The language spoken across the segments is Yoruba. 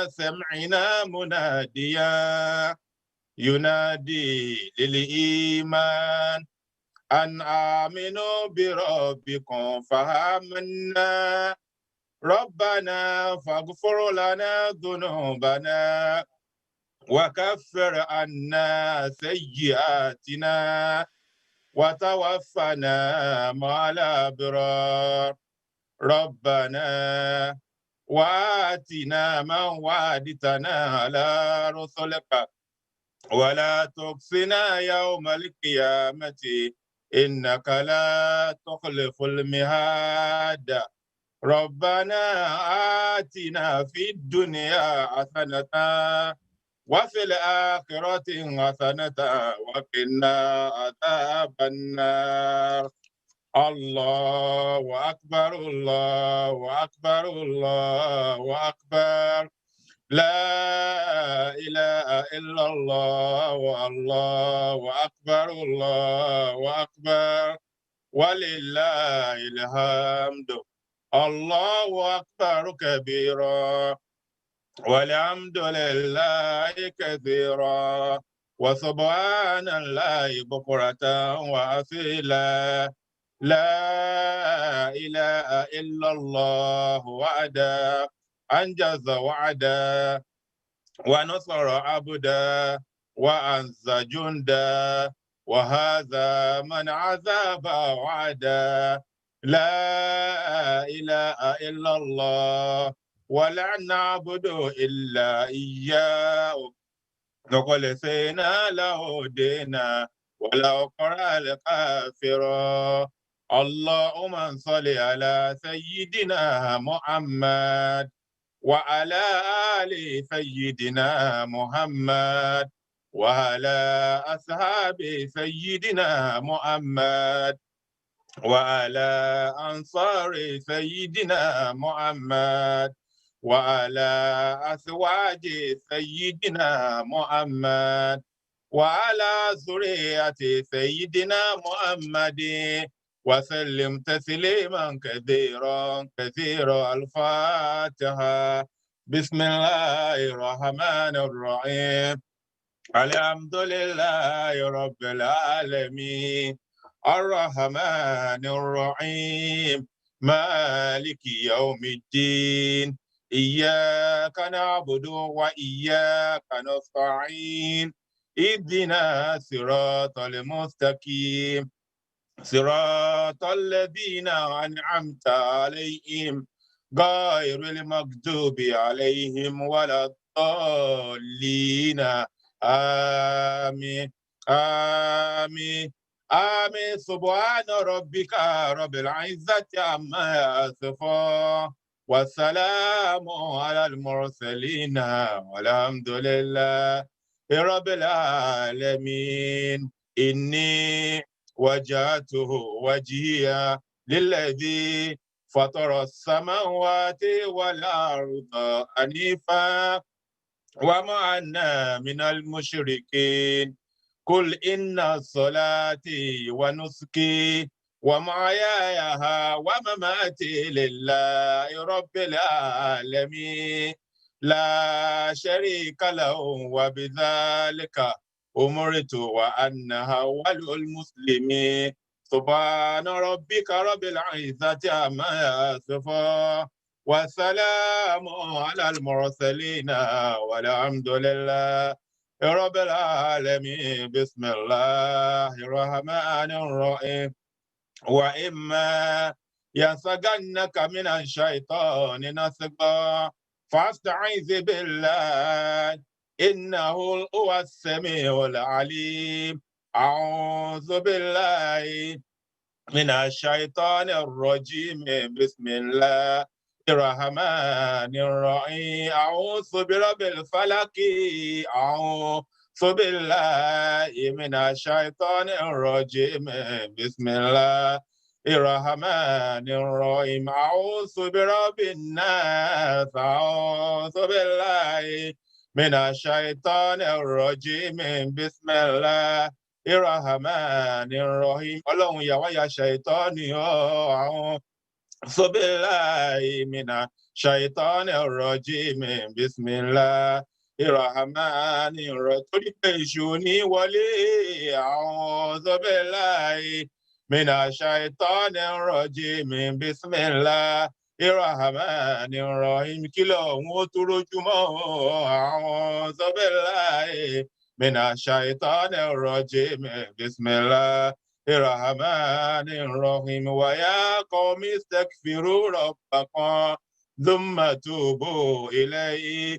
سمعنا مناديا ينادي للإيمان أن آمنوا بربكم فآمنا ربنا فاغفر لنا ذنوبنا وكفر عنا سيئاتنا وتوفنا مع الأبرار ربنا وآتنا من وعدتنا على رسلك ولا تخزنا يوم القيامة إنك لا تخلف الميعاد ربنا آتنا في الدنيا حسنة وفي الآخرة حسنة وقنا عذاب النار الله أكبر الله أكبر الله أكبر لا إله إلا الله والله أكبر الله أكبر ولله الحمد الله أكبر كبيرا والحمد لله كثيرا وسبحان الله بكرة وأصيلا لا إله إلا الله وحده أنجز وعدا ونصر عبدا وأنز جندا وهذا من عذاب وعدا لا إله إلا الله ولا نعبد إلا إياه مخلصين له دينا ولو كره الكافرون اللهم صل على سيدنا محمد وعلى آل سيدنا محمد وعلى أصحاب سيدنا محمد وعلى أنصار سيدنا محمد وعلى أزواج سيدنا محمد وعلى ذرية سيدنا محمد وسلم تسليما كثيرا كثيرا الفاتحة بسم الله الرحمن الرحيم الحمد لله رب العالمين الرحمن الرحيم مالك يوم الدين إياك نعبد وإياك نستعين اهدنا صراط المستقيم صراط الذين أنعمت عليهم غير المغضوب عليهم ولا الضالين آمين آمين آمين سبحان ربك رب العزة عما يصفون والسلام على المرسلين والحمد لله رب العالمين إني وجهته وجهيا للذي فطر السماوات والأرض حنيفا وما أنا من المشركين قل إن صلاتي ونسكي ومحياي ومماتي لله رب العالمين لا شريك له وبذلك أمرت وأنا أول المسلمين سبحان ربك رب العزة عما يصفون والسلام على المرسلين والحمد لله رب العالمين بسم الله الرحمن الرحيم وإما ينزغنك من الشيطان نزغ فاستعذ بالله إنه هو السميع العليم أعوذ بالله من الشيطان الرجيم بسم الله الرحمن الرحيم أعوذ برب الفلق أعوذ بالله من الشيطان الرجيم بسم الله الرحمن الرحيم أعوذ برب الناس أعوذ بالله من الشيطان الرجيم بسم الله الرحمن الرحيم ọlọ́run yàwá ya ṣàìtọ́ni ọ̀hún بالله من الشيطان الرجيم بسم الله الرحمن الرحيم torí pé èṣù ní wọlé أعوذ بالله من الشيطان الرجيم بسم الله الرحمن الرحيم kí lóhun ó tún rójúmọ́ أعوذ بالله من الشيطان الرجيم بسم الله الرحمن الرحيم ويا قوم استغفروا ربكم ثم توبوا إليه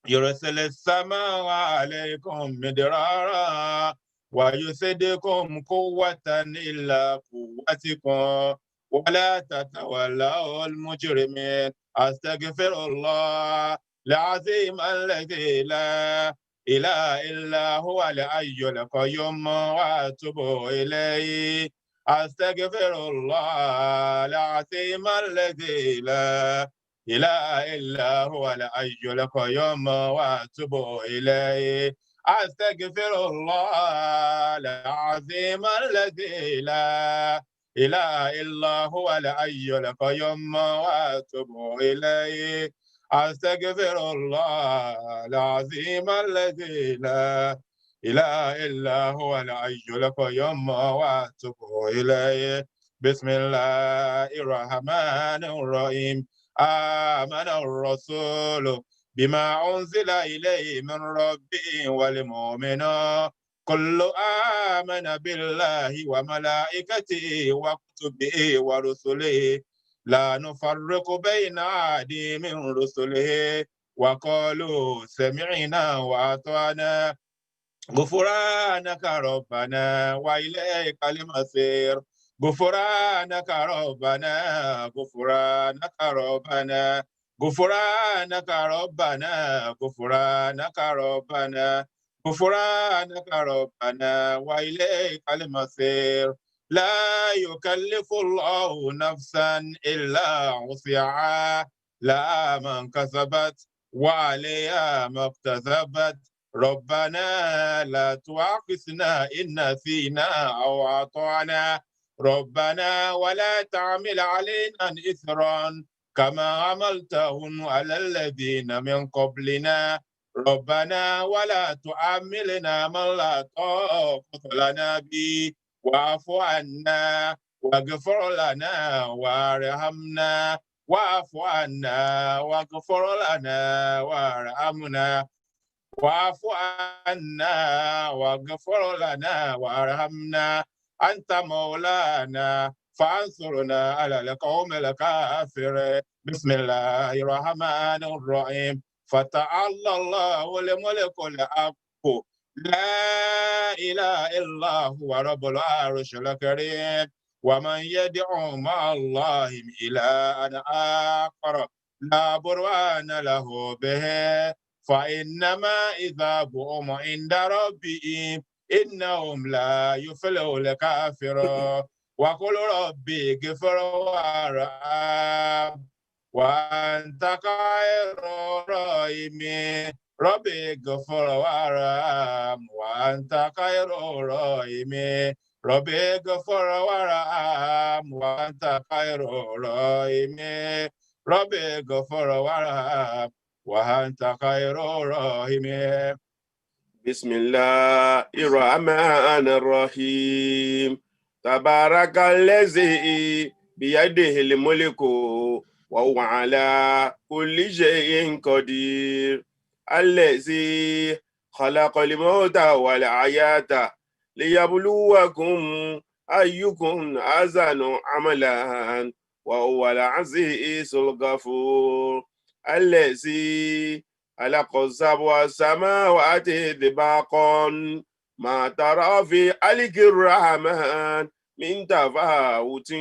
يرسل السماء عليكم مدرارا ويزدكم قوة إلا قوتكم ولا تتولوا المجرمين أستغفر الله العظيم الذي لا إله إلا هو الحي القيوم وأتوب إليه أستغفر الله العظيم الذي لا إله إلا هو الحي القيوم وأتوب إليه أستغفر الله العظيم الذي لا إله إلا هو الحي القيوم وأتوب إليه أستغفر الله العظيم الذي لا إله إلا هو الحي القيوم وأتوب إليه بسم الله الرحمن الرحيم آمن الرسول بما أنزل إليه من ربه والمؤمنون كل آمن بالله وملائكته وكتبه ورسله لا نفرق بين أحد من رسله وقالوا سمعنا وأطعنا غفرانك ربنا وإليك المصير غفرانك ربنا غفرانك ربنا غفرانك ربنا غفرانك ربنا غفرانك ربنا وإليك المصير لا يكلف الله نفسا إلا وسعها لا من كسبت وعليها ما اكتسبت ربنا لا تؤاخذنا إن نسينا أو أطعنا ربنا ولا تعمل علينا إثرا كما عملته على الذين من قبلنا ربنا ولا تحملنا ما لا طاقة لنا به واعف عنا واغفر لنا وارحمنا واعف عنا واغفر لنا وارحمنا واعف عنا واغفر لنا وارحمنا أنت مولانا فانصرنا على القوم الكافرين بسم الله الرحمن الرحيم فتعالى الله الملك الحق لا إله إلا هو رب العرش الكريم ومن يدعو مع الله إلها آخر لا برهان له به فإنما عذابهم عند ربهم إنهم لا يفلحون الكافرون وقل ربي اغفر وارحم وأنت خير الراحمين ربي اغفر وارحم وأنت خير الراحمين ربي اغفر وارحم وأنت خير الراحمين ربي اغفر وارحم وأنت خير الراحمين بسم الله الرحمن الرحيم تبارك الذي بيده الملك وهو على كل شيء قدير الذي خلق الموت والحياة ليبلوكم أيكم أحسن عملا وهو العزيز الغفور الذي خلق سبع سماوات طباقا ما ترى في خلق الرحمن من تفاوت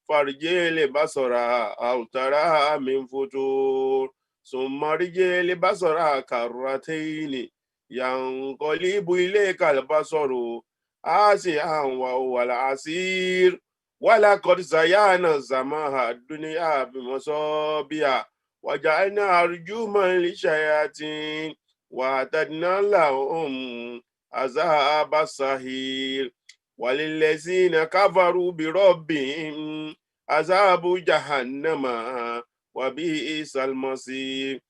فارجع البصر أو ترى من فتور ثم ارجع البصر كرتين ينقلب إليك البصر خاسئا وهو الحسير ولقد زينا السماء الدنيا بمصابيح وجعلنا رجوما للشياطين وأعتدنا لهم عذاب السعير وللذين كفروا بربهم عذاب جهنم وبئس المصير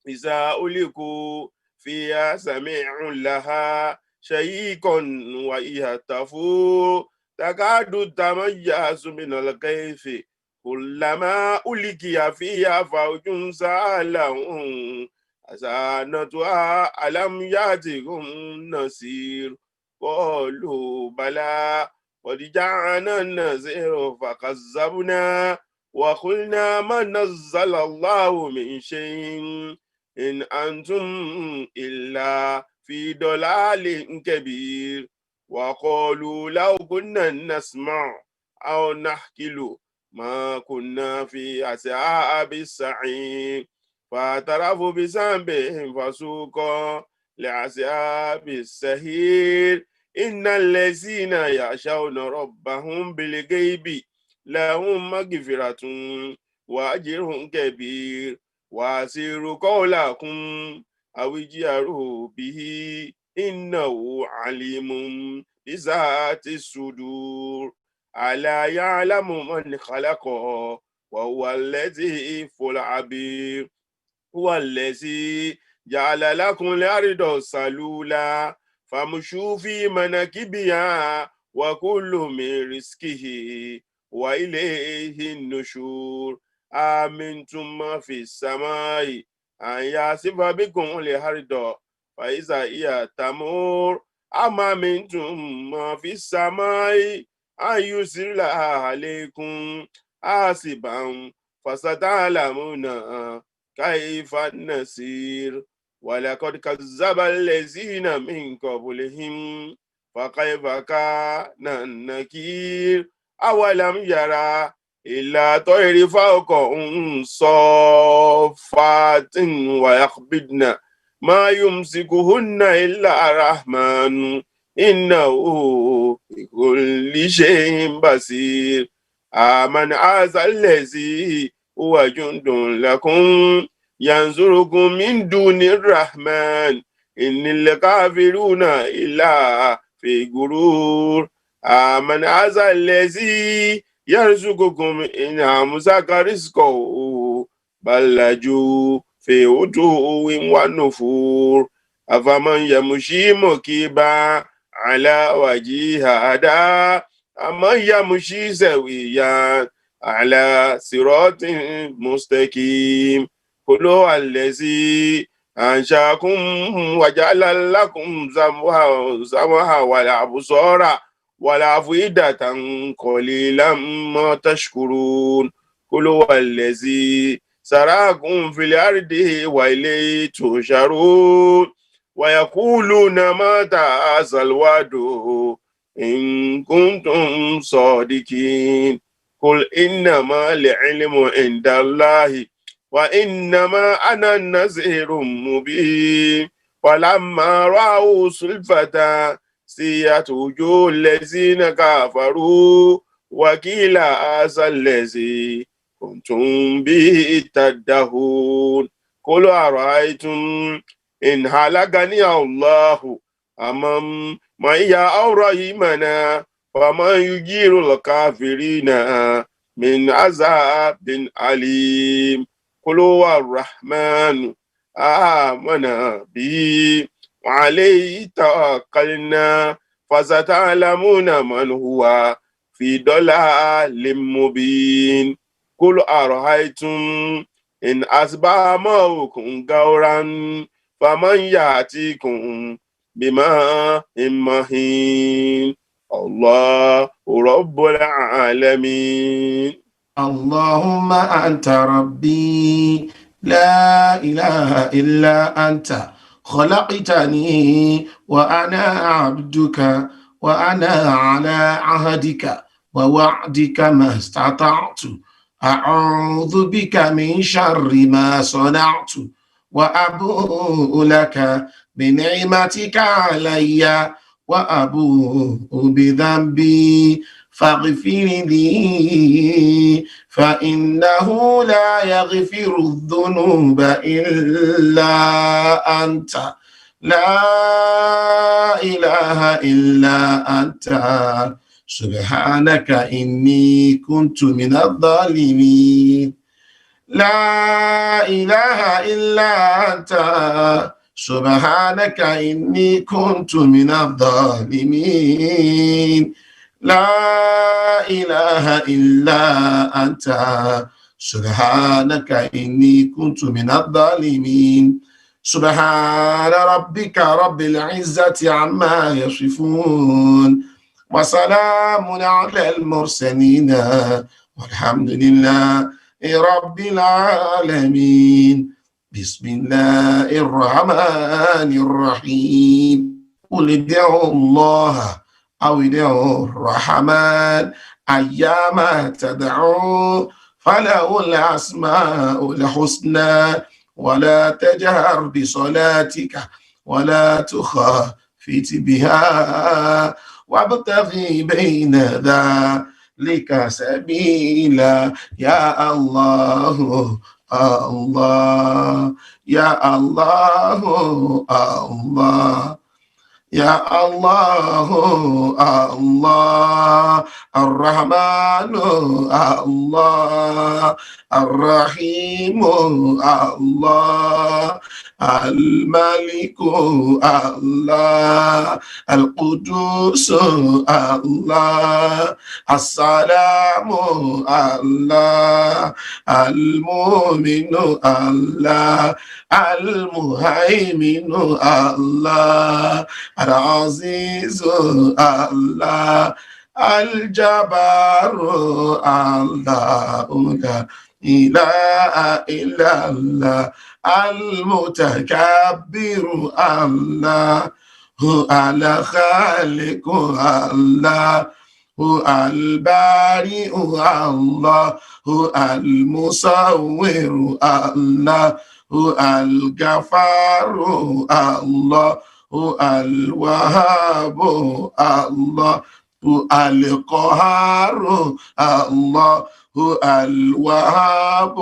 إذا ألقوا فيها سمعوا لها شهيقا وهي تفور تكاد تميز من الغيظ كلما ألقي فيها فوج سألهم خزنتها ألم يأتكم نذير قالوا بلى قد جاءنا النذير فكذبنا وقلنا ما نزل الله من شيء إن أنتم إلا في ضلال كبير وقالوا لو كنا نسمع أو نحكي ما كنا في أصحاب السعير فاعترفوا بذنبهم فسوقا لأصحاب السعير إن الذين يخشون ربهم بالغيب لهم مغفرة وأجر كبير وأسروا قولكم أو اجهروا به إنه عليم بذات الصدور ألا يعلم من خلق وهو اللطيف الخبير هو الذي جعل لكم الأرض سلولا فامشوا في مناكبها وكل من رزقه وإليه النشور آمنتم ما في السماء أن يخسف بكم الأرض فإذا هي تمور أم أمنتم ما في السماء أن يرسل عليكم حاسبا فستعلمون كيف النصير ولقد كذب الذين من قبلهم فكيف كان النكير أولم يرى إلا طير فوقهم صافات ويقبضن ما يمسكهن إلا الرحمن إنه بكل شيء بصير آمن هذا الذي هو جند لكم ينصركم من دون الرحمن إن الكافرون إلا في غرور آمن هذا الذي يرزقكم إن أمسك رزقه بل لجوا في عتو ونفور أفمن يمشي مكبا على وجهه هدى أمن يمشي سويا على صراط مستقيم قل هو الذي أنشأكم وجعل لكم سمعا والأبصار والأفئدة قليلا ما تشكرون قل هو الذي سراكم في الأرض وإليه تحشرون ويقولون متى هذا الوعد إن كنتم صادقين قل إنما العلم عند الله وإنما أنا نذير مبين ولما رأوا زلفة سيئت وجوه الذين كفروا وقيل هذا الذي كنتم به تدعون قل أرأيتم إن هلكني الله أمن معي أو رحمنا ومن يجير الكافرين من عذاب أليم قل هو الرحمن آمنا به وعليه توكلنا فستعلمون من هو في ضلال مبين قل أرأيتم إن أصبح ماؤكم غورا فمن يأتيكم بماء مهين الله رب العالمين اللهم أنت ربي لا إله إلا أنت خلقتني وأنا عبدك وأنا على عهدك ووعدك ما استطعت أعوذ بك من شر ما صنعت وأبوء لك بنعمتك علي وأبوء بذنبي فاغفر لي فإنه لا يغفر الذنوب إلا أنت لا إله إلا أنت سبحانك إني كنت من الظالمين. لا إله إلا أنت سبحانك إني كنت من الظالمين. لا إله إلا أنت سبحانك إني كنت من الظالمين. سبحان ربك رب العزة عما يصفون وسلام على المرسلين والحمد لله رب العالمين. بسم الله الرحمن الرحيم. قل ادعوا الله أو ادعوا الرحمن أيما تدعوا فله الأسماء الحسنى ولا تجهر بصلاتك ولا تخافت بها وابتغي بين ذلك سبيلا. يا الله الله يا الله الله يا الله الله الرحمن الله الرحيم الله الملك الله القدوس الله السلام الله المؤمن الله المهيمن الله العزيز الله الجبار الله لا إله إلا الله المتكبر الله هو الخالق الله هو البارئ الله هو المصور الله هو الغفار الله هو الوهاب الله هو القهار الله هو الوهاب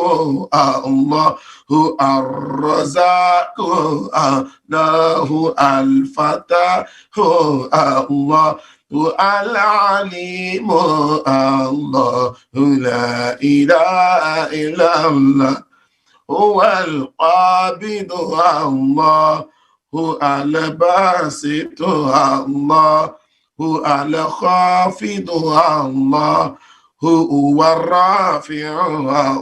الله هو الرزاق الله الفتاح الله هو العليم الله لا إله إلا الله هو القابض الله هو الباسط الله هو الخافض الله هو الرافع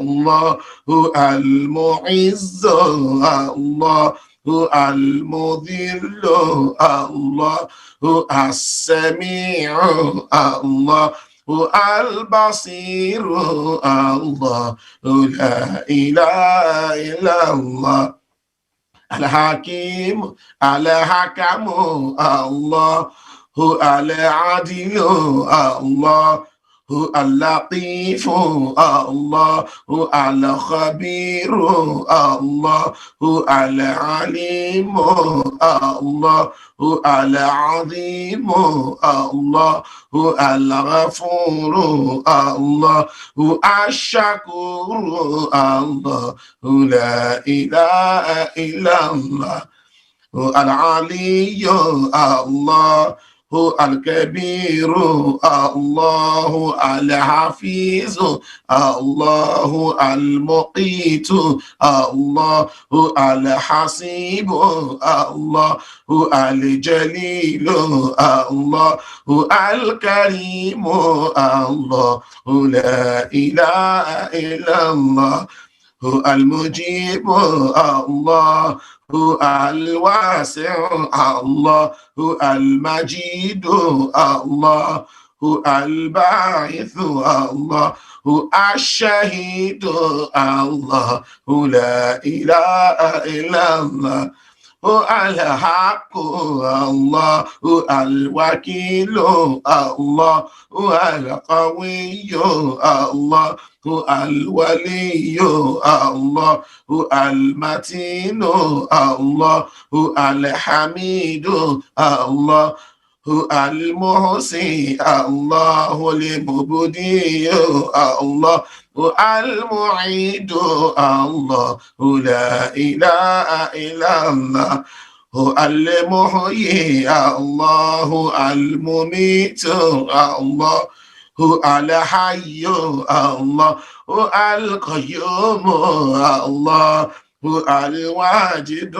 الله هو المعز الله هو المذل الله هو السميع الله هو البصير الله لا إله إلا الله الحكيم الحكم الله هو العدل الله هو اللطيف الله هو الخبير الله هو العليم الله هو العظيم الله هو الغفور الله هو الشكور الله لا إله إلا الله هو العلي الله هو الكبير الله الحفيظ الله المقيت الله هو الحسيب الله هو الجليل الله هو الكريم الله لا إله إلا الله هو المجيب الله هو الواسع الله هو المجيد الله هو الباعث الله هو الشهيد الله هو لا إله إلا الله هو الحق الله هو الوكيل الله هو القوي الله هو الولي الله هو المتين الله هو الحميد الله هو المحصي الله المبدي الله هو المعيد الله لا إله إلا الله هو المحيي الله المميت الله هو الحي الله هو القيوم الله هو الواجد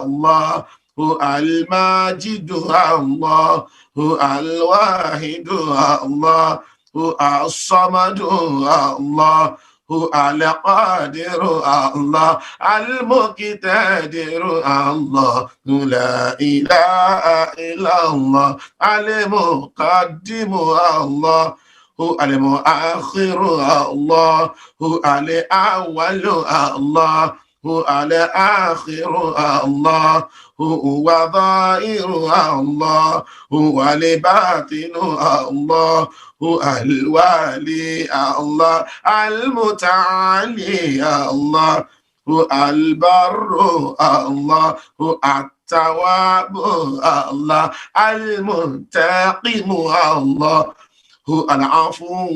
الله هو الماجد الله هو الواحد الله هو الصمد الله هو القادر الله المقتدر الله لا إله إلا الله المقدم الله هو المؤخر الله هو الأول الله هو الآخر الله هو ظاهر الله هو الباطن الله هو الوالي الله المتعالي الله هو البر الله هو التواب الله المنتقم الله هو العفو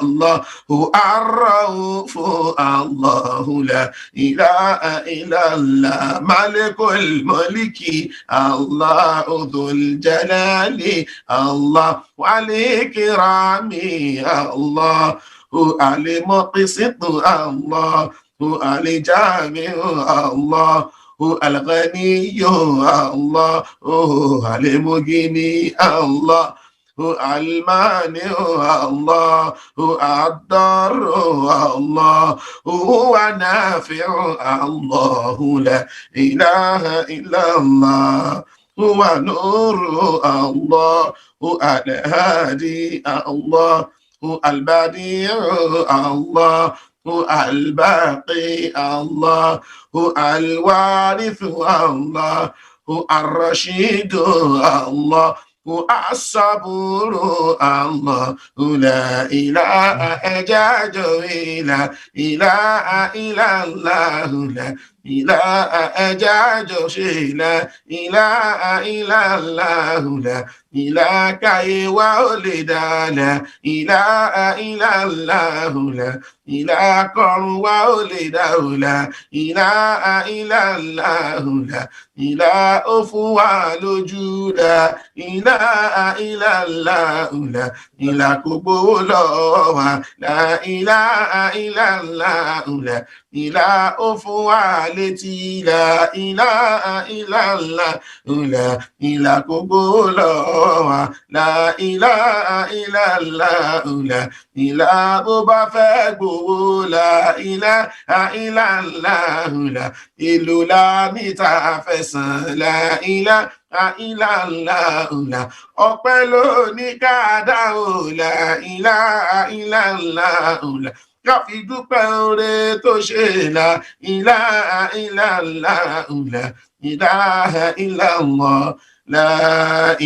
الله هو الرؤوف الله لا إله إلا الله ملك الملك الله ذو الجلال الله والإكرام الله هو المقسط الله هو الجامع الله هو الغني الله هو المغني الله هو المانع الله هو الضار الله هو نافع الله لا إله إلا الله هو نور الله هو الهادي الله هو البديع الله هو الباقي الله هو الوارث الله هو الرشيد الله الصبور الله لا إله أجاج لا إله إلا الله لا إله أجاج لا إله إلا الله لا إله كي ولد لا إله إلا الله لا إله كن ولد لا إله إلا الله لا إله أفوال جودا إله إلا الله لا إله كبولا لا إله إلا الله لا إله أفوالتي لا إله إلا الله لا إله كبولا لا إله إلا الله لا إله بفاقو لا إله إلا الله لا إلا متعفسا لا إله ìlàlàhùlà ọpẹ́ ló ní ká dá òlà ìlàlàhùlà ká fi dúpẹ́ oore tó ṣe là ìlàlàhùlà ìlàhà illallah la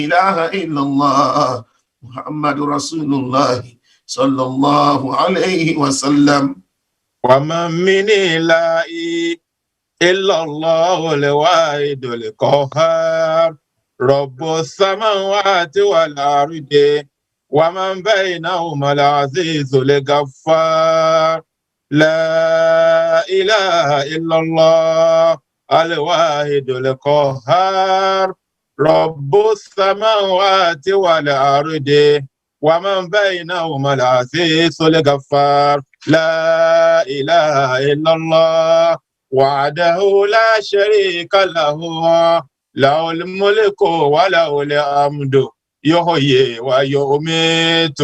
ilaha illallah muhammadu rasulullah sallallahu alayhi wa sallam. wa ma min ilahi إلا الله الواحد القهار رب السماوات والأرض ومن بينهما العزيز الغفار لا إله إلا الله الواحد القهار رب السماوات والأرض ومن بينهما العزيز الغفار لا إله إلا الله وعده لا شريك له له الملك وله الحمد يحيي ويميت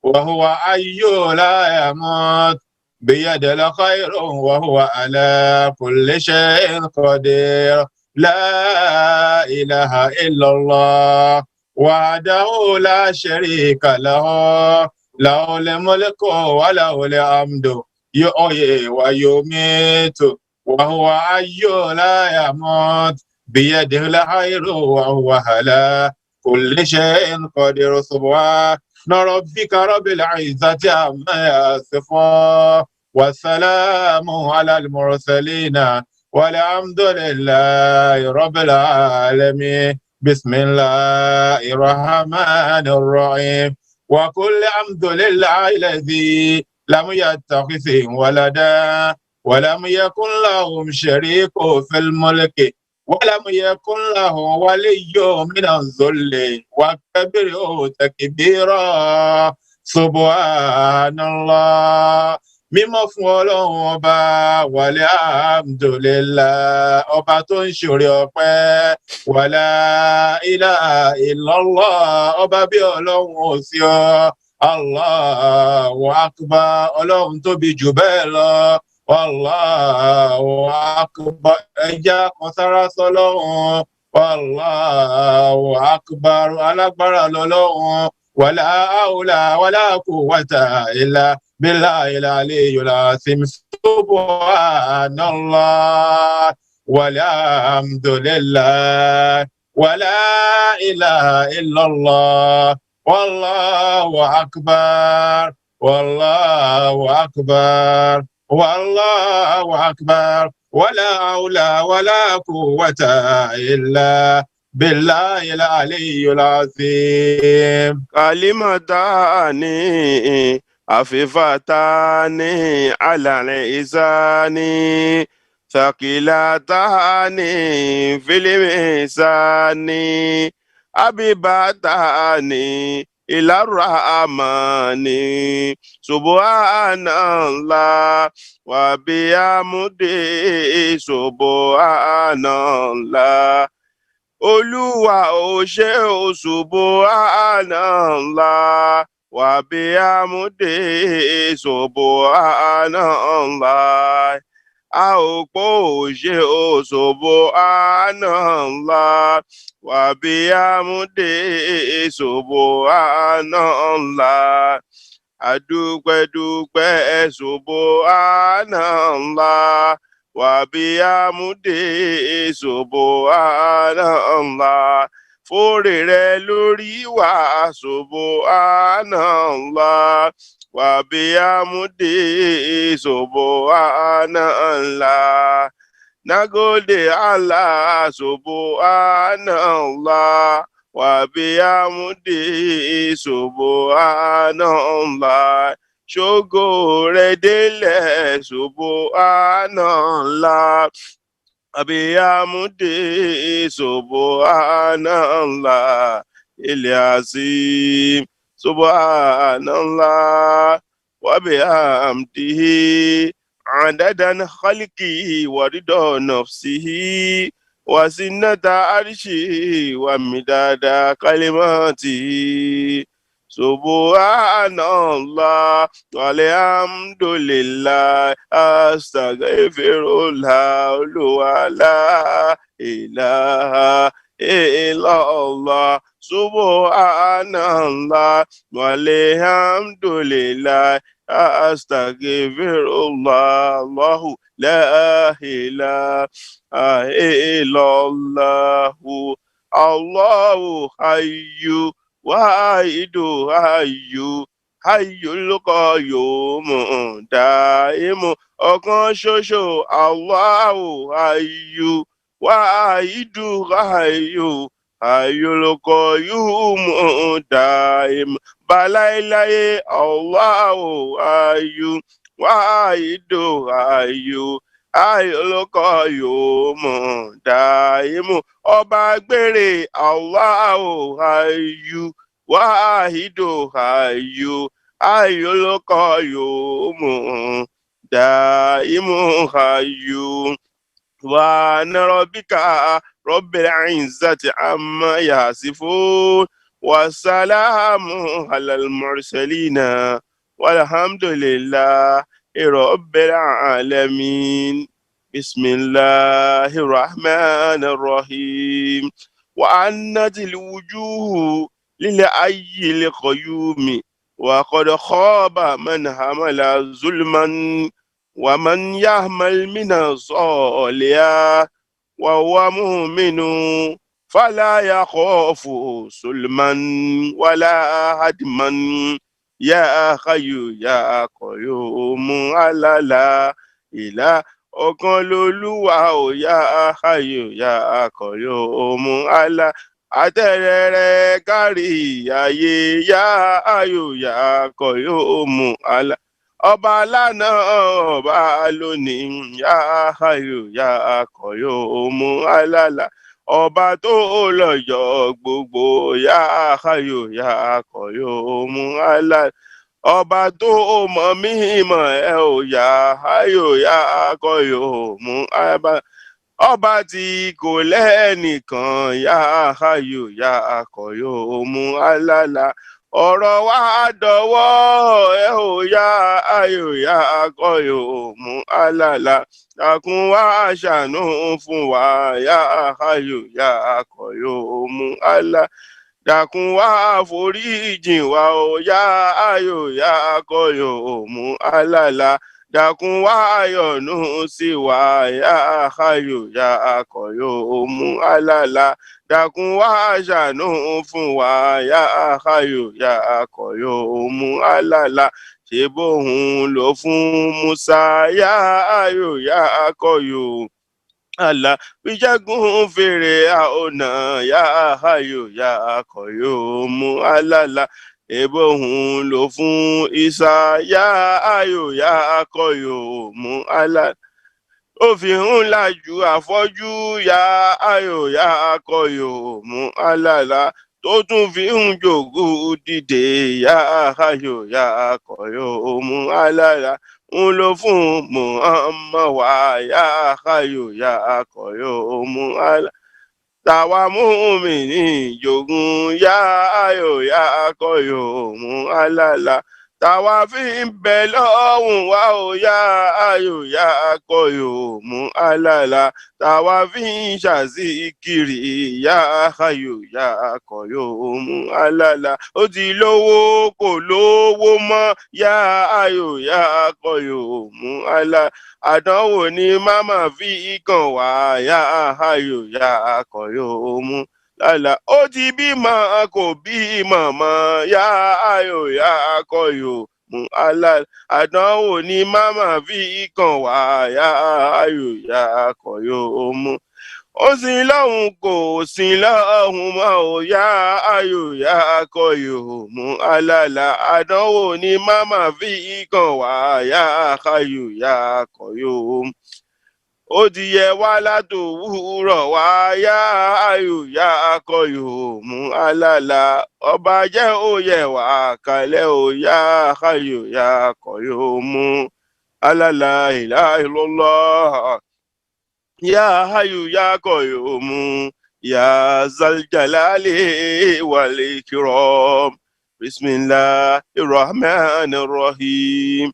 وهو حي لا يموت بيد الخير وهو على كل شيء قدير لا إله إلا الله وعده لا شريك له له الملك وله الحمد يحيي ويميت وهو حي لا يموت بيده الخير وهو على كل شيء قدير سبحان ربك رب العزة عما يصفون والسلام على المرسلين والحمد لله رب العالمين بسم الله الرحمن الرحيم وكل الحمد لله الذي لم يتخذ ولدا ولم يكن لهم شريك في الملك ولم يكن له ولي من الذل وكبره تكبيرا سبحان الله. Mímọ́ fún Ọlọ́run ọba wàlẹ́ alhamdulillah, ọba tó ń ṣòre ọpẹ́, wàlá ilaha illallah, ọba bí Ọlọ́run ò sí ọ. Allahu akbar, Ọlọ́run tóbi jù bẹ́ẹ̀ lọ. Wallahu akbar, ẹja kan sára sọ́lọ́run. Wallahu akbar, alágbára lọ́lọ́run. Wala hawla wala quwwata illa billahil aliyyil azim. Subhanallah walhamdulillah wala ilaha illallah wallahu akbar wallahu akbar wallahu akbar wala hawla wala quwwata illa billahil aliyyil azim. Kalimatani afifatani ala lisani thaqilatani fil misani abibatani ila rahmani subhanallah wa bihamdi subhanallah. Olúwa ò ṣé o subhanallah wa bihamdi subhanallah. A ò pọ̀ ò ṣé o subhanallah wa bihamdi subhanallah. Adúpẹ́ subhanallah wa bihamdi subhanallah. Fóore rẹ lórí wa subhanallah wa bihamdi subhanallah. Nagode Allah subhanallah wa bihamdi subhanallah. Ṣógo rẹ̀ délẹ̀ subhanallah abihamdi subhanallah il-azim subhanallah wa bihamdihi adadan khalqihi wa rida nafsihi wa zinata arshihi wa midada kalimatihi. Subhanallah walhamdulillah astaghfirullah wa la ilaha illallah. Subhanallah walhamdulillah astaghfirullah Allahu la ilaha illallah. Allahu hayyu Wahidu hayyul qayyum daimu, ọ̀kan ṣoṣo Allahu hayyu wahidu hayyul qayyum daimu. Balailaye Allahu hayyu wahidu hayyul qayyum daimu. Ọba gbére Allahu hayyu wahidu hayyul qayyum daimu hayyu. Wa rabbika rabbil izzati amma yasifun wa salamun alal mursalina walhamdulillahi rabbil alamin. Bismillahir rahmanir rahim. Wa annatil wujuhu lil hayyil qayyum wa qad khaba man hamala zulman wa man yahmal mina soliya wa huwa mu'minu fala yakhafu zulman wala hadman. Ya hayyu ya qayyum alala ila. Ọ̀kan lolúwa ò ya hayyu ya qayyum Allah. Àtẹ̀rẹ̀rẹ̀ kárí ayé ya hayyu ya qayyum Allah. ọba lánàá ọba lónìí yá ayò yá akọ̀yọ̀mú alálà ọba tó lọ́jọ́ gbogbo yá ayò yá akọ̀yọ̀mú alálà ọba tó mọ̀ mímọ̀ ẹ ò yá ayò yá akọ̀yọ̀mú alálà ọba tí kò lẹ́nìkan yá ayò yá akọ̀yọ̀mú alálà ọ̀rọ̀ wa dọ̀wọ́ ẹ ò yá ayò yá akọ̀yọ̀mú alálà dákun wá ṣàánú fún wa yá ayò yá akọ̀yọ̀mú alálà dákun wá foríjìn wa ó yá ayò yá akọ̀yọ̀mú alálà dákun wá yọ́nú sí wa yá ayò yá akọ̀yọ̀mú alálà dákun wá ṣàánú fún wa yá ayò yá akọ̀yọ̀mú alálà ṣe bóun ló fún Musa yá ayò yá akọ̀yọ̀mú alálà ìjẹ́gun fèrè àọ̀nà yá ayò yá akọ̀yọ̀mú alálà ebóhun ló fún Isa yá ayò yá akọ̀yọ̀mú alálà ó fi ń lajú àfọ́jú yá ayò yá akọ̀yọ̀mú alálà tó tún fi ń jòkó dìde yá ayò yá akọ̀yọ̀mú alálà ń lò fún Muhammad wá yá ayò yá akọ̀yọ̀mú alálà tàwa mùmínì jogún yá ayò yá akọ̀yọ̀mú alálà tàwa fi ń bẹ lọ́hùn wá ó yá ayò yá akọ̀yọ̀mú alálà tàwa fi ń ṣàzíkìrì yá ayò yá akọ̀yọ̀mú alálà ó ti lówó kò lówó mọ́ yá ayò yá akọ̀yọ̀mú alálà àdánwò ni máma fi kàn wá yá ayò yá akọ̀yọ̀mú alálà ó ti bímọ kò bímọ mọ́ yá ayò yá akọ̀yọ̀mú alálà àdánwò ni máma fi kàn wá yá ayò yá akọ̀yọ̀mú ó sin lọ́hùn kò sin lọ́hùn mọ́ ò yá ayò yá akọ̀yọ̀mú alálà àdánwò ni máma fi kàn wá yá ayò yá akọ̀yọ̀mú ó ti yẹ wá látòwúrọ̀ wá yá ayò yá akọ̀yọ̀mú alálà ọba jẹ́ ó yẹ wá kalẹ̀ ó yá ayò yá akọ̀yọ̀mú alálà ilaha illallah yá ayò yá akọ̀yọ̀mú yá zaljalali wal ikram bismillahir rahmanir rahim.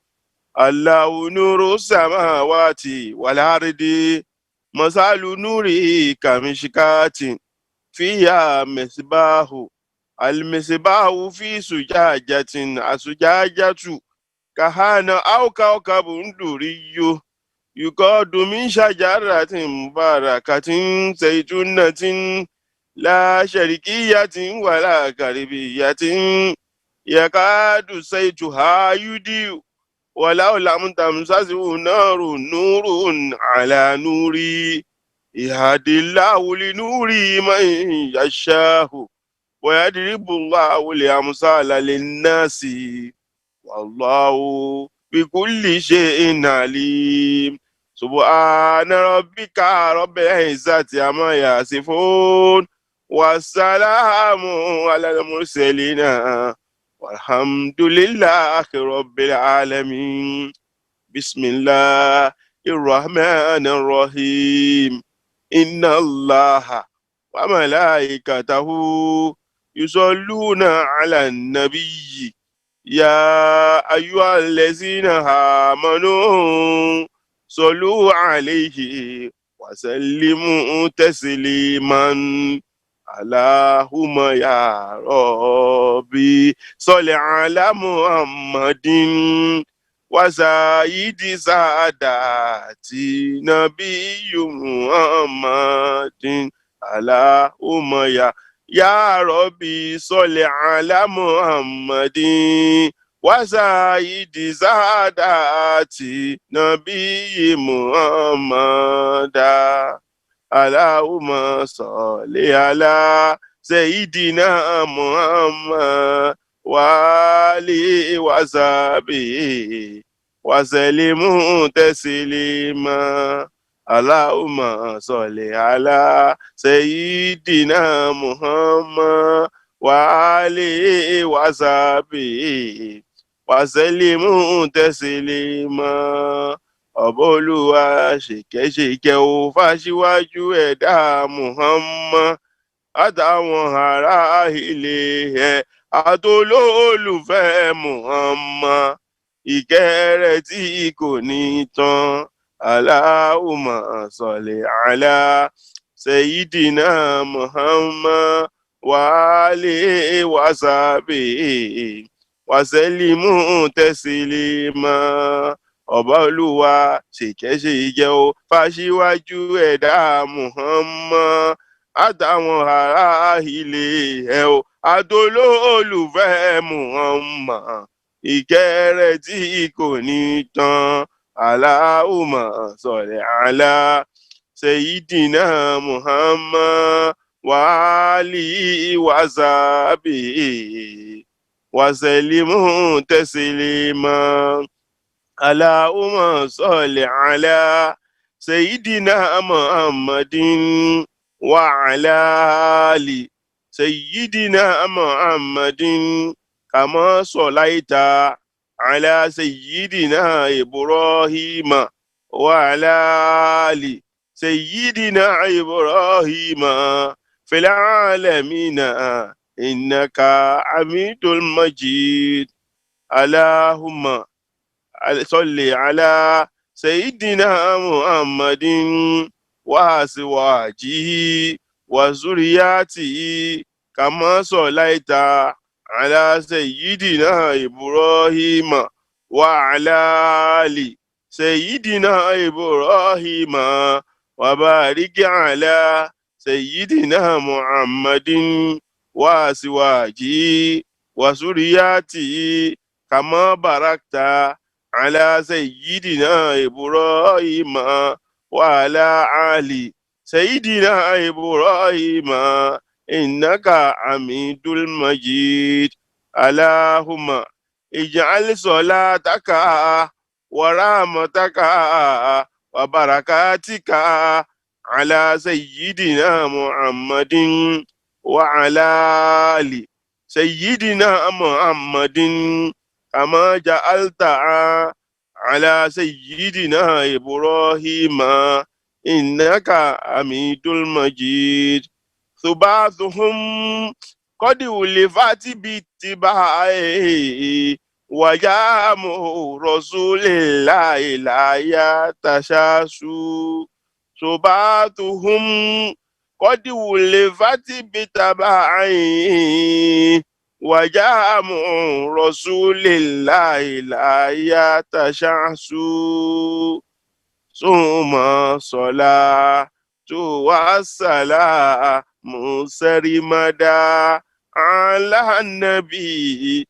الله نور السماوات والأرض مثل نوره كمشكاة فيها مصباح المصباح في زجاجة الزجاجة كهان أو كوكب دري يقاد من شجرة مباركة زيتونة لا شرقية ولا غربية يكاد زيتها يضيء ولو لم تمسسه نار نور على نور يهدي الله لنوره من يشاء ويضرب الله الأمثال للناس والله بكل شيء عليم سبحان ربك رب العزة عما يصفون والسلام على المرسلين والحمد لله رب العالمين بسم الله الرحمن الرحيم إن الله وملائكته يصلون على النبي يا أيها الذين آمنوا صلوا عليه وسلموا تسليما اللهم يا ربي صل على محمد وسيد سادات نبي محمد اللهم يا ربي صل على محمد وسيد سادات نبي محمد اللهم صل على سيدنا محمد وآله وصحبه وسلم تسليما اللهم صل على سيدنا محمد وآله وصحبه وسلم تسليما. ọba olúwa ṣèkẹ́ṣèkẹ́ ò fàṣíwájú ẹ̀dá Muhammad àtàwọn ará ilé ẹ̀ àtolólùfẹ́ Muhammad ìkẹ́ rẹ̀ tí kò ní tán. Allahumma salli ala sayyidina Muhammad wa alihi wa sahbihi wa sallimu taslima. ọba olúwa ṣèkẹ́ṣèkẹ́ ò fàṣíwájú ẹ̀dá Muhammad àtàwọn ará ilé ẹ̀ o àtolólùfẹ́ Muhammad ìkẹ́ rẹ̀ tí kò ní tán. Allahumma salli ala sayyidina Muhammad wa alihi wa sahbihi wa sallimu taslima. Allahumma salli ala sayyidina Muhammadin wa ala ali sayyidina Muhammadin kama sallaita ala sayyidina Ibrahima wa ala ali sayyidina Ibrahima fil alamina innaka hamidul majid. Allahumma salli ala sayyidina Muhammadin wa azwajihi wa zuriyatihi kama sallaita ala sayyidina Ibrahima wa ala ali sayyidina Ibrahima wa barik ala sayyidina Muhammadin wa azwajihi wa zuriyatihi kama barakta ala sayyidina Ibrahima wa ala ali sayyidina Ibrahima innaka hamidul majid. Allahumma ij'al salataka wa rahmataka wa barakatika ala sayyidina Muhammadin wa ala ali sayyidina Muhammadin kama ja'alta ala sayyidina Ibrahima innaka hamidul majid. Subatuhum qad ulifati bittiba'i wa jamu rasulillahi la yatashasu. Subatuhum qad ulifati bittiba'i wa jamu rasulillahi la yatashasu. Summa salatu wassalamu sarimada ala nabi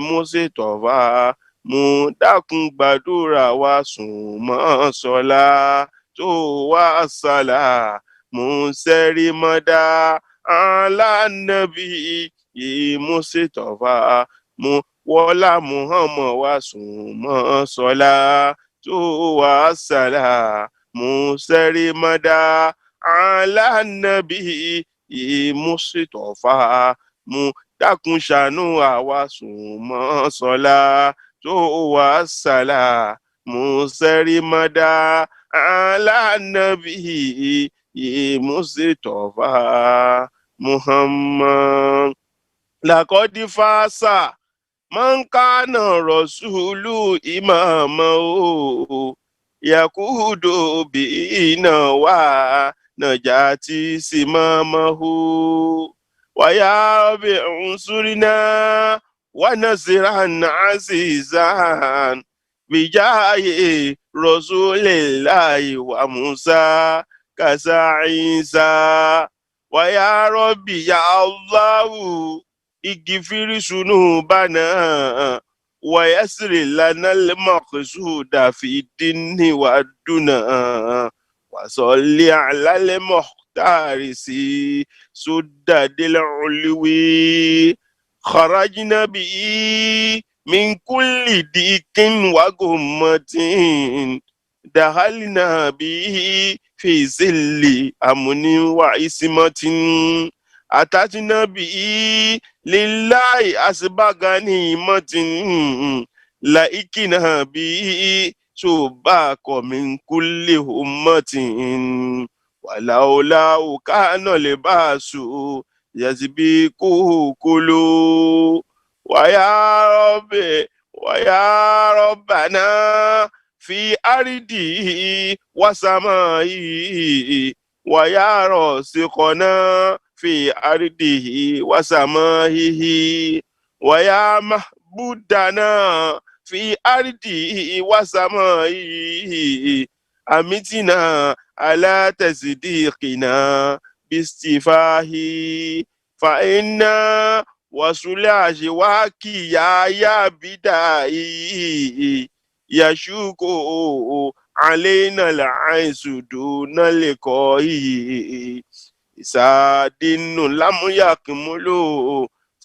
Mustafa mo dákun gbàdúrà wa summa salatu wassalamu sarimada ala nabi Mustafa mo wọlá Muhammad wa summa salatu wassalamu sarimada ala nabi Mustafa mo dákun ṣàánú àwa summa salatu wassalamu sarimada ala nabi Mustafa Muhammad. Laqad fasa man kana rasulu imamahu yakudu bina wa najati simamahu wa ya rabbi unsurna wa nasiran azizan bijahi rasulillahi wa Musa kasa Isa wa ya rabbi ya Allahu igifiri sunubana wa yasri lana al-maqsuda fi dinni wa duna wa salli ala al-muhtari si suddadil ulwi kharajna bi من كل ضيق وغمة دخلنا به في ظل أمن وعصمة أتتنا به لله أسبغ نعمة لئكنا به سباق من كل أمة ولولا كان لباس يسبقه كله ويا ربنا في أرضه وسمائه ويا راسخنا في أرضه وسمائه ويا محبودنا في أرضه وسمائه أمتنا على تصديقنا باستفاه فإنا وصل أجواكي يا بدائي يشوك علينا العيس دون لقائه سادن لم يكمل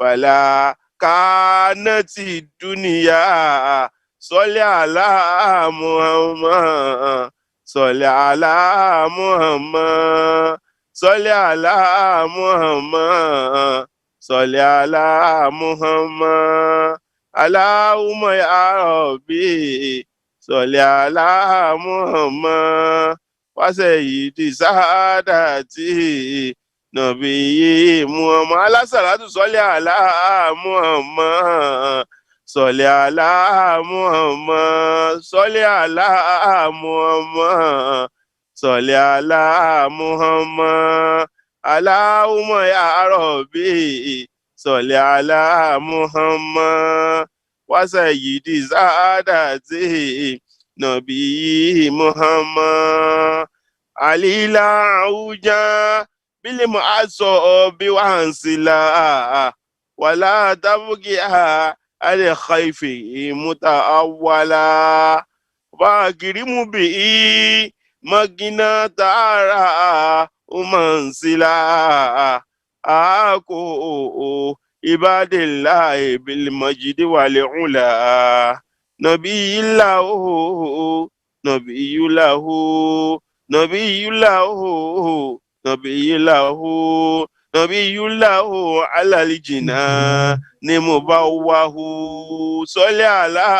فلا كانت الدنيا صل على محمد صل على محمد صل على محمد صل على محمد اللهم يا ربي صل على محمد وسيدي سادتي نبي محمد على صلاة صل على محمد صل على محمد صل على محمد صل على محمد اللهم يا ربي صل على محمد وسيدي سادتي نبي محمد علي لا عوجا بالمعصوب وانسلا ولا تبقيها على خيف متأولا واكرم به مجنا تارا ومنسلا أكو عباد الله بالمجد والعلا نبي الله نبي له نبي له نبي له نبي له على الجنان مبواه صل على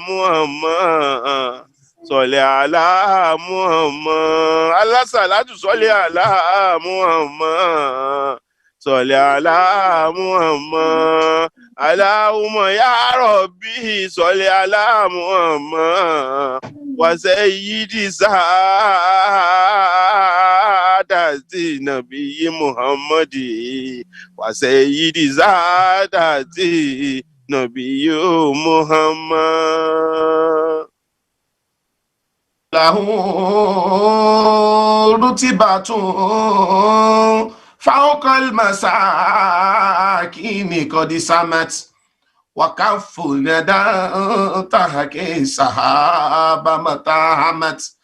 محمد صل على محمد على صلاة صل على محمد صل على محمد اللهم يا ربي صل على محمد وسيدي سادتي نبي محمد وسيدي سادتي نبي محمد له رتبة فوق المساكين قد سمت وكف ندى تحكي السحاب متى همت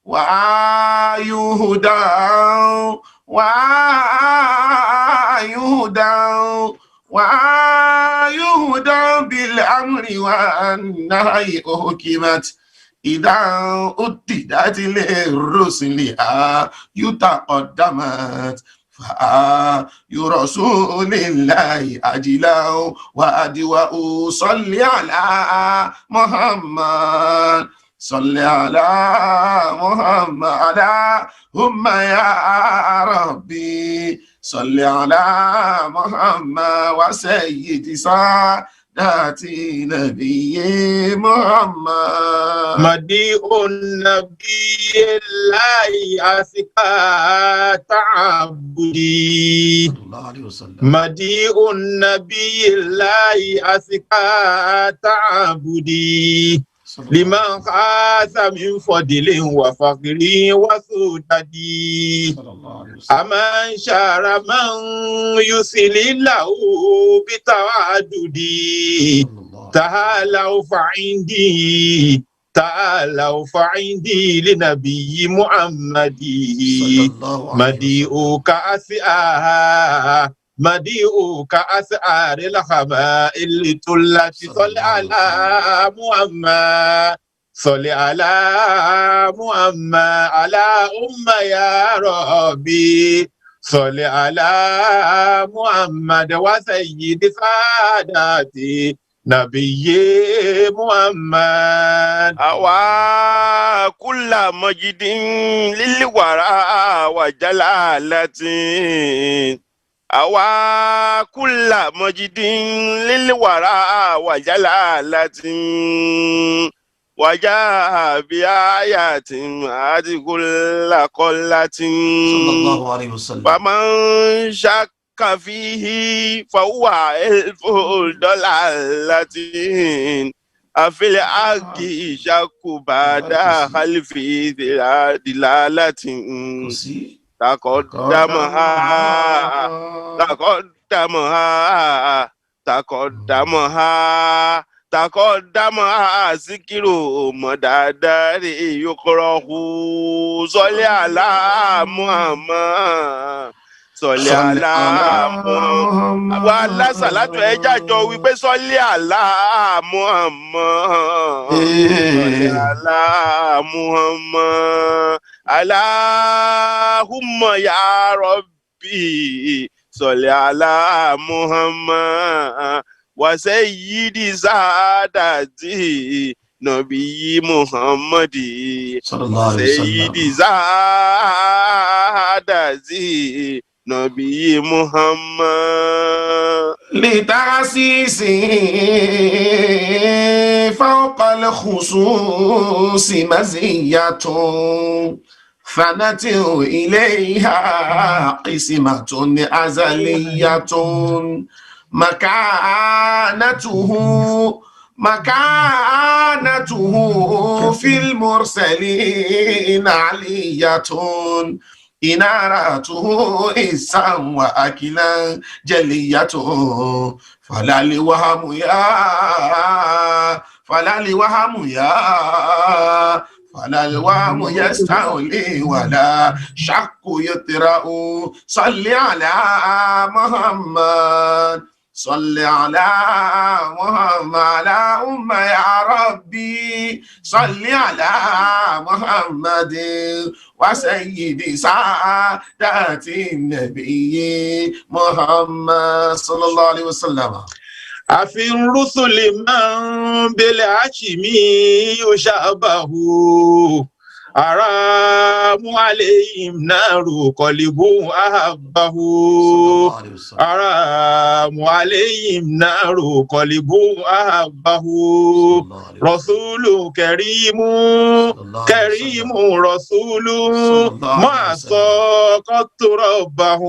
ويهدى بالأمر والنهي أحكمت إذا أدت لرسلها يتقدمت فآي رسول الله أجلا وأدوأ صل على محمد صل على محمد اللهم يا ربي صل على محمد وسيد ساداتي نبي محمد مديء النبي الله أسكى تعبدي الله عليه وسلم مديء النبي الله أسكى تعبدي لمن خاف من فضل وفقر وسوددي أمن شار من يسل له بتعددي تعالوا فعندي لنبي محمد مديء كأسئها مديء كأسعار الخبائل التي صل على محمد صل على محمد على يا ربي صل على محمد وسيد ساداتي نبي محمد أوا كل مجد للورى وجلالة أوا كل مجد للورى وجلالة وجاء بآيات هذه كل قلة صلى الله عليه وسلم. ومن شك فيه فهو ألف ضلالة أفي الحق شك بعد خلف دلالة تقدمها ذكر مدادري يقرأ صل على محمد صل على محمد وعلى صلاة ẹjájọ wípé صل على محمد صل على محمد اللهم يا ربي صل على محمد وسيد سادتي نبي محمد سيد سادتي نبي محمد لتأسيس فوق الخصوص مزية فنت إليها قسمة أزلية مكانته في المرسلين علية إنارته إسا وأكلا جلية فلا الوهم يستولي ولا شك يطرأ صل على محمد صل على محمد على يا ربي صل على محمد وسيد سادات النبي محمد صلى الله عليه وسلم. أفي الرسل من بالعشم يشابه أرام عليهم نار قلب أحبه أرام عليهم نار قلب أحبه رسول كريم رسول ما سقط ربه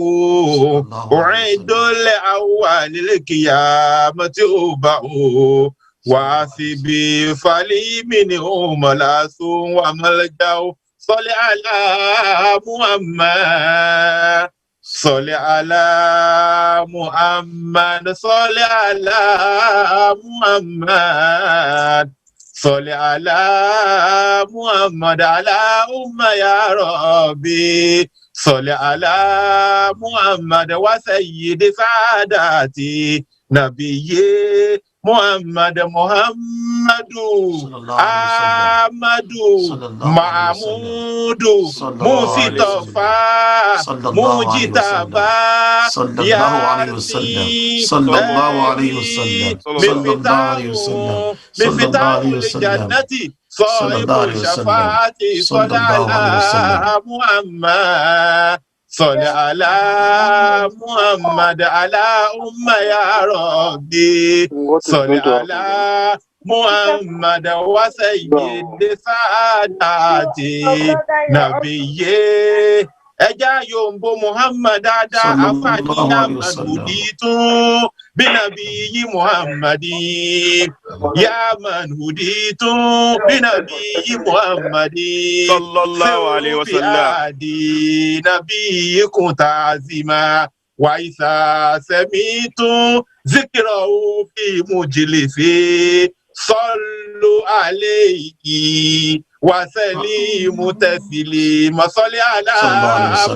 أعد الأول القيامة أبه واسبي فلي منهم لاس وملجأ صل على محمد صل على محمد صل على محمد صل على محمد على يا ربي صل على محمد وسيد ساداتي نبي محمد أحمد محمود مصطفى مجتبى ياسين صلى الله عليه وسلم مفتاح الجنة صاحب الشفاعة صلى على محمد صل على محمد على يا ربي صل على محمد وسيد ساداتي نبي ẹja yombo muhammad dada afani yamanhuditu binabiyi muhammadi yamanhuditu binabiyi muhammadi sallallahu alaihi wasallam nabiyikum ta'zima wa isa samitu zikrahu fi mujlisi sallu alayhi وسليم تسليم صل على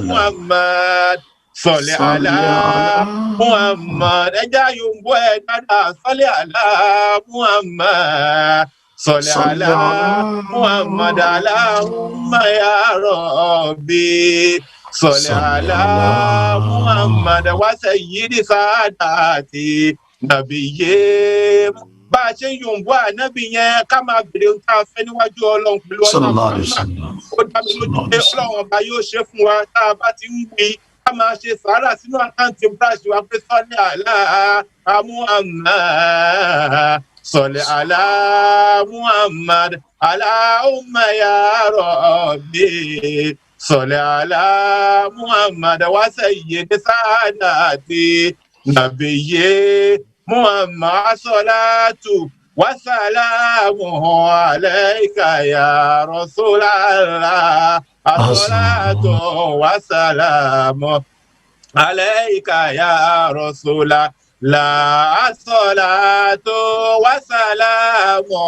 محمد Salli ala Muhammad. Ẹja yóò ń bọ́ ẹ dáadáa. Salli ala Muhammad. Salli ala Muhammad. Allahumma ya Rabbi. Salli ala Muhammad wa sayyidi sadati nabiyye. Bá a ṣe ń yòǹbó ànábì yẹn ká máa bèrè ohun tá a fẹ́ níwájú Ọlọ́run pẹ̀lú Ọlọ́run. Ó dá mi lójú pé Ọlọ́run ọba yóò ṣe fún wa tá a bá ti ń wí ká máa ṣe sàárà sínú àkáǹtì búráṣì wa pé Salli ala Muhammad. Salli ala Muhammad. Allahumma ya Rabbi. Salli ala Muhammad wa sayyidi sadati nabiyye. Muhammad Asalatu wa salamu alayka ya Rasulallah. Asalatu wa salamu alayka ya Rasulallah. Asalatu wa salamu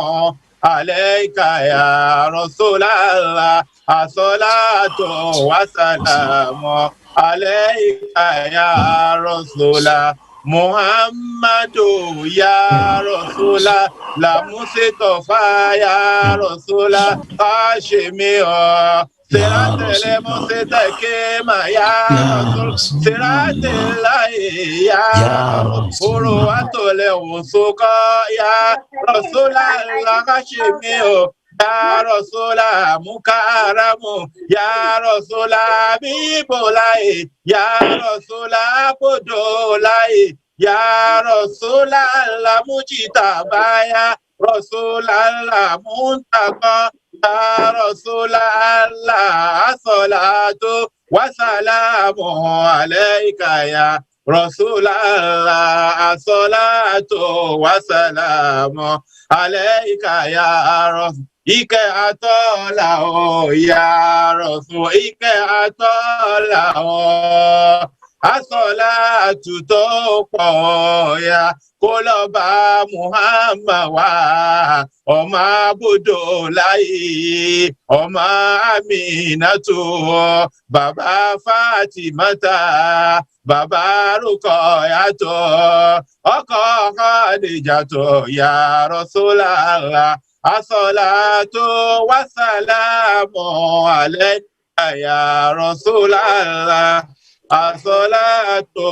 alayka ya Rasulallah. Asalatu wa salamu alayka ya Rasulallah. Muhammadu ya Rasulallah, la Mustafa ya Rasulallah, Hashimi o Siratele Mustafa ya Rasul, Siratele ya Rasul, Atole Usuka ya Rasulallah, Hashimi o ya Rasulallah, Mukaramu ya Rasulallah, Bibolai ya Rasulallah, Bodolai ya Rasulallah, Mujitabaya Rasulallah, Muntaka ya Rasulallah. Asalatu wa salamu alayka ya Rasulallah. Asalatu wa salamu alayka ya Rasul. Ike atola o ya Rasul, ike atola o. Asalatu tó pọ̀ ya kó lọ bá Muhammad wá. Ọmọ Abudulayi, ọmọ Aminatu, bàbá Fatimata, bàbá Rukoyato, ọkọ Khadijato ya Rasulallah. Asalatu wa salamu alayka ya Rasulallah. Asalatu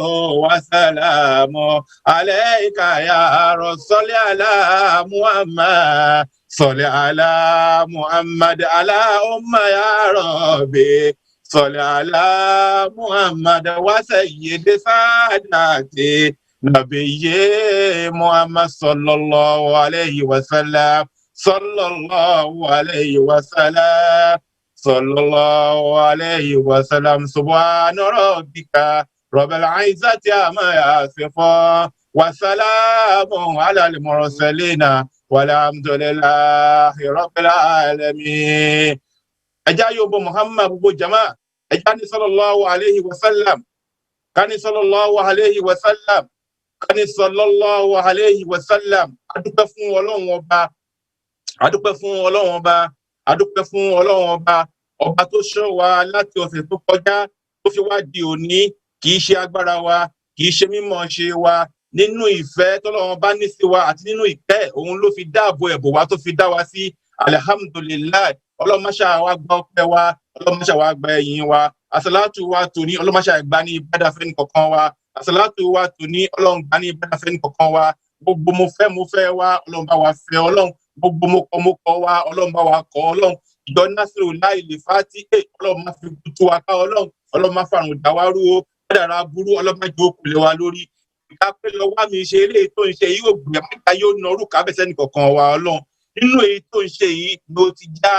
wa salamu alayka ya Rasul. Ala Muhammad. Salli ala Muhammad. Ala umma ya Rabbi. Salli ala Muhammad wa sayyidi sadati nabiyyi Muhammad sallallahu alayhi wa sallam. Sallallahu alayhi wa sallam. Sallallahu alayhi wa sallam. Subhana rabbika rabbil izzati amma yasifun. Wa salamun ala al-mursalin. Walhamdulillahi rabbil alamin. Ẹja yóò bọ Muhammad gbogbo jama. Ẹja ní sallallahu alayhi wa sallam. Kani sallallahu alayhi wa sallam. Kani sallallahu alayhi wa sallam. Adúpẹ́ fún Ọlọ́run ọba. Adúpẹ́ fún Ọlọ́run ọba. Adúpẹ́ fún Ọlọ́run ọba. Ọba tó ṣọ́ wa láti ọ̀sẹ̀ tó kọjá tó fi wá di òní. Kì í ṣe agbára wa, kì í ṣe mímọ̀ ṣe wa. Nínú ìfẹ́ tọ́lọ́run bá ní sí wa àti nínú ìkẹ́ òun ló fi dáàbò ẹ̀bò wa tó fi dá wa sí. Alhamdulillah. Ọlọ́run má ṣe wá gba ọpẹ́ wa, Ọlọ́run má ṣe wá gba ẹ̀yìn wa. Àsàlátù wa tòní Ọlọ́run má ṣe gbà ní ìbádà fẹ́ni kọ̀ọ̀kan wa. Àsàlátù wa tòní Ọlọ́run gbà ní ìbádà fẹ́ni kọ̀ọ̀kan wa. Gbogbo mo fẹ́ wa Ọlọ́run bá wa fẹ́ Ọlọ́run. Gbogbo mo kọ̀ wa Ọlọ́run bá wa kọ̀ Ọlọ́run. Ìjọ Násírù láì lè fàtí Ọlọ́run má fi tú wa ká Ọlọ́run. Ọlọ́run má fàrùn dá wa rú o. Kádàrá burú Ọlọ́run má jẹ́ ó kù lé wa lórí. Ìka pé lọ wá mi ṣe eléyìí tó ń ṣe yìí ò gbìyànjú mẹ́ta yóò nọrú kábẹ́sẹ́ nìkọ̀ọ̀kan wa Ọlọ́run. Nínú èyí tó ń ṣe yìí ló ti já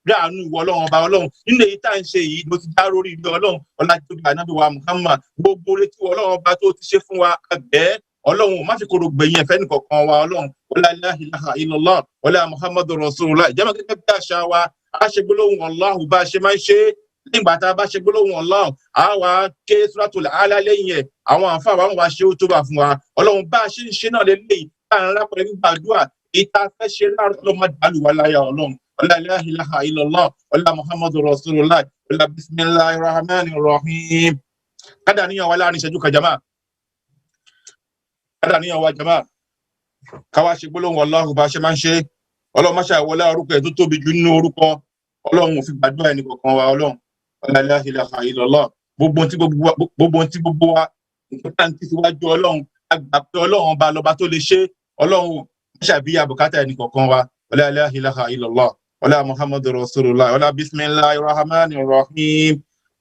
ráàánú ìwọ Ọlọ́run ọba Ọlọ́run. Nínú èyí tá à ń ṣe yìí ló ti já rórí ilé Ọlọ́run. Ọlájúbà ànábì wa Muhammad. Gbogbo oore tí Ọlọ́run ọba tó ti ṣe fún wa àgbẹ̀ Ọlọ́run má fi kóró gbẹ̀yìn ẹ̀fẹ́ nìkọ̀ọ̀kan wa Ọlọ́run. Wala ilaha illallah wala Muhammadur Rasulullah. Ìjọba gẹ́gẹ́ bí àṣà wa a ṣe gbólóhùn Allahu bá a ṣe máa ń ṣe nígbà tá a bá ṣe gbólóhùn Allahu a wá ké Suratul A'la lẹ́yìn ẹ̀ àwọn àǹfà wa wá ṣe ó tó bá fún wa Ọlọ́run bá a ṣe ń ṣe náà lélẹ́yìn tá à ń rápẹ́ gbàdúrà ìta fẹ́ ṣe láàárọ̀ ló má dàlú wa láyà Ọlọ́run. Wala ilaha illallah wala Muhammadur Rasulullah wala bismillahir rahmanir rahim. Kada níyàn wa láàrin ìṣẹ́jú kan jama. Kada níyàn wa jama. Ká wá ṣe gbólóhùn Allahu bá ṣe máa ń ṣe. Ọlọ́run má ṣe wọlé orúkọ ẹ̀ tó tóbi jù nínú orúkọ. Ọlọ́run ò fi gbàdúrà ẹnì kọ̀ọ̀kan wa Ọlọ́run. La ilaha illallah. Gbogbo tí gbogbo wa nǹkan tí síwájú Ọlọ́run àgbà pé Ọlọ́run bá lọ́ba tó lè ṣe. Ọlọ́run má ṣàbíyà bùkátà ẹnì kọ̀ọ̀kan wa. La ilaha illallah. Wala Muhammadur Rasulullah. Wala bismillahir rahmanir rahim.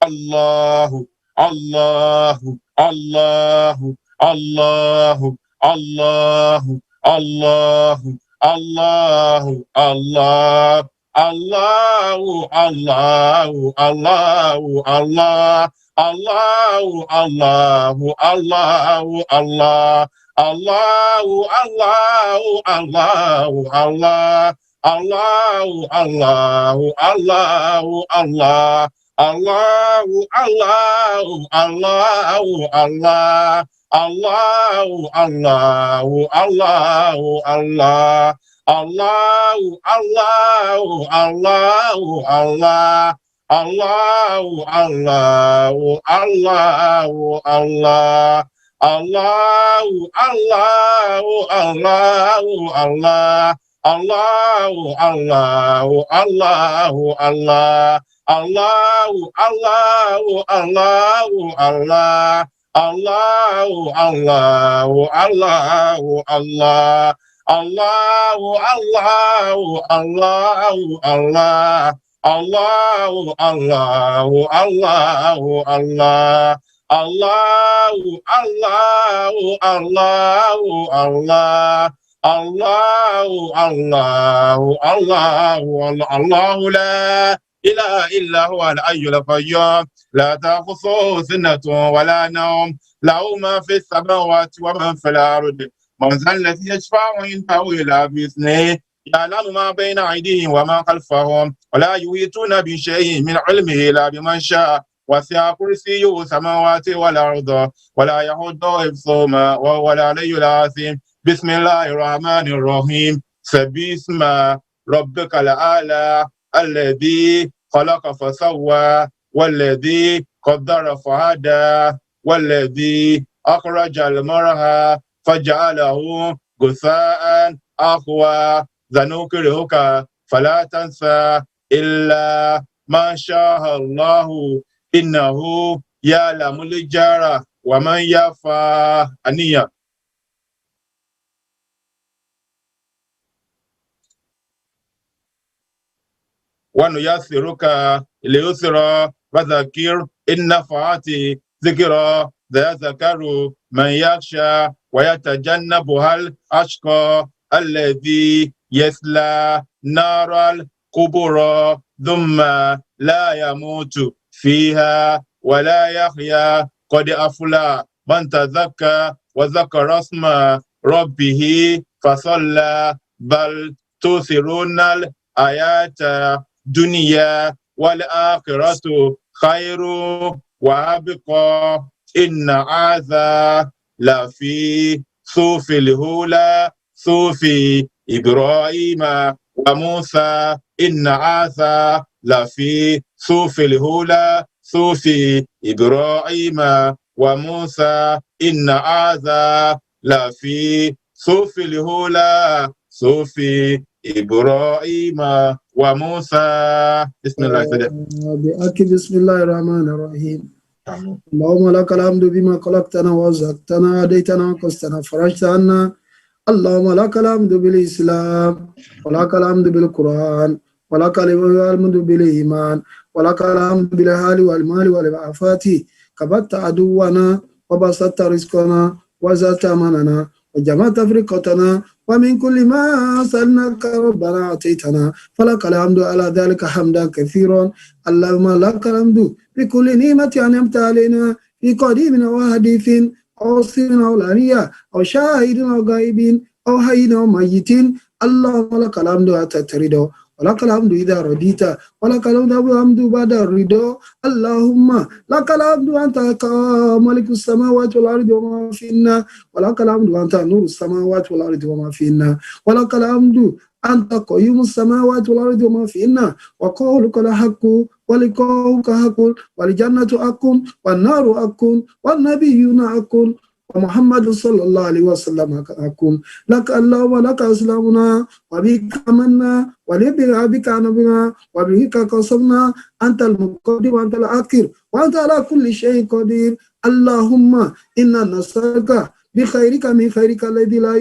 Allahu Allahu Allahu Allahu Allahu Allahu Allahu Allah Allahu Allahu Allahu Allah Allahu Allahu Allahu Allah Allahu Allahu Allahu Allah Allahu Allahu Allahu Allah Allahu Allahu Allahu Allah Allahu Allahu Allahu Allah Allahu Allahu Allahu Allah Allahu Allahu Allahu Allah Allahu Allahu Allahu Allah Allahu Allahu Allahu Allah Allahu Allahu Allahu Allah Allahu Allahu Allahu Allah Allahu Allahu Allahu Allah Allahu Allahu Allahu Allah Allahu Allahu Allahu Allah Allahu Allahu Allahu Allahu la ilaha illa huwa al-hayyul qayyum la ta'khudhuhu sinatun wa la nawm lahu ma fi as-samawati wa ma fi al-ardi man dhal ladhi yashfa'u indahu illa bi-idhnihi ya'lamu ma bayna aydihim wa ma khalfahum wa la yuhituna bi shay'in min 'ilmihi illa biman sha'a وسع كرسيه السماوات والأرض ولا يحد حفظهما وهو العلي العظيم بسم الله الرحمن الرحيم سبح اسم ربك الأعلى الذي خلق فسوى والذي قدر فهدى والذي أخرج المرعى فجعله غثاء أحوى سنقرئك فلا تنسى إلا ما شاء الله إنه يعلم الجهر ومن يخفى àníyàn. ونيسرك لليسرى فذكر إن نفعت ذكرى سيذكر من يخشى ويتجنبها الأشقى الذي يصلى نار الكبرى ثم لا يموت فيها ولا يحيا قد أفلح من تزكى وذكر اسم ربه فصلى بل تؤثرون الحياة الدنيا والآخرة خير وأبقى إن هذا لفي صحف الأولى صحف إبراهيم وموسى إن هذا لفي صحف الأولى صحف إبراهيم وموسى إن هذا لفي صحف الأولى صحف إبراهيم وموسى. بسم الله بسم الله الرحمن الرحيم. اللهم لك الحمد بما خلقتنا ورزقتنا هديتنا وقستنا فرجت عنا. اللهم لك الحمد بالإسلام ولك الحمد بالقرآن ولك الحمد بالإيمان ولك الحمد بالأهل والمال والعافات كبت عدونا وبسطت رزقنا وزدت أماننا وجمعت فرقتنا ومن كل ما سألناك ربنا أعطيتنا فلك الحمد على ذلك حمدا كثيرا. اللهم لك الحمد بكل نعمة أنعمت علينا في قديم أو حديث أو سر أو علانية أو شاهد أو غائب أو حي أو ميت. اللهم لك الحمد حتى ترضى ولك الحمد إذا رضيت ولك الحمد بعد الرضا. اللهم لك الحمد أنت ملك السماوات والأرض وما فينا ولك الحمد أنت نور السماوات والأرض وما فينا ولك الحمد أنت قيوم السماوات والأرض وما فيهن وقولك الحق ولقاؤك حق والجنة حق والنار حق والنبيون حق ومحمد صلى الله عليه وسلم حق لك الله ولك أسلامنا وبك آمنا ولبك نبينا وبك قصمنا أنت المقدم وأنت الآخر وأنت على كل شيء قدير اللهم إنا نسألك بخيرك من خيرك الذي لا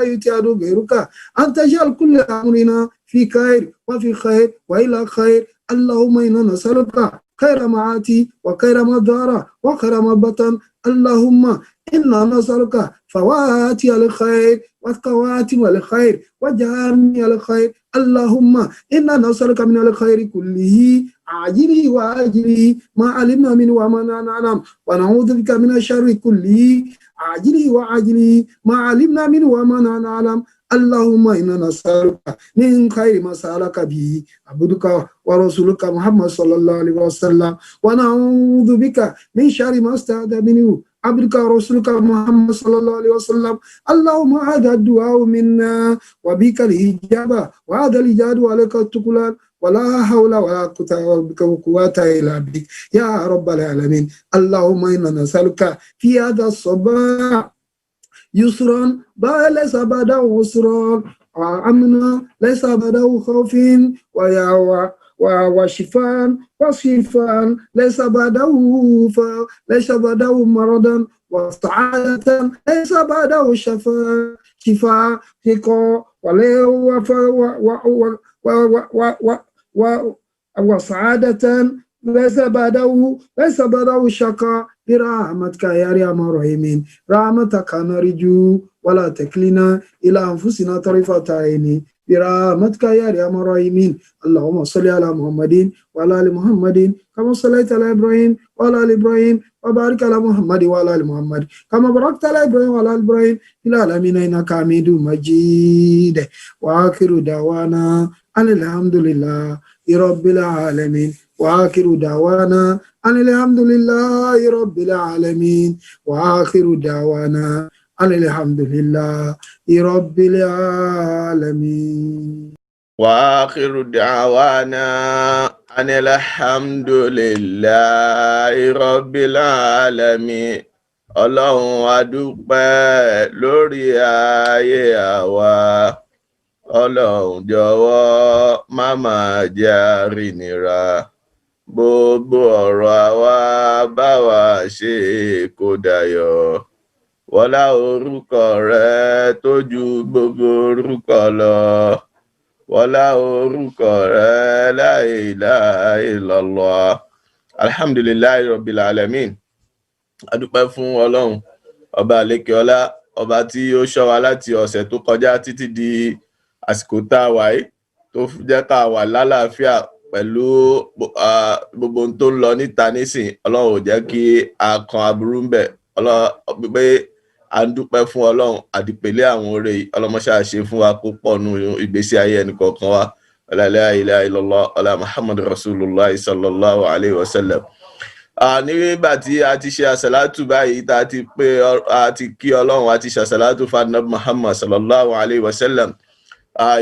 يتعد غيرك أن تجعل كل أمرنا في خير وفي خير وإلى خير اللهم إنا نسألك خير ما آتي وخير ما ظهر وخير ما بطن اللهم إنا نسألك فواتي الخير وخواتم الخير وجامع الخير اللهم إنا نسألك من الخير كله عاجله وآجله ما علمنا منه وما لا نعلم ونعوذ بك من الشر كله عاجله وعاجله ما علمنا منه وما لا نعلم اللهم إنا نسألك من خير ما سألك به عبدك ورسولك محمد صلى الله عليه وسلم ونعوذ بك من شر ما استعاذ منه عبدك ورسولك محمد صلى الله عليه وسلم اللهم هذا الدعاء منا وبك الإجابة وهذا الإجابة ولك التكلان ولا حول ولا قوة إلا بك يا رب العالمين اللهم إنا نسألك في هذا الصباح يسرا ليس بعده عسرا وأمنا ليس بعده خوف وشفاء ليس بعده مرضا وسعادة ليس بعده شفاء وسعادة ليس بعده شقاء برحمتك يا أرحم الراحمين رحمتك نرجو ولا تكلنا إلى أنفسنا طرفة عين برحمتك يا أرحم الراحمين اللهم صل على محمد وعلى آل محمد كما صليت على إبراهيم وعلى آل إبراهيم وبارك على محمد وعلى آل محمد كما باركت على إبراهيم وعلى آل إبراهيم في العالمين إنك حميد مجيد وآخر دعوانا أن الحمد لله رب العالمين وآخر دعوانا أن الحمد لله رب العالمين وآخر دعوانا أن الحمد لله رب العالمين وآخر دعوانا أن الحمد لله رب العالمين. Ọlọ́run a dúpẹ́ lórí ayé àwa. Ọlọ́run jọ̀wọ́ má máa jẹ́ àrínira. Gbogbo ọ̀rọ̀ àwa bá wa ṣe kó dayọ̀. Wọlá orúkọ rẹ tó ju gbogbo orúkọ lọ. Wọlá orúkọ rẹ la ilaha illallah. Alhamdulillahi rabbil alamin. A dúpẹ́ fún Ọlọ́run, ọba àlékè ọlá, ọba tí ó ṣọ́ wa láti ọ̀sẹ̀ tó kọjá títí di àsìkò tá a wà yìí, tó jẹ́ ká wà lálàáfíà pẹ̀lú gbogbo ohun tó ń lọ níta nísìn. Ọlọ́run ò jẹ́ kí a kan aburú ń bẹ̀. Ọlọ́run pé a ń dúpẹ́ fún Ọlọ́run àdìpẹ̀lẹ́ àwọn oore yìí. Ọlọ́mọṣá ṣe fún wa kó pọ̀ nù ìgbésí ayé ẹnì kọ̀ọ̀kan wa. La ilaha illallah ọlá Muhammad rasulullah sallallahu alayhi wa sallam. Nígbà tí a ti ṣe àsàlátù báyìí, tá a ti pé a ti kí Ọlọ́run, a ti ṣe àsàlátù fún Ànábì Muhammad sallallahu alayhi wa sallam.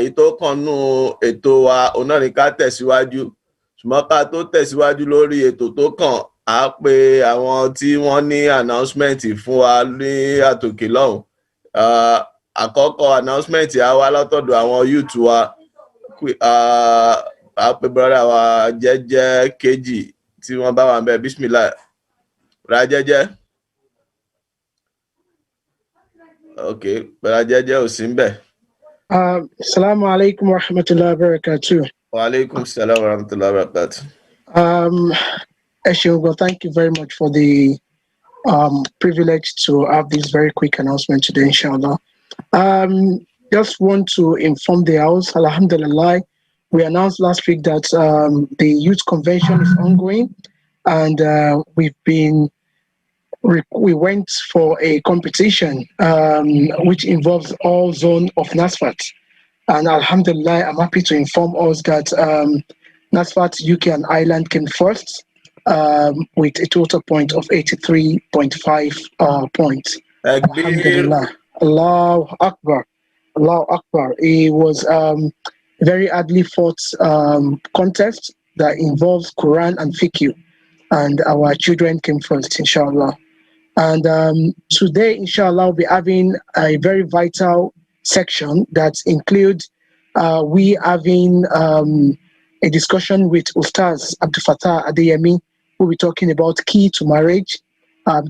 Ètò kan nù ètò wa ọ̀nà ní ká tẹ̀síwájú, ṣùgbọ́n ká tó tẹ̀síwájú lórí ètò tó kàn, á pe àwọn tí wọ́n ní announcement fún wa ní àtòkè lọ́hùn. Àkọ́kọ́ announcement á wá látọ̀dọ̀ àwọn youth wa. Á pe brother wa Jẹ́jẹ́ kejì tí wọ́n bá wà ń bẹ̀. Bismillah ra Jẹ́jẹ́. Ok, ra Jẹ́jẹ́ ò sí ń bẹ̀. Assalamu alaikum wa rahmatullahi wa barakatuh. Wa alaikum salam wa rahmatullahi wa barakatuh. Eshogo, thank you very much for the privilege to have this very quick announcement today, inshallah. Just want to inform the house, alhamdulillah, we announced last week that the youth convention is ongoing, and we went for a competition which involves all zone of Nasfat. And alhamdulillah, I'm happy to inform us that Nasfat, UK and Ireland came first with a total point of 83.5 points. Alhamdulillah. Allahu Akbar. Allahu Akbar. It was a very hardly fought contest that involves Quran and fiqh, and our children came first, inshallah. And today, inshallah, we'll be having a very vital section that includes we having a discussion with Ustaz Abdul Fattah Adeyemi, who will be talking about key to marriage,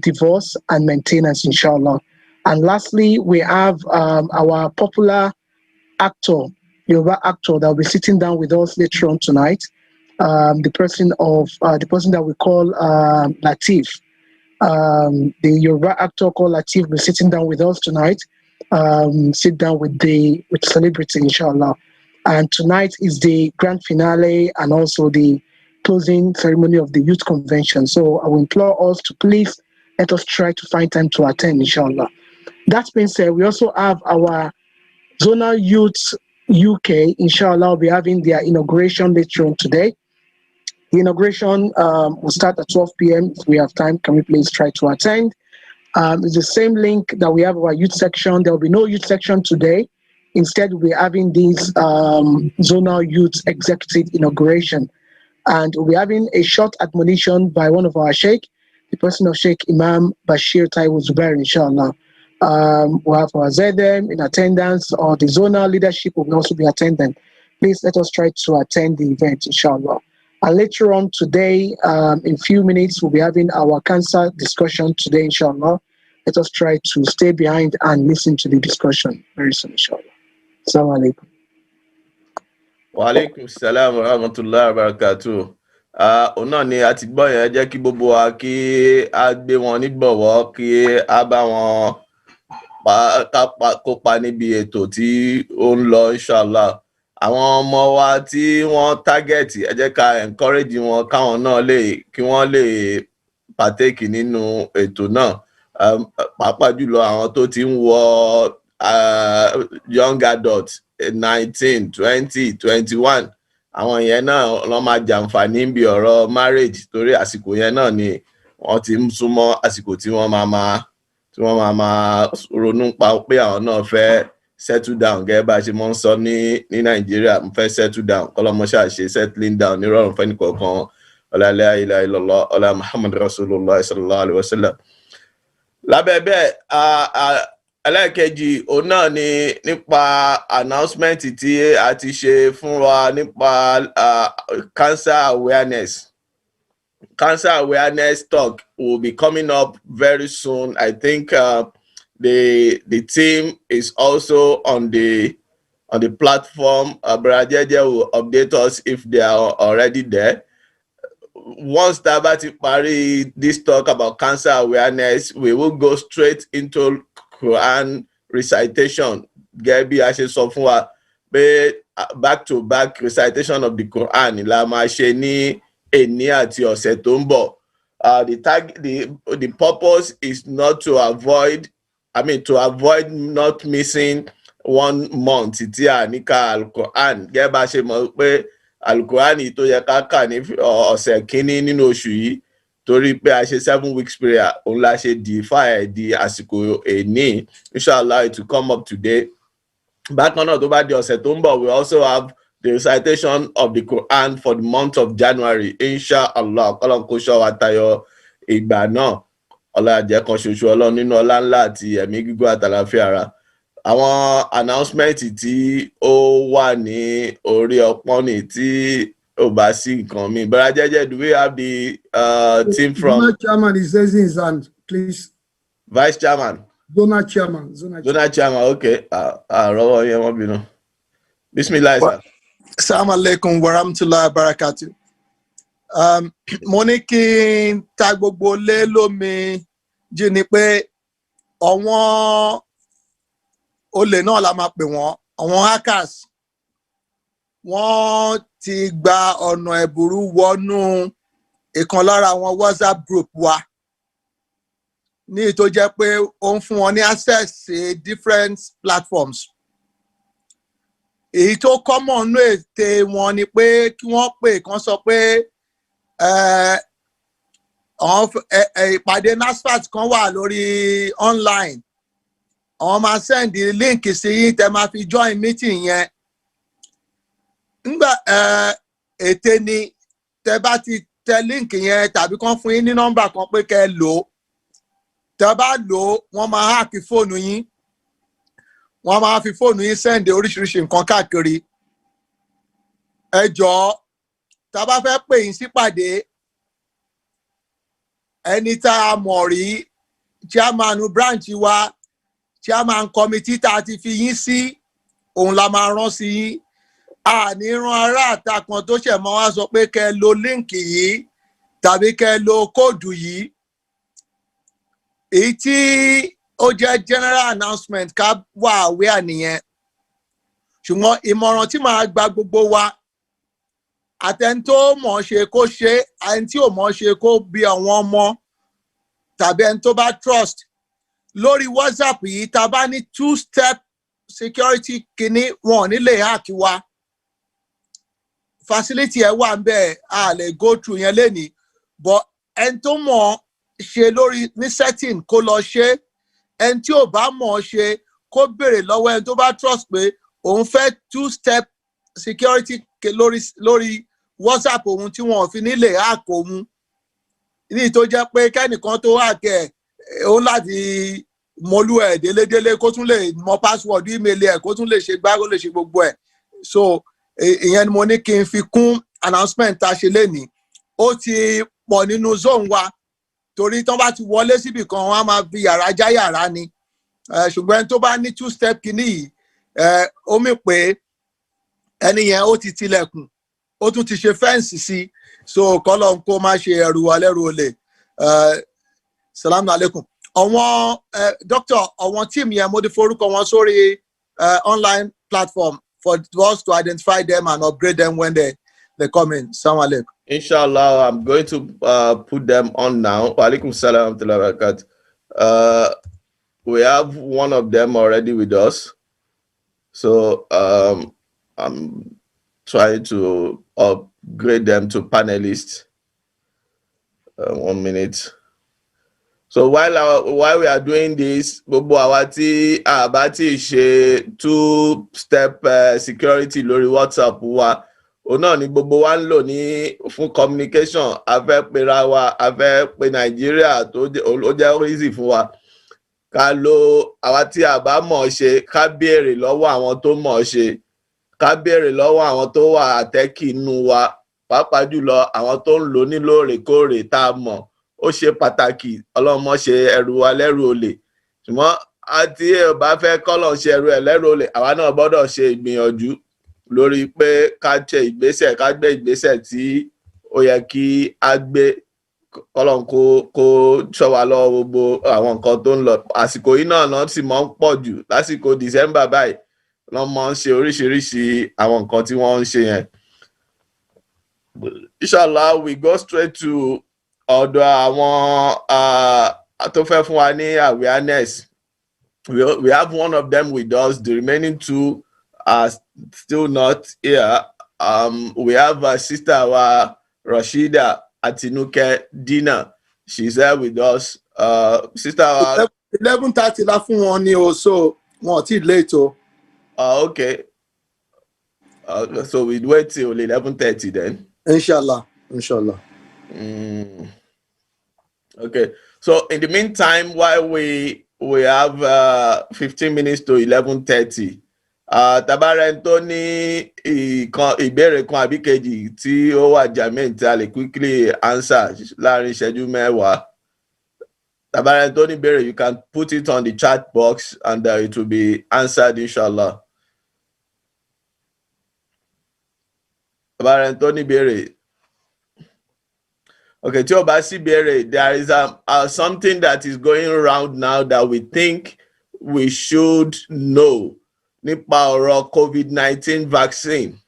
divorce, and maintenance, inshallah. And lastly, we have our popular actor, Yoruba actor, that will be sitting down with us later on tonight. The person that we call Latif. The Yoruba actor called Latif will be sitting down with us tonight. Sit down with celebrity, inshallah. And tonight is the grand finale and also the closing ceremony of the youth convention. So I will implore us to please let us try to find time to attend, inshallah. That being said, we also have our Zonal Youth UK, inshallah, will be having their inauguration later on today. The inauguration will start at 12 p.m. If we have time, can we please try to attend? It's the same link that we have our youth section. There will be no youth section today. Instead, we'll be having this Zonal Youth Executive inauguration. And we'll be having a short admonition by one of our sheikh, the person of Sheikh Imam Bashir Taiwo Zubair, inshallah. We'll have our ZM in attendance, or the zonal leadership will also be attending. Please let us try to attend the event, inshallah. And later on today, in a few minutes, we'll be having our cancer discussion today, inshallah. Let us try to stay behind and listen to the discussion very soon, inshallah. Assalamu alaikum. Wa alaikum salam wa rahmatullahi wa barakatuh. Òun náà ni a ti gbọ́ yẹn, jẹ́ kí gbogbo wa kí a gbé wọn nígbọ̀wọ́, kí a bá wọn kópa níbi ètò tí ó ń lọ, inshallah. Àwọn ọmọ wa tí wọ́n target, ẹ jẹ́ ká encourage wọn káwọn náà kí wọ́n lè partake nínú ètò náà. Pàápàá jùlọ àwọn tó ti ń wọ young adult 19, 20, 21. Àwọn yẹn náà ló máa jàǹfààní bí ọ̀rọ̀ marriage, torí àsìkò yẹn náà ni wọ́n ti ń súnmọ́ àsìkò tí wọ́n máa ronú pa pé àwọn náà fẹ́ settle down, gẹ́gẹ́ bá ṣe mọ́ ń sọ ní Nàìjíríà, mo fẹ́ settle down, kọ́lọ́mọṣà ṣe settling down nírọ̀rùn fẹ́ nìkọ̀ọ̀kan. Ọlá la ilaha illallah, ọlá Muhammad Rasulullah sallallahu alaihi wasallam. Lábẹ́ bẹ́ẹ̀, ẹlẹ́ẹ̀kejì òun náà ni nípa announcement tí a ti ṣe fún wa nípa cancer awareness. Cancer awareness talk will be coming up very soon. I think the team is also on the platform. Brajeje will update us if they are already there. Once Tabati Pari this talk about cancer awareness, we will go straight into Quran recitation. Gẹ́bí a ṣe sọ fún wa pé back to back recitation of the Quran la máa ṣe ní èní àti ọ̀sẹ̀ tó ń bọ̀. The purpose is not to avoid not missing 1 month tí a ní ka Al-Quran. Gẹ́gẹ́ bá ṣe mọ̀ pé Al-Quran tó yẹ ká kà ní ọ̀sẹ̀ kínní nínú oṣù yìí, torí pé a ṣe 7 weeks prayer, òun la ṣe di àsìkò èní. Inshallah, it will come up today. Bákan náà tó bá di ọ̀sẹ̀ tó ń bọ̀, we also have the recitation of the Quran for the month of January. Inshallah, kọ́lọ́n kó ṣọ́ wa tayọ ìgbà náà. Ọlá jẹ́ kan ṣoṣo Ọlọ́run nínú ọlá ńlá àti ẹ̀mí gígùn àtàlàfíà ara. Àwọn announcement tí ó wà ní orí ọpọ́n ní tí ó bá sí nǹkan mi. Brajeje, do we have the team from? Zonal chairman is raising his hand, please. Vice chairman. Zonal chairman. Zonal chairman, okay. Rọ́wọ́ yẹn wọ́n bínú. Bismillah, sir. Assalamu alaikum wa rahmatullahi wa barakatuh. Mo ní kí n ta gbogbo lé lómi jí ni pé àwọn olè náà la máa pè wọ́n, àwọn hackers, wọ́n ti gba ọ̀nà ẹ̀bùrú wọnú ìkan lára àwọn WhatsApp group wa, ní tó jẹ́ pé ó ń fún wọn ní access sí different platforms. Èyí tó common nú ète wọn ni pé kí wọ́n pè kán sọ pé ìpàdé Nasfat kan wà lórí online, àwọn máa send link sí yín tẹ́ máa fi join meeting yẹn. Nígbà ète ni tẹ́ bá ti tẹ link yẹn tàbí kàn fún yín ní nọ́mbà kan pé kẹ́ lò ó. Tẹ́ bá lò ó, wọ́n máa hack fóònù yín. Wọ́n máa fi fóònù yín send oríṣiríṣi nǹkan káàkiri. Ẹ jọ̀ọ́, tá bá fẹ́ pè yín sípàdé, ẹni tá a mọ̀ rí, chairman branch wa, chairman committee tá a ti fi yín sí, òun la máa rán sí yín. A ní rán ará àta kan tó ṣẹ̀ mọ́ wá sọ pé kẹ́ lo líǹkì yìí tàbí kẹ́ lo kóòdù yìí. Èyí tí ó jẹ́ general announcement ká wà aware nìyẹn. Ṣùgbọ́n ìmọ̀ràn tí màá gba gbogbo wa, àtẹni tó mọ̀ ṣe kó ṣe, ẹni tí ò mọ̀ ṣe kó bi àwọn ọmọ tàbí ẹni tó bá trust. Lórí WhatsApp yìí, tá a bá ní 2-step security kìíní, wọn ò ní lè hack wa. Facility ẹ̀ wà ń bẹ̀, a lè go through yẹn lénìí. But ẹni tó mọ̀ ṣe lórí ní setting kó lọ ṣe. Ẹni tí ò bá mọ̀ ṣe kó béèrè lọ́wọ́ ẹni tó bá trust pé òun fẹ́ 2-step security lórí WhatsApp òun tí wọn ò fi nílè hack òun. Ní tó jẹ́ pé kẹ́nìkan tó hack ẹ̀ òun láti mọlú ẹ̀ délédélé kó tún lè mọ password email ẹ̀ kó tún lè ṣe gbágbó lè ṣe gbogbo ẹ̀. So ìyẹn ni mo ní kí n fi kún announcement tá a ṣe lénìí. Ó ti pọ̀ nínú zone wa torí tán bá ti wọlé síbì kan wọ́n á máa fi yàrá já yàrá ni. Ṣùgbọ́n ẹni tó bá ní 2-step kìíní yìí, ó mì pé ẹni yẹn ó ti tilẹ̀kùn, ó tún ti ṣe fẹ́ǹsì sí. So kọ́lọ̀ kó má ṣe ẹrù wa lẹ́rù olè. Salaam alaikum. Àwọn doctor, àwọn team yẹn mo ti forúkọ wọn sórí online platform for us to identify them and upgrade them when they come in. Salaam alaikum. Inshallah, I'm going to put them on now. Wa alaikum salam wa rahmatullahi wa barakatuh. We have one of them already with us. So I'm trying to upgrade them to panelists. 1 minute. So while we are doing this, gbogbo àwa tí a bá ti ṣe 2-step security lórí WhatsApp wa, òun náà ni gbogbo wa ń lò ní fún communication. A fẹ́ pera wa, a fẹ́ pe Nàìjíríà tó ó jẹ́ easy fún wa. Ká lo àwa tí a bá mọ̀ ṣe, ká béèrè lọ́wọ́ àwọn tó mọ̀ ṣe, ká béèrè lọ́wọ́ àwọn tó wà àtẹ́kì inú wa, pàápàá jùlọ àwọn tó ń lò ní lóòrèkóòrè tá a mọ̀. Ó ṣe pàtàkì, ọlọ́mọ ṣe ẹrù wa lẹ́rù olè. Ṣùgbọ́n àti ẹ bá fẹ́ kọ́lọ̀ ṣe ẹrù ẹ̀ lẹ́rù olè, àwa náà gbọ́dọ̀ ṣe ìgbìyànjú lórí pé ká ṣe ìgbésẹ̀, ká gbé ìgbésẹ̀ tí ó yẹ kí a gbé. Kọ́lọ̀ kó ṣọ́ wa lọ́wọ́ gbogbo àwọn nǹkan tó ń lọ. Àsìkò yìí náà sì mọ́ ń pọ̀ jù. Lásìkò December báyìí, wọ́n mọ́ ń ṣe oríṣiríṣi àwọn nǹkan tí wọ́n ń ṣe yẹn. Inshallah, we go straight to ọ̀dọ̀ àwọn tó fẹ́ fún wa ní awareness. We have one of them with us. The remaining 2 are still not here. We have sister Rashida Atinuke Dina. She's here with us. Sister 11:30 la fún wọn ni o, so wọn ti late o. Okay. So we wait till 11:30 then. Inshallah. Okay. So in the meantime, while we have 15 minutes to 11:30, Tabaren tó ní ìbéèrè kan àbí kejì tí ó wà germane tí a lè quickly answer láàrin ìṣẹ́jú mẹ́wàá. Tabaren tó ní ìbéèrè, you can put it on the chat box and it will be answered inshallah. Tabaren tó ní ìbéèrè. Okay, tí o bá sí ìbéèrè, there is something that is going around now that we think we should know nípa ọ̀rọ̀ COVID-19 vaccine.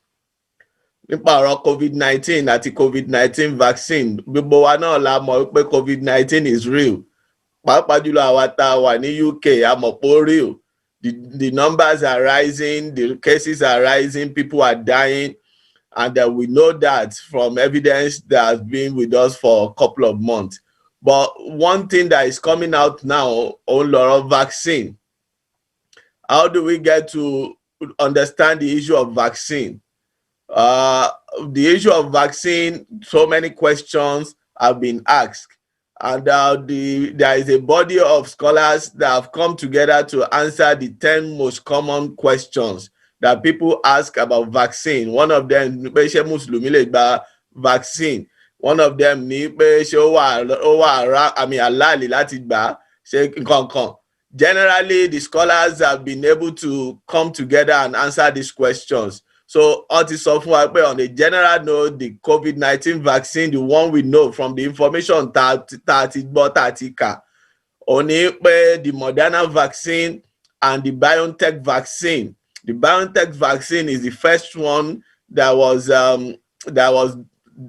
Nípa ọ̀rọ̀ COVID-19 àti COVID-19 vaccine, gbogbo wa náà la mọ̀ pé COVID-19 is real. Pàápàá jùlọ àwa tá a wà ní UK, a mọ̀ pé ó real. The numbers are rising, the cases are rising, people are dying. And we know that from evidence that has been with us for a couple of months. But one thing that is coming out now on lọ́rọ̀ vaccine. How do we get to understand the issue of vaccine? The issue of vaccine, so many questions have been asked, and there is a body of scholars that have come together to answer the 10 most common questions that people ask about vaccine. One of them, pé ṣé Mùsùlùmí lè gba vaccine. One of them ní pé ṣé ó wà halal láti gbà, ṣé nǹkan kan. Generally, the scholars have been able to come together and answer these questions. So, on a general note, the COVID-19 vaccine, the one we know from the information that only the Moderna vaccine and the BioNTech vaccine. The BioNTech vaccine is the first one that was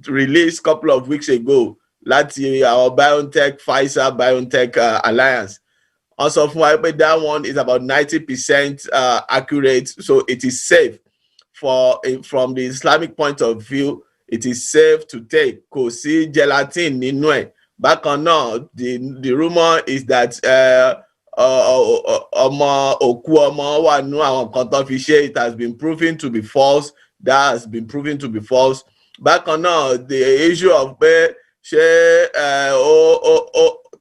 released a couple of weeks ago. That's our Pfizer BioNTech alliance. Also, that one is about 90% accurate, so it is safe. From the Islamic point of view, it is safe to take. Kò sí gelatin nínú ẹ̀. Bákan náà, the rumor is that òkú ọmọ wà nínú àwọn nǹkan tó fi ṣe. It has been proven to be false. That has been proven to be false. Bákan náà, the issue of pé ṣé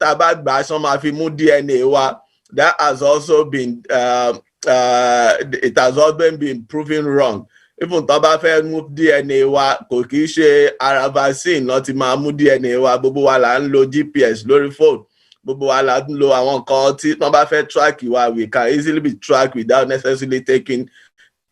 tá bá gbà ṣán máa fi mú DNA wá, that has also been it has also been proven wrong. Even tó bá fẹ́ mú DNA wá, kò kìí ṣe ara vaccine náà ti máa mú DNA wá. Gbogbo wa là ń lo GPS lórí phone. Gbogbo wa là ń lo àwọn nǹkan tí tó bá fẹ́ track wa, we can easily be tracked without necessarily taking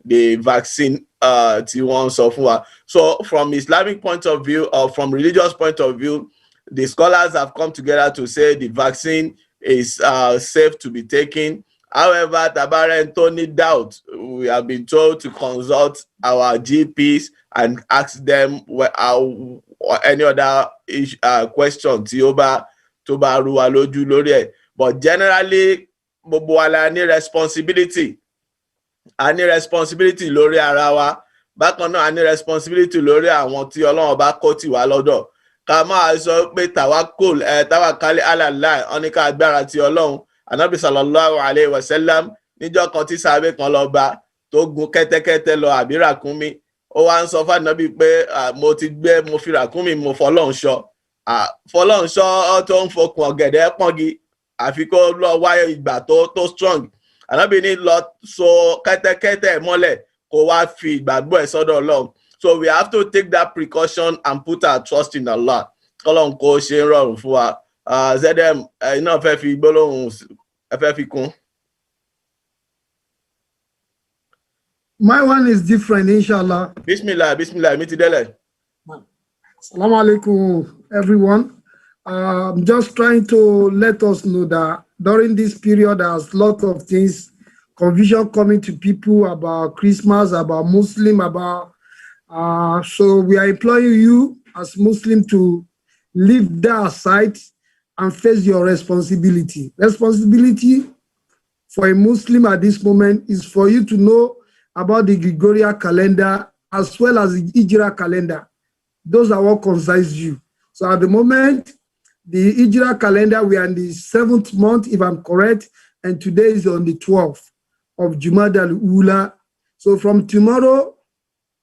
the vaccine tí wọ́n sọ fún wa. So from Islamic point of view or from religious point of view, the scholars have come together to say the vaccine is safe to be taken. However, Tabaren Tony doubt, we have been told to consult our GPs and ask them any other question tí ó bá rú wa lójú lórí ẹ̀. But generally, gbogbo wa la ní responsibility. A ní responsibility lórí ara wa. Bákan náà, a ní responsibility lórí àwọn tí Ọlọ́run bá kó tì wá lọ́dọ̀. Ká máa sọ pé tawakkali ala Allah, ó ní ká agbára ti Ọlọ́run. Ànábì sallallahu alayhi wa sallam níjọ́ kan tí sàábé kan lọ bá tó gun kẹ́tẹ́kẹ́tẹ́ lọ àbí ràkúnmí, ó wá ń sọ fún Ànábì pé mo fi ràkúnmí mo fọlọ́run ṣọ́. Fọlọ́run ṣọ́ tó ń fokùn ọ̀gẹ̀dẹ̀ pọ́ngi, àfi kó lọ wáyé ìgbà tó strong. Ànábì ní lọ so kẹ́tẹ́kẹ́tẹ́ mọ́lẹ̀ kó wá fi ìgbàgbọ́ ẹ̀ sọ́dọ̀ Ọlọ́run. So we have to take that precaution and put our trust in Allah. Kọ́lọ́run kó ṣe ń rọrùn fún wa. ZM, iná fẹ́ fi gbólóhùn fẹ́ fi kún. My one is different, inshallah. Bismillah, mi ti délẹ̀. Assalamu alaikum, everyone. I'm just trying to let us know that during this period, there's a lot of things, confusion coming to people about Christmas, about Muslim, about so we are imploring you as Muslim to leave that aside and face your responsibility. Responsibility for a Muslim at this moment is for you to know about the Gregorian calendar as well as the Hijra calendar. Those are what concerns you. So at the moment, the Hijra calendar, we are in the 7th month, if I'm correct, and today is on the 12th of Jumada al-Ula. So from tomorrow,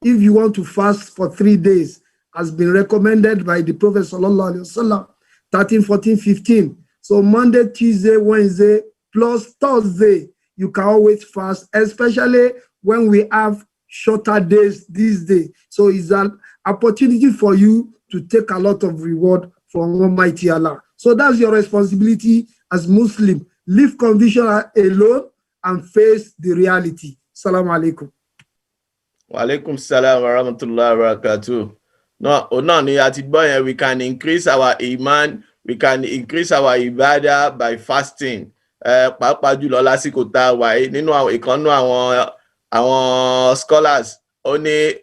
if you want to fast for 3 days, has been recommended by the Prophet sallallahu alaihi wasallam, 13, 14, 15. So Monday, Tuesday, Wednesday, plus Thursday, you can always fast, especially when we have shorter days these days. So it's an opportunity for you to take a lot of reward from Almighty Allah. So that's your responsibility as Muslim. Leave conviction alone and face the reality. Assalamu alaikum. Wa alaikum salam wa rahmatullahi wa barakatuh. No, we can increase our iman, we can increase our ibadah by fasting. Pàápàá jùlọ lásìkò tá a wà yìí nínú ìkànnú àwọn scholars ó ní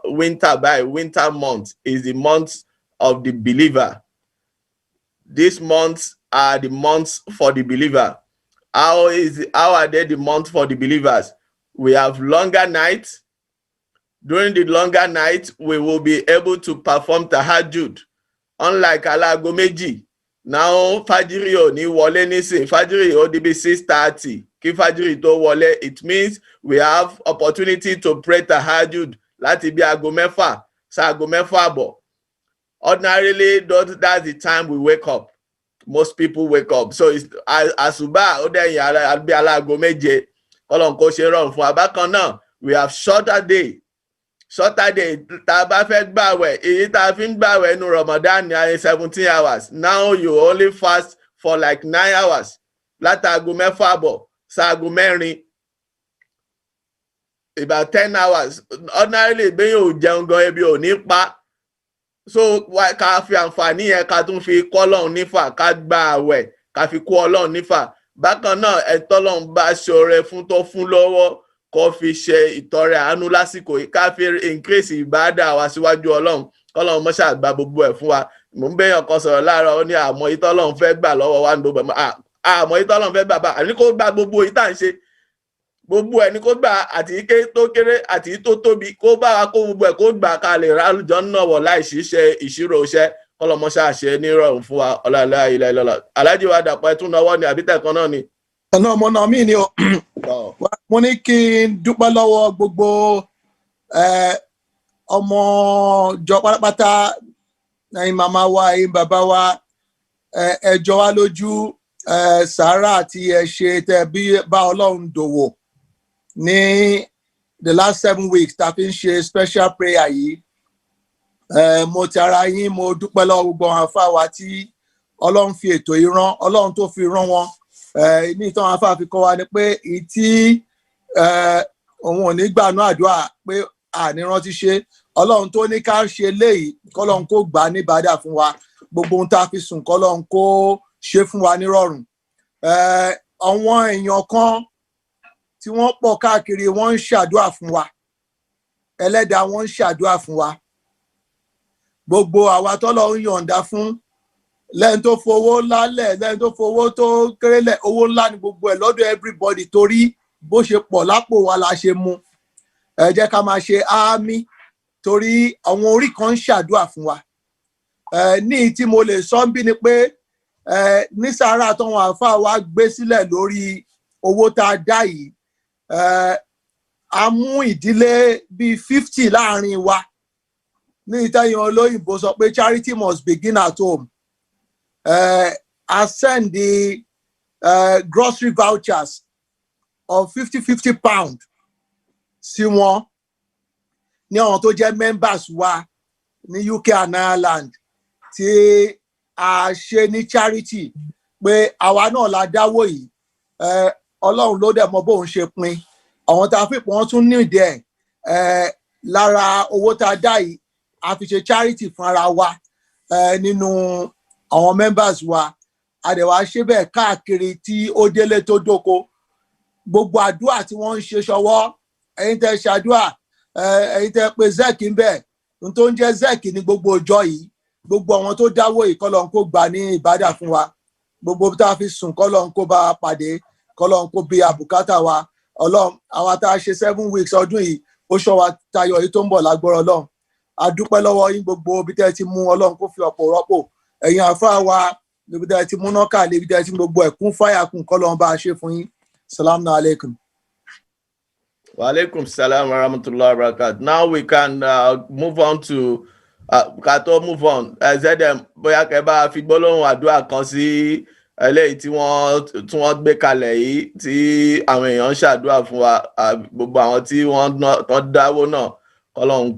winter month is the month of the believer. These months are the months for the believer. How are they the month for the believers? We have longer nights. During the longer night, we will be able to perform tahajjud. Unlike alago méjì, now fajiri ò ní wọlé nísìn, fajiri ó di bí 6:30 kí fajiri tó wọlé. It means we have opportunity to pray tahajjud láti bí aago mẹ́fà sáago mẹ́fà àbọ̀. Ordinarily, that's the time we wake up. Most people wake up. So it's àsùbá ó dẹ̀ yìn bí aláago méje. Ọlọ́run kó ṣe rọrùn fún wa. Bákan náà, we have shorter day. Shorter day, tá a bá fẹ́ gbààwẹ̀, èyí tá a fi ń gbààwẹ̀ nínú Ramadan ní 17 hours. Now you only fast for like 9 hours. Látàgo mẹ́fà àbọ̀ sáago mẹ́rin. About 10 hours. Ordinarily, bẹ́ẹ̀ yóò jẹun gan ebi ò ní pa. So ká fi àǹfààní yẹn ká tún fi kọ́ Ọlọ́run nífà, ká gbààwẹ̀, ká fi kọ́ Ọlọ́run nífà. Bákan náà, ẹ̀tọ́lọ́run bá ṣoore fún tó fún lọ́wọ́, kó fi ṣe ìtọrẹ àánú lásìkò yìí, ká fi increase ìbádà wa síwájú Ọlọ́run. Ọlọ́run mọ́ ṣàgbà gbogbo ẹ̀ fún wa. Mo ń béèyàn kan sọ̀rọ̀ láàárọ̀, ó ní àmọ́ ìtọ́lọ́run fẹ́ gbà lọ́wọ́ wa ní gbogbo ẹ̀. Àmọ́ ìtọ́lọ́run fẹ́ gbà bá, àní kó gbà gbogbo yìí tá à ń ṣe. Gbogbo ẹni kó gbà, àti ike tó kéré àti tó tóbi, kó bá wa kó gbogbo ẹ̀ kó gbà ká lè rà lùjọ́ náà wọ̀ láì ṣiṣẹ́ ìṣirò iṣẹ́. Ọlọ́mọ ṣàṣe ní ìrọ̀rùn fún wa. Ọlá ilẹ̀ ìlọ́lá. Aláàjì wa Dàpọ̀ ẹ tún náwó ni àbí tẹ̀kan náà ni. Ọ̀nà ọmọ náà mí ni o. Mo ní kí n dúpẹ́ lọ́wọ́ gbogbo ọmọ jọ pátápátá, ẹ̀yin màmá wa, ẹ̀yin bàbá wa, ẹ jọ wá lójú, sàárà tí ẹ ṣe tẹ́ bí bá Ọlọ́run dòwò ní the last 7 weeks tá a fi ń ṣe special prayer yìí. Mo ti ara yín, mo dúpẹ́ lọ́wọ́ gbogbo àwọn àfáà wa tí Ọlọ́run fi ètò yìí rán, Ọlọ́run tó fi rán wọn. Ní ìtàn àwọn àfáà fi kọ́ wa ni pé ìtí òun ò ní gbàánú àdúrà pé àní rántí ṣe. Ọlọ́run tó ní ká ṣe léyìí, kọ́lọ́run kó gbà ní ìbádà fún wa. Gbogbo ohun tá a fi sùn, kọ́lọ́run kó ṣe fún wa nírọ̀rùn. Àwọn èèyàn kan tí wọ́n pọ̀ káàkiri, wọ́n ń ṣàdúrà fún wa. Ẹlẹ́dàá wọn ń ṣàdúrà fún wa. Gbogbo àwa tọ́lọ́run yọ̀ǹda fún, lẹ́yìn tó fowó ńlá lẹ̀, lẹ́yìn tó fowó tó kéré lẹ̀, owó ńlá ni gbogbo ẹ̀ lọ́dọ̀ everybody, torí bó ṣe pọ̀ lápò wa la ṣe mú. Ẹ jẹ́ ká máa ṣe àmì, torí àwọn orí kan ń ṣàdúrà fún wa. Ní tí mo lè sọ ń bí ni pé ní sàárà táwọn àfáà wa gbé sílẹ̀ lórí owó tá a dá yìí, a mú ìdílé bíi 50 láàrin wa. Ní ìtẹ́yìn olóyìnbó sọ pé charity must begin at home. I send the grocery vouchers of 50 pound sí wọn ní àwọn tó jẹ́ members wa ní UK and Ireland, tí a ṣe ní charity pé àwa náà la dáwó yìí. Ọlọ́run ló dẹ̀ mọ bóun ṣe pín. Àwọn tá a fi pọ̀ wọ́n tún ní ìdí ẹ̀ lára owó tá a dá yìí, a fi ṣe charity fún ara wa nínú àwọn members wa. A dẹ̀ wá ṣe bẹ́ẹ̀ káàkiri tí ó délé tó dóko. Gbogbo àdúrà tí wọ́n ń ṣe ṣọwọ́, ẹ̀yin tẹ́ ṣàdúrà, ẹ̀yin tẹ́ pé zeki ń bẹ̀, n tó ń jẹ́ zeki ní gbogbo ọjọ́ yìí. Gbogbo àwọn tó dáwó yìí, kọ́lọ́n kó gbà ní ìbádà fún wa. Gbogbo tá a fi sùn, kọ́lọ́n kó bá a pàdé, kọ́lọ́n kó bí àbùkátà wa. Ọlọ́run, àwa tá a ṣe 7 weeks ọdún yìí, ó ṣọ́ wa tayọ èyí tó ń bọ̀ lágbára Ọlọ́run. A dúpẹ́ lọ́wọ́ yín gbogbo ibi tẹ́ ti mú, Ọlọ́run kó fi ọ̀pọ̀ rọ́pò. Ẹ̀yin àfáà wa, ibi tẹ́ ti mú náà kà lé, ibi tẹ́ ti gbogbo ẹ̀kún fáyà kún, kọ́lọ́run bá a ṣe fún yín. Salaam alaikum. Wa alaikum salam wa rahmatullahi wa barakatuh. Now we can move on to Kato move on. Zedem, bóyá kẹ́ bá fi gbólóhùn àdúrà kan sí eléyìí tí wọ́n gbé kalẹ̀ yìí, tí àwọn èèyàn ń ṣàdúrà fún wa, gbogbo àwọn tí wọ́n dáwó náà, kọ́lọ́run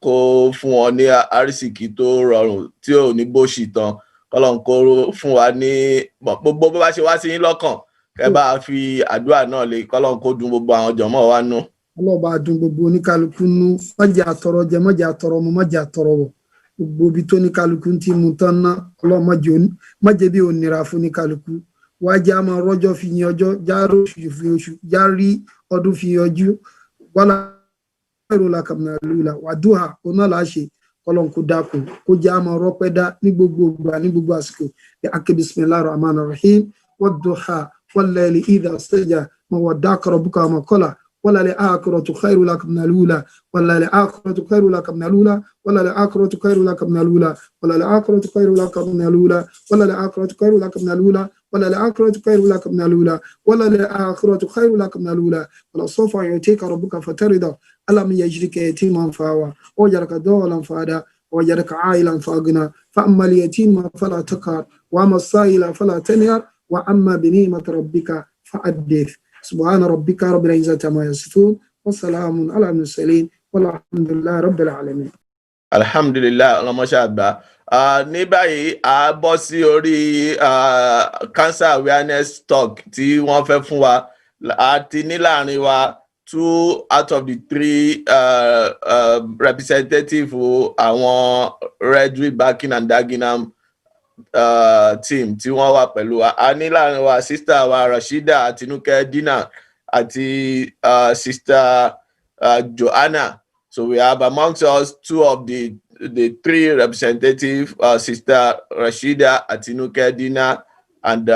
kó fún wọn ní àrísìkí tó rọrùn tí ò ní bóṣì tán. Kọ́lọ́run kó fún wa ní gbogbo bó bá ṣe wá sí yín lọ́kàn, kẹ́ bá fi àdúrà náà lè, kọ́lọ́run kó dùn gbogbo àwọn jọmọ́ wa nú. Ọlọ́ba dùn gbogbo oníkálukú nú, mọ́jà àtọrọ jẹ, mọ́jà àtọrọ mu, mọ́jà àtọrọ wọ̀. Gbogbo ibi tó oníkálukú ti mú tán ná, Ọlọ́run mọ́jẹ bí ò nira fún oníkálukú. Wá jẹ́ àmọ́ rọ́jọ́ fi yin ọjọ́, já róṣù fi oṣù, já rí ọdún fi ọjú. Wálá ìrọ̀lá kàmínà lùlà, wàdúhà, oná làṣẹ, Ọlọ́run kó dákun, kó jẹ́ àmọ́ rọ́pẹ́ dá ní gbogbo ìgbà, ní gbogbo àsìkò. Bí bismillahir rahmanir rahim, wad-duha wal-layli idha saja, ma wadda'aka rabbuka wa ma qala. وللآخرة خير لك من الأولى وللآخرة خير لك من الأولى وللآخرة خير لك من الأولى وللآخرة خير لك من الأولى وللآخرة خير لك من الأولى وللآخرة خير لك من الأولى وللآخرة خير لك من الأولى ولسوف يعطيك ربك فترضى ألم يجدك يتيما فآوى ووجدك ضالا فهدى ووجدك عائلا فأغنى فأما اليتيم فلا تقهر وأما السائل فلا تنهر وأما بنعمة ربك فحدث سبحان ربك رب العزة عما يصفون وسلام على المرسلين والحمد لله رب العالمين. Alhamdulillah, ọlọmọṣẹ́ àgbà. Ní báyìí a bọ́ sí orí cancer awareness talk tí wọ́n fẹ́ fún wa. Àti ní láàrin wa 2 out of the 3 representative àwọn Redri, Backing and Dagenham team tí wọ́n wà pẹ̀lú wa. A ní láàrin wa sister wa Rashida Atinuke Dina àti sister Joanna. So we have amongst us 2 of the 3 representative, sister Rashida Atinuke Dina and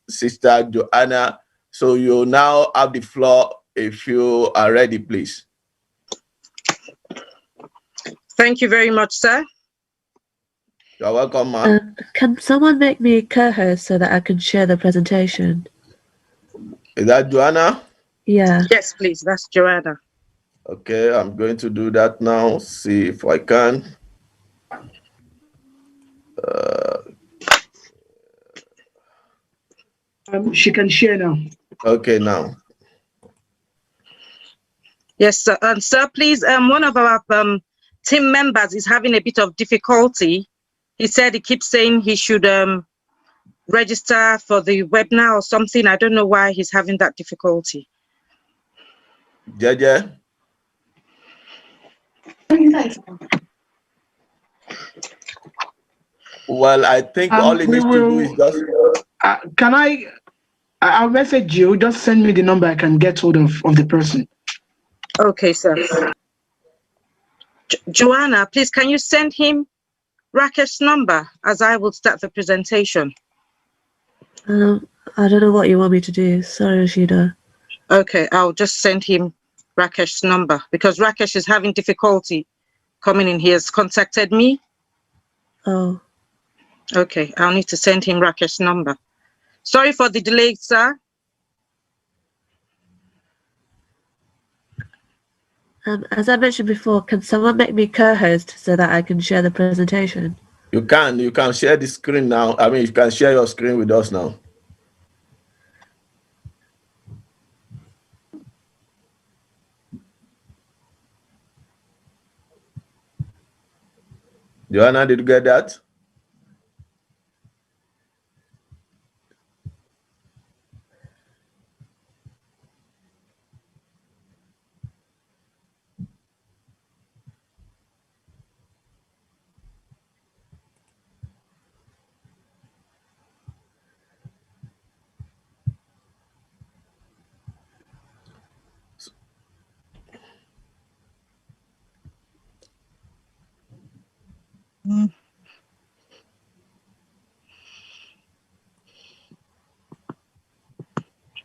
sister Joanna. So you now have the floor if you are ready, please. Thank you very much, sir. You're welcome, ma'am. Can someone make me co-host so that I can share the presentation? Is that Joanna? Yeah. Yes, please. That's Joanna. Okay, I'm going to do that now. See if I can. She can share now. Okay, now. Yes, sir. Sir, please, one of our team members is having a bit of difficulty. He said he keeps saying he should register for the webinar or something. I don't know why he's having that difficulty. Jaja? Well, I think all he needs to do is just... Can I'll message you. Just send me the number. I can get hold of the person. Okay, sir. Joanna, please, can you send him Rakesh's number as I will start the presentation? I don't know what you want me to do. Sorry, Rashida. Okay, I'll just send him Rakesh's number because Rakesh is having difficulty coming in. He has contacted me. Oh. Okay, I'll need to send him Rakesh's number. Sorry for the delay, sir. As I mentioned before, can someone make me co-host so that I can share the presentation? You can share the screen now. I mean, you can share your screen with us now. Joanna, did you get that?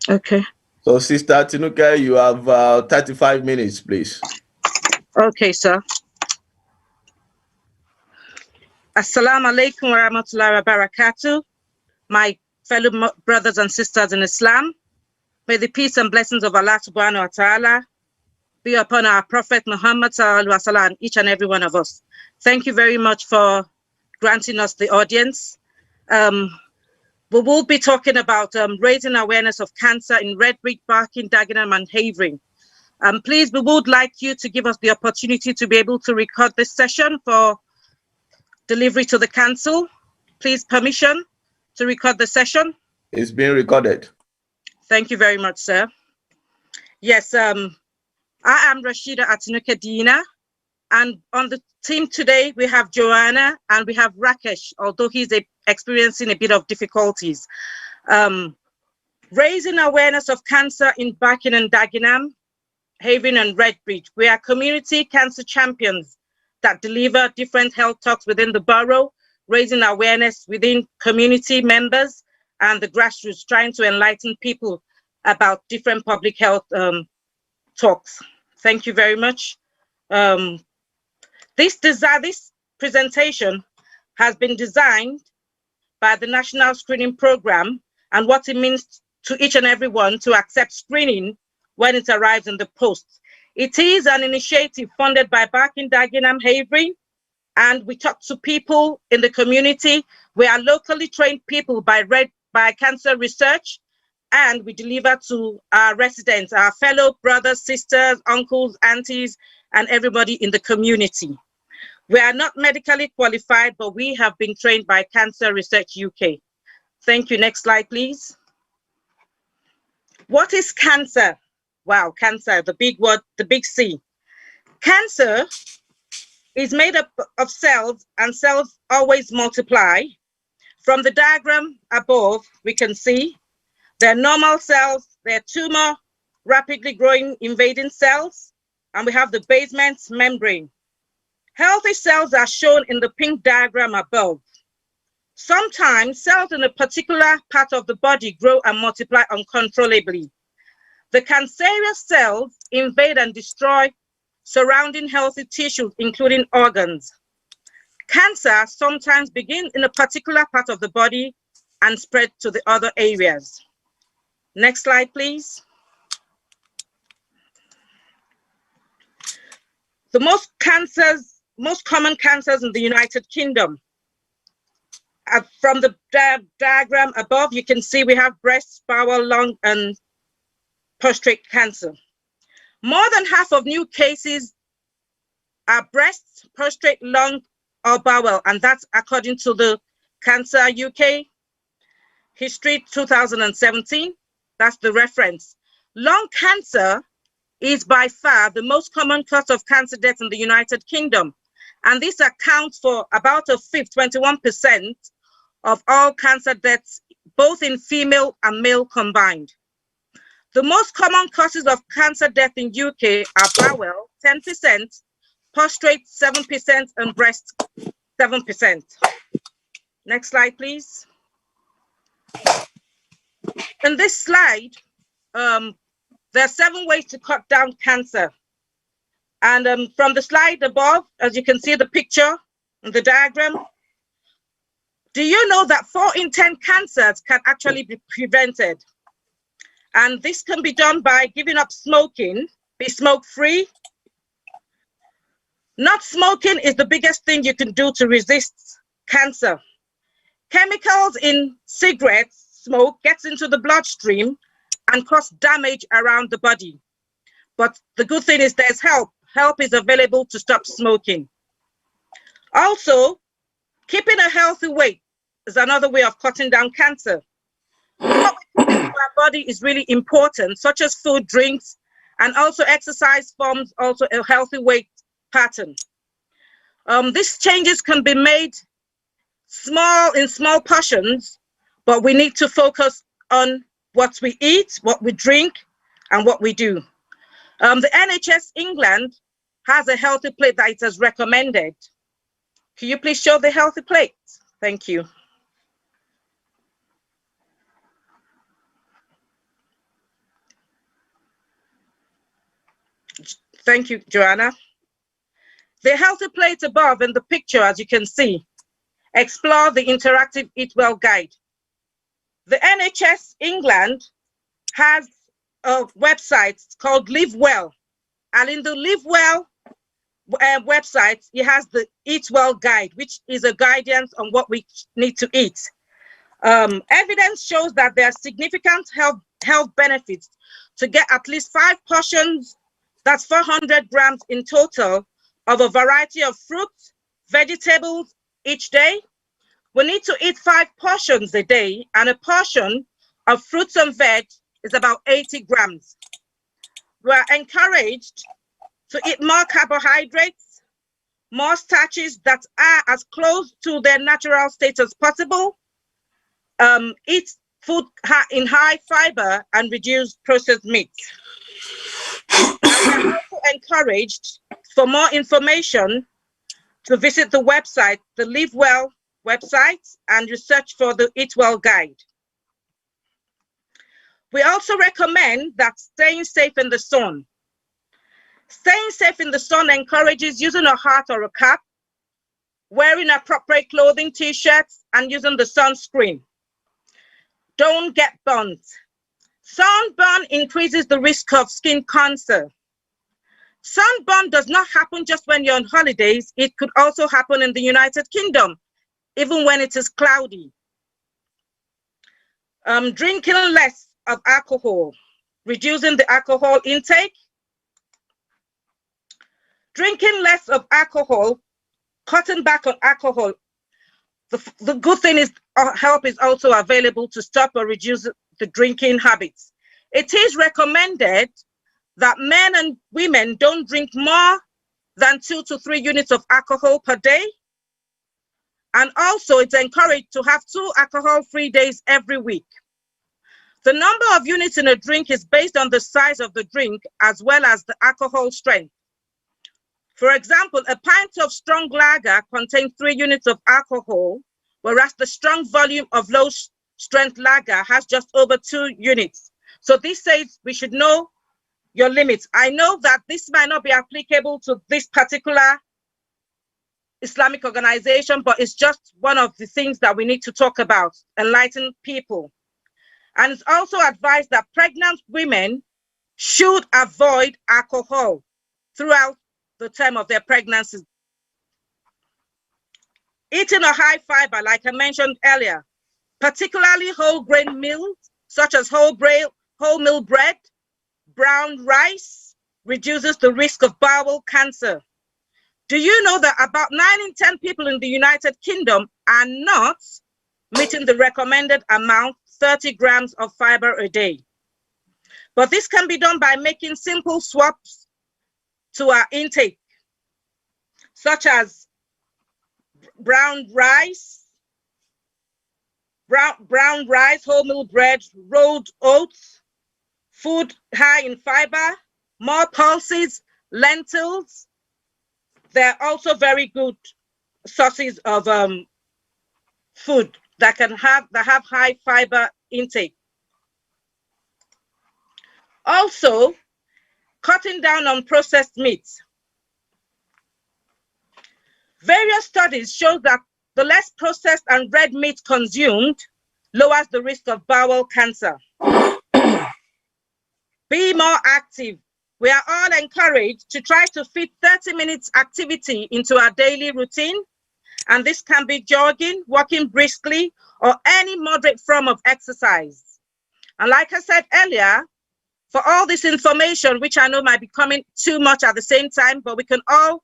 Okay. So, Sister Tinuke, you have 35 minutes, please. Okay, sir. Assalamu alaikum wa rahmatullahi wa barakatuh. My fellow brothers and sisters in Islam, may the peace and blessings of Allah subhanahu wa ta'ala be upon our Prophet Muhammad sallallahu alaihi wasallam and each and every one of us. Thank you very much for granting us the audience. We will be talking about raising awareness of cancer in Redbridge, Barking, Dagenham and Havering. Please, we would like you to give us the opportunity to be able to record this session for delivery to the council. Please, permission to record the session. It's being recorded. Thank you very much, sir. Yes, I am Rashida Atinuke Dina, and on the team today we have Joanna and we have Rakesh, although he's experiencing a bit of difficulties. Raising awareness of cancer in Barking and Dagenham, Havering and Redbridge. We are community cancer champions that deliver different health talks within the borough, raising awareness within community members and the grassroots, trying to enlighten people about different public health talks. Thank you very much. This presentation has been designed by the National Screening Program and what it means to each and everyone to accept screening when it arrives in the post. It is an initiative funded by Barking, Dagenham, Havering, and we talk to people in the community. We are locally trained people by cancer research, and we deliver to our residents, our fellow brothers, sisters, uncles, aunties, and everybody in the community. We are not medically qualified, but we have been trained by Cancer Research UK. Thank you. Next slide, please. What is cancer? Wow, cancer, the big word, the big C. Cancer is made up of cells, and cells always multiply. From the diagram above, we can see they're normal cells, they're tumor, rapidly growing, invading cells, and we have the basement membrane. Healthy cells are shown in the pink diagram above. Sometimes cells in a particular part of the body grow and multiply uncontrollably. The cancerous cells invade and destroy surrounding healthy tissues, including organs. Cancer sometimes begins in a particular part of the body and spread to the other areas. Next slide, please. The most common cancers in the United Kingdom. From the diagram above, you can see we have breast, bowel, lung, and prostate cancer. More than half of new cases are breast, prostate, lung, or bowel, and that's according to the Cancer UK History 2017. That's the reference. Lung cancer is by far the most common cause of cancer deaths in the United Kingdom, and this accounts for about a fifth, 21% of all cancer deaths, both in female and male combined. The most common causes of cancer death in UK are bowel, 10%, prostate, 7%, and breast, 7%. Next slide, please. In this slide, there are 7 ways to cut down cancer. And from the slide above, as you can see the picture in the diagram, do you know that 4 in 10 cancers can actually be prevented? And this can be done by giving up smoking, be smoke-free. Not smoking is the biggest thing you can do to resist cancer. Chemicals in cigarettes, smoke gets into the bloodstream and cause damage around the body. But the good thing is there's help. Help is available to stop smoking. Also, keeping a healthy weight is another way of cutting down cancer. What we put into our body is really important, such as food, drinks, and also exercise forms also a healthy weight pattern. These changes can be made in small portions, but we need to focus on what we eat, what we drink, and what we do. The NHS England has a healthy plate that it has recommended. Can you please show the healthy plate? Thank you. Thank you, Joanna. The healthy plate above in the picture, as you can see, explore the interactive Eat Well guide. The NHS England has a website called Live Well, and in the Live Well website, it has the Eat Well guide, which is a guidance on what we need to eat. Evidence shows that there are significant health benefits to get at least 5 portions, that's 400 grams in total, of a variety of fruits, vegetables each day. We need to eat 5 portions a day, and a portion of fruits and veg is about 80 grams. We are encouraged to eat more carbohydrates, more starches that are as close to their natural state as possible, eat food in high fiber, and reduce processed meats. And we're also encouraged, for more information, to visit the website, the Live Well website, and research for the Eat Well guide. We also recommend that staying safe in the sun. Staying safe in the sun encourages using a hat or a cap, wearing appropriate clothing, t-shirts, and using the sunscreen. Don't get burnt. Sunburn increases the risk of skin cancer. Sunburn does not happen just when you're on holidays. It could also happen in the United Kingdom, even when it is cloudy. Drinking less of alcohol, reducing the alcohol intake. Drinking less of alcohol, cutting back on alcohol. The good thing is help is also available to stop or reduce the drinking habits. It is recommended that men and women don't drink more than 2 to 3 units of alcohol per day. And also it's encouraged to have 2 alcohol-free days every week. The number of units in a drink is based on the size of the drink as well as the alcohol strength. For example, a pint of strong lager contains 3 units of alcohol, whereas the strong volume of low strength lager has just over 2 units. So this says we should know your limits. I know that this might not be applicable to this particular Islamic organization, but it's just one of the things that we need to talk about, enlighten people. And it's also advised that pregnant women should avoid alcohol throughout the time of their pregnancy. Eating a high fiber, like I mentioned earlier, particularly whole grain meals, such as whole meal bread, brown rice, reduces the risk of bowel cancer. Do you know that about 9 in 10 people in the United Kingdom are not meeting the recommended amount, 30 grams of fiber a day? But this can be done by making simple swaps to our intake, such as brown rice, whole meal bread, rolled oats, food high in fiber, more pulses, lentils. They're also very good sources of food that have high fiber intake. Also, cutting down on processed meats. Various studies show that the less processed and red meat consumed lowers the risk of bowel cancer. Be more active. We are all encouraged to try to fit 30 minutes activity into our daily routine. And this can be jogging, walking briskly, or any moderate form of exercise. And like I said earlier, for all this information, which I know might be coming too much at the same time, but we can all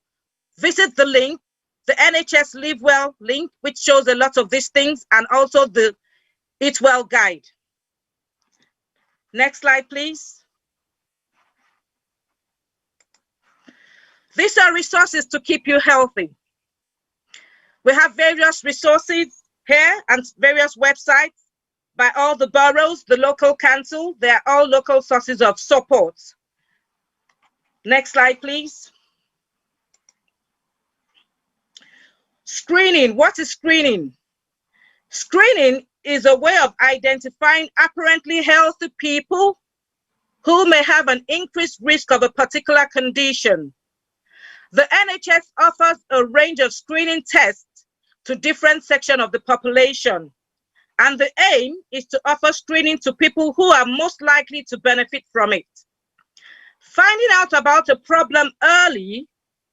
visit the link, the NHS Live Well link, which shows a lot of these things, and also the Eat Well guide. Next slide, please. These are resources to keep you healthy. We have various resources here and various websites by all the boroughs, the local council. They are all local sources of support. Next slide, please. Screening. What is screening? Screening is a way of identifying apparently healthy people who may have an increased risk of a particular condition. The NHS offers a range of screening tests to different sections of the population. And the aim is to offer screening to people who are most likely to benefit from it. Finding out about a problem early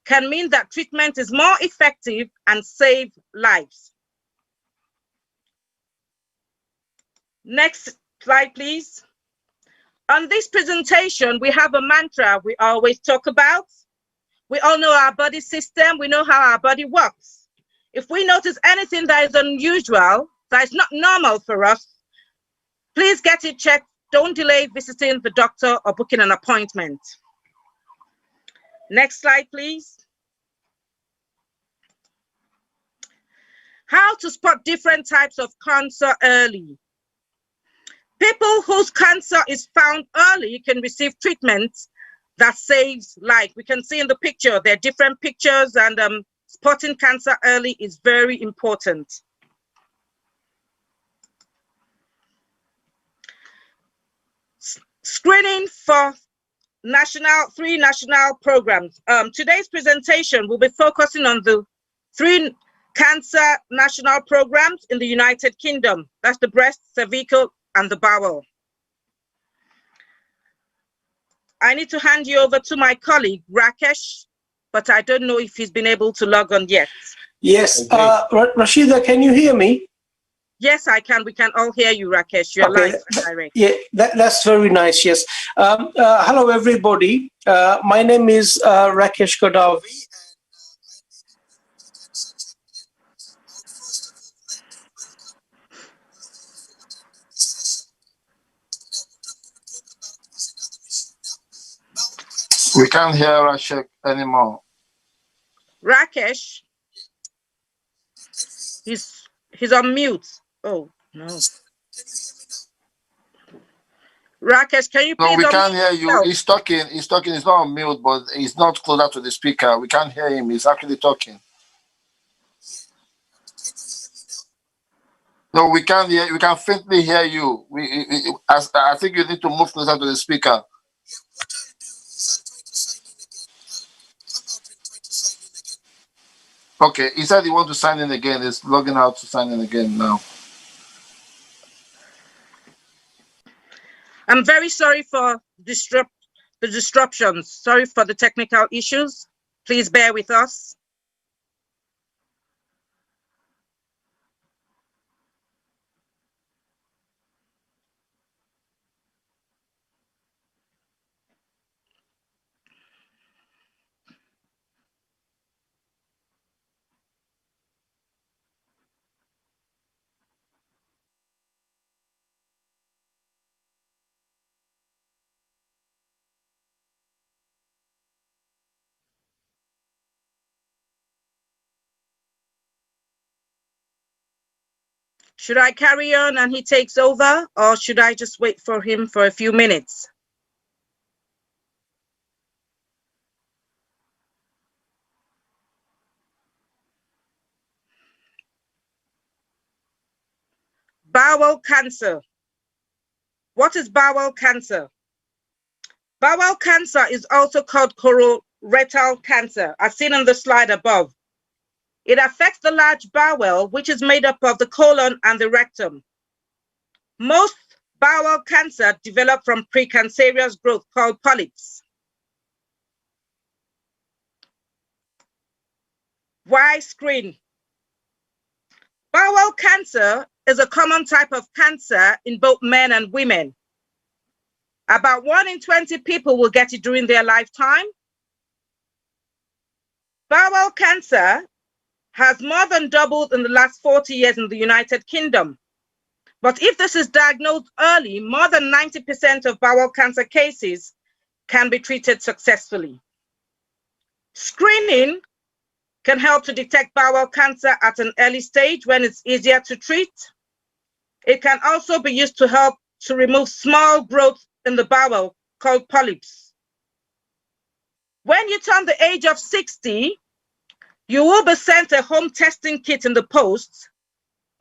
can mean that treatment is more effective and save lives. Next slide, please. On this presentation, we have a mantra we always talk about. We all know our body system. We know how our body works. If we notice anything that is unusual, that is not normal for us, please get it checked. Don't delay visiting the doctor or booking an appointment. Next slide, please. How to spot different types of cancer early. People whose cancer is found early can receive treatments that saves life. We can see in the picture, there are different pictures, and spotting cancer early is very important. Screening for three national programs. Today's presentation will be focusing on the 3 cancer national programs in the United Kingdom. That's the breast, cervical, and the bowel. I need to hand you over to my colleague, Rakesh, but I don't know if he's been able to log on yet. Yes, Rashida, can you hear me? Yes, I can. We can all hear you, Rakesh. You're live and direct. Yeah, that's very nice. Yes. Hello, everybody. My name is Rakesh Godavi. We can't hear Rashek anymore. Rakesh, he's on mute. Oh no. Rakesh, can you please? No, we can't hear you. He's talking. He's talking. He's not on mute, but he's not closer to the speaker. We can't hear him. He's actually talking. No, we can't hear. We can faintly hear you. I think you need to move closer to the speaker. Okay, he said he wants to sign in again. He's logging out to sign in again now. I'm very sorry for the disruptions. Sorry for the technical issues. Please bear with us. Should I carry on and he takes over, or should I just wait for him for a few minutes? Bowel cancer. What is bowel cancer? Bowel cancer is also called colorectal cancer, as seen on the slide above. It affects the large bowel, which is made up of the colon and the rectum. Most bowel cancer develop from precancerous growth called polyps. Why screen? Bowel cancer is a common type of cancer in both men and women. About 1 in 20 people will get it during their lifetime. Bowel cancer has more than doubled in the last 40 years in the United Kingdom. But if this is diagnosed early, more than 90% of bowel cancer cases can be treated successfully. Screening can help to detect bowel cancer at an early stage when it's easier to treat. It can also be used to help to remove small growth in the bowel called polyps. When you turn the age of 60, you will be sent a home testing kit in the post,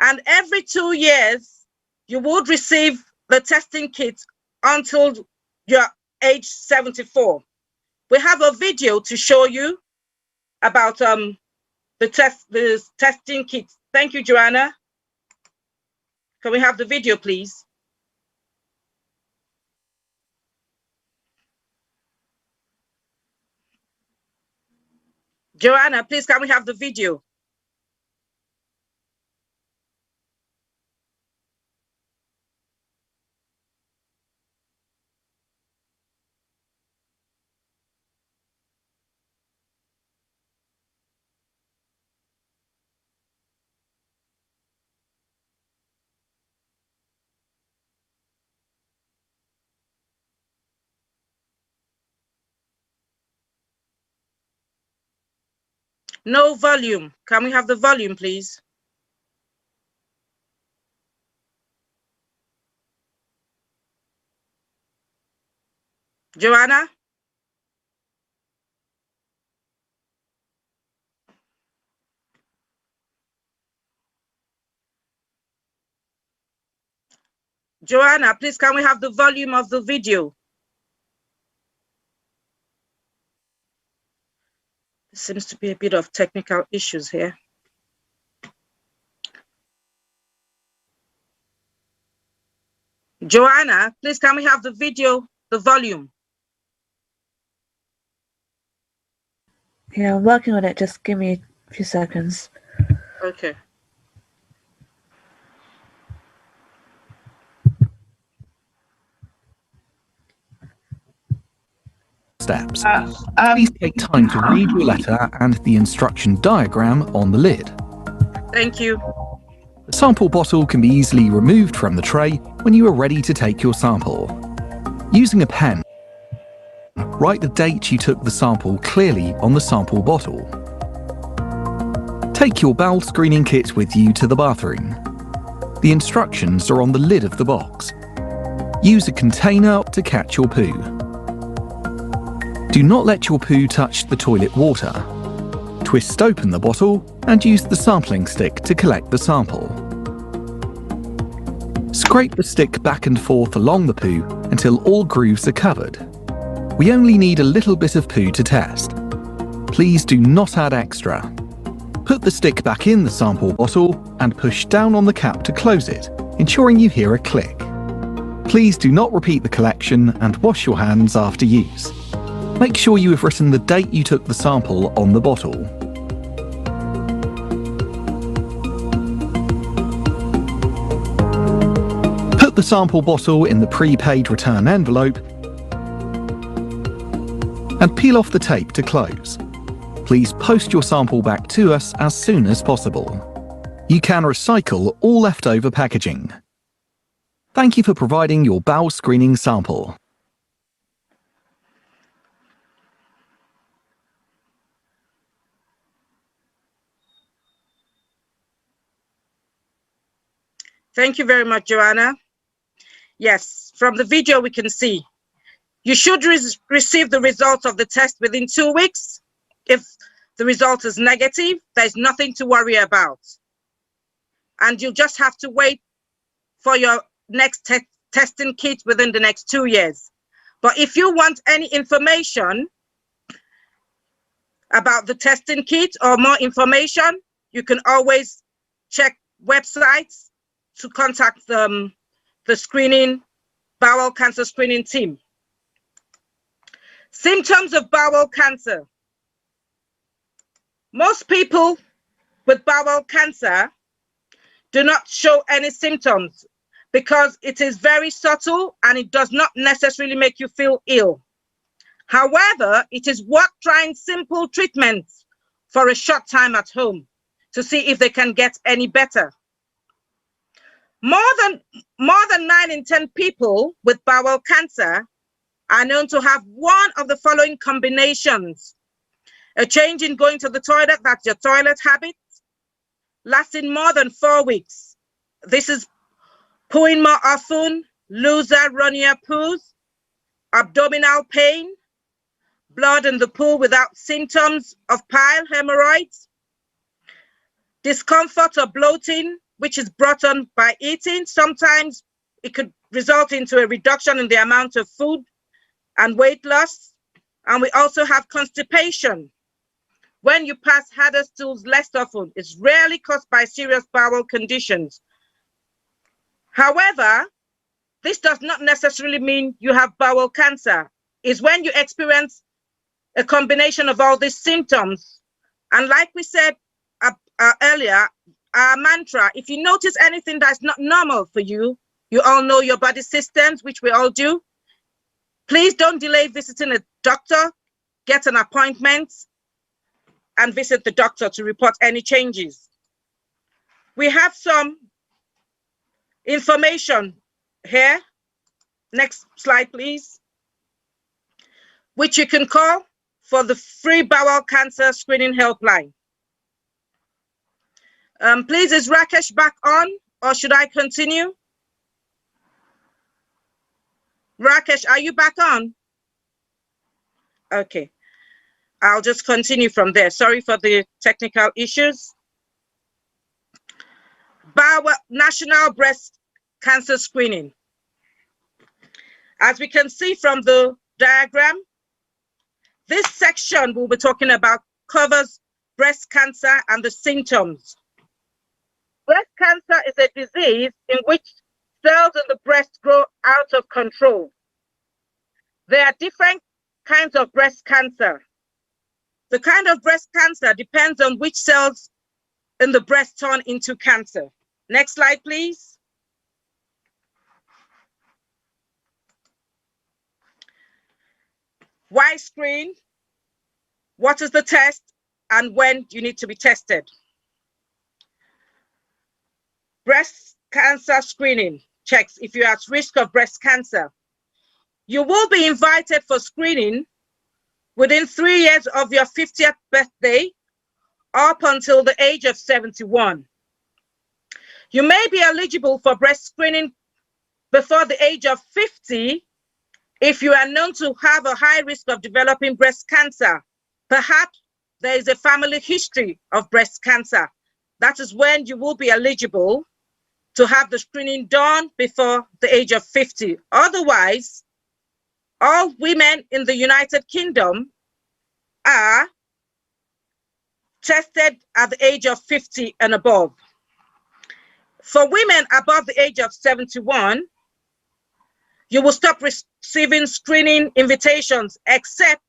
and every 2 years, you would receive the testing kit until you're age 74. We have a video to show you about the testing kit. Thank you, Joanna. Can we have the video, please? Joanna, please, can we have the video? No volume. Can we have the volume, please? Joanna? Joanna, please, can we have the volume of the video? Seems to be a bit of technical issues here. Joanna, please can we have the video, the volume? Yeah, I'm working on it. Just give me a few seconds. Okay. Steps. Please take time to read your letter and the instruction diagram on the lid. Thank you. The sample bottle can be easily removed from the tray when you are ready to take your sample. Using a pen, write the date you took the sample clearly on the sample bottle. Take your bowel screening kit with you to the bathroom. The instructions are on the lid of the box. Use a container to catch your poo. Do not let your poo touch the toilet water. Twist open the bottle and use the sampling stick to collect the sample. Scrape the stick back and forth along the poo until all grooves are covered. We only need a little bit of poo to test. Please do not add extra. Put the stick back in the sample bottle and push down on the cap to close it, ensuring you hear a click. Please do not repeat the collection and wash your hands after use. Make sure you have written the date you took the sample on the bottle. Put the sample bottle in the prepaid return envelope and peel off the tape to close. Please post your sample back to us as soon as possible. You can recycle all leftover packaging. Thank you for providing your bowel screening sample. Thank you very much, Joanna. Yes, from the video we can see you should receive the results of the test within 2 weeks. If the result is negative, there's nothing to worry about. And you just have to wait for your next testing kit within the next 2 years. But if you want any information about the testing kit or more information, you can always check websites to contact the screening, bowel cancer screening team. Symptoms of bowel cancer. Most people with bowel cancer do not show any symptoms because it is very subtle and it does not necessarily make you feel ill. However, it is worth trying simple treatments for a short time at home to see if they can get any better. More than 9 in 10 people with bowel cancer are known to have one of the following combinations: a change in going to the toilet, that's your toilet habit, lasting more than 4 weeks. This is pooing more often, looser, runnier poos, abdominal pain, blood in the poo without symptoms of bile, hemorrhoids, discomfort or bloating, which is brought on by eating. Sometimes it could result into a reduction in the amount of food and weight loss. And we also have constipation. When you pass harder stools less often, it's rarely caused by serious bowel conditions. However, this does not necessarily mean you have bowel cancer. It's when you experience a combination of all these symptoms. And like we said earlier, our mantra, if you notice anything that's not normal for you, you all know your body systems, which we all do. Please don't delay visiting a doctor. Get an appointment and visit the doctor to report any changes. We have some information here. Next slide, please. Which you can call for the free bowel cancer screening helpline. Please, is Rakesh back on, or should I continue? Rakesh, are you back on? Okay, I'll just continue from there. Sorry for the technical issues. National Breast Cancer Screening. As we can see from the diagram, this section we'll be talking about covers breast cancer and the symptoms. Breast cancer is a disease in which cells in the breast grow out of control. There are different kinds of breast cancer. The kind of breast cancer depends on which cells in the breast turn into cancer. Next slide, please. Why screen? What is the test? And when you need to be tested? Breast cancer screening checks if you're at risk of breast cancer. You will be invited for screening within 3 years of your 50th birthday up until the age of 71. You may be eligible for breast screening before the age of 50 if you are known to have a high risk of developing breast cancer. Perhaps there is a family history of breast cancer. That is when you will be eligible to have the screening done before the age of 50. Otherwise, all women in the United Kingdom are tested at the age of 50 and above. For women above the age of 71, you will stop receiving screening invitations except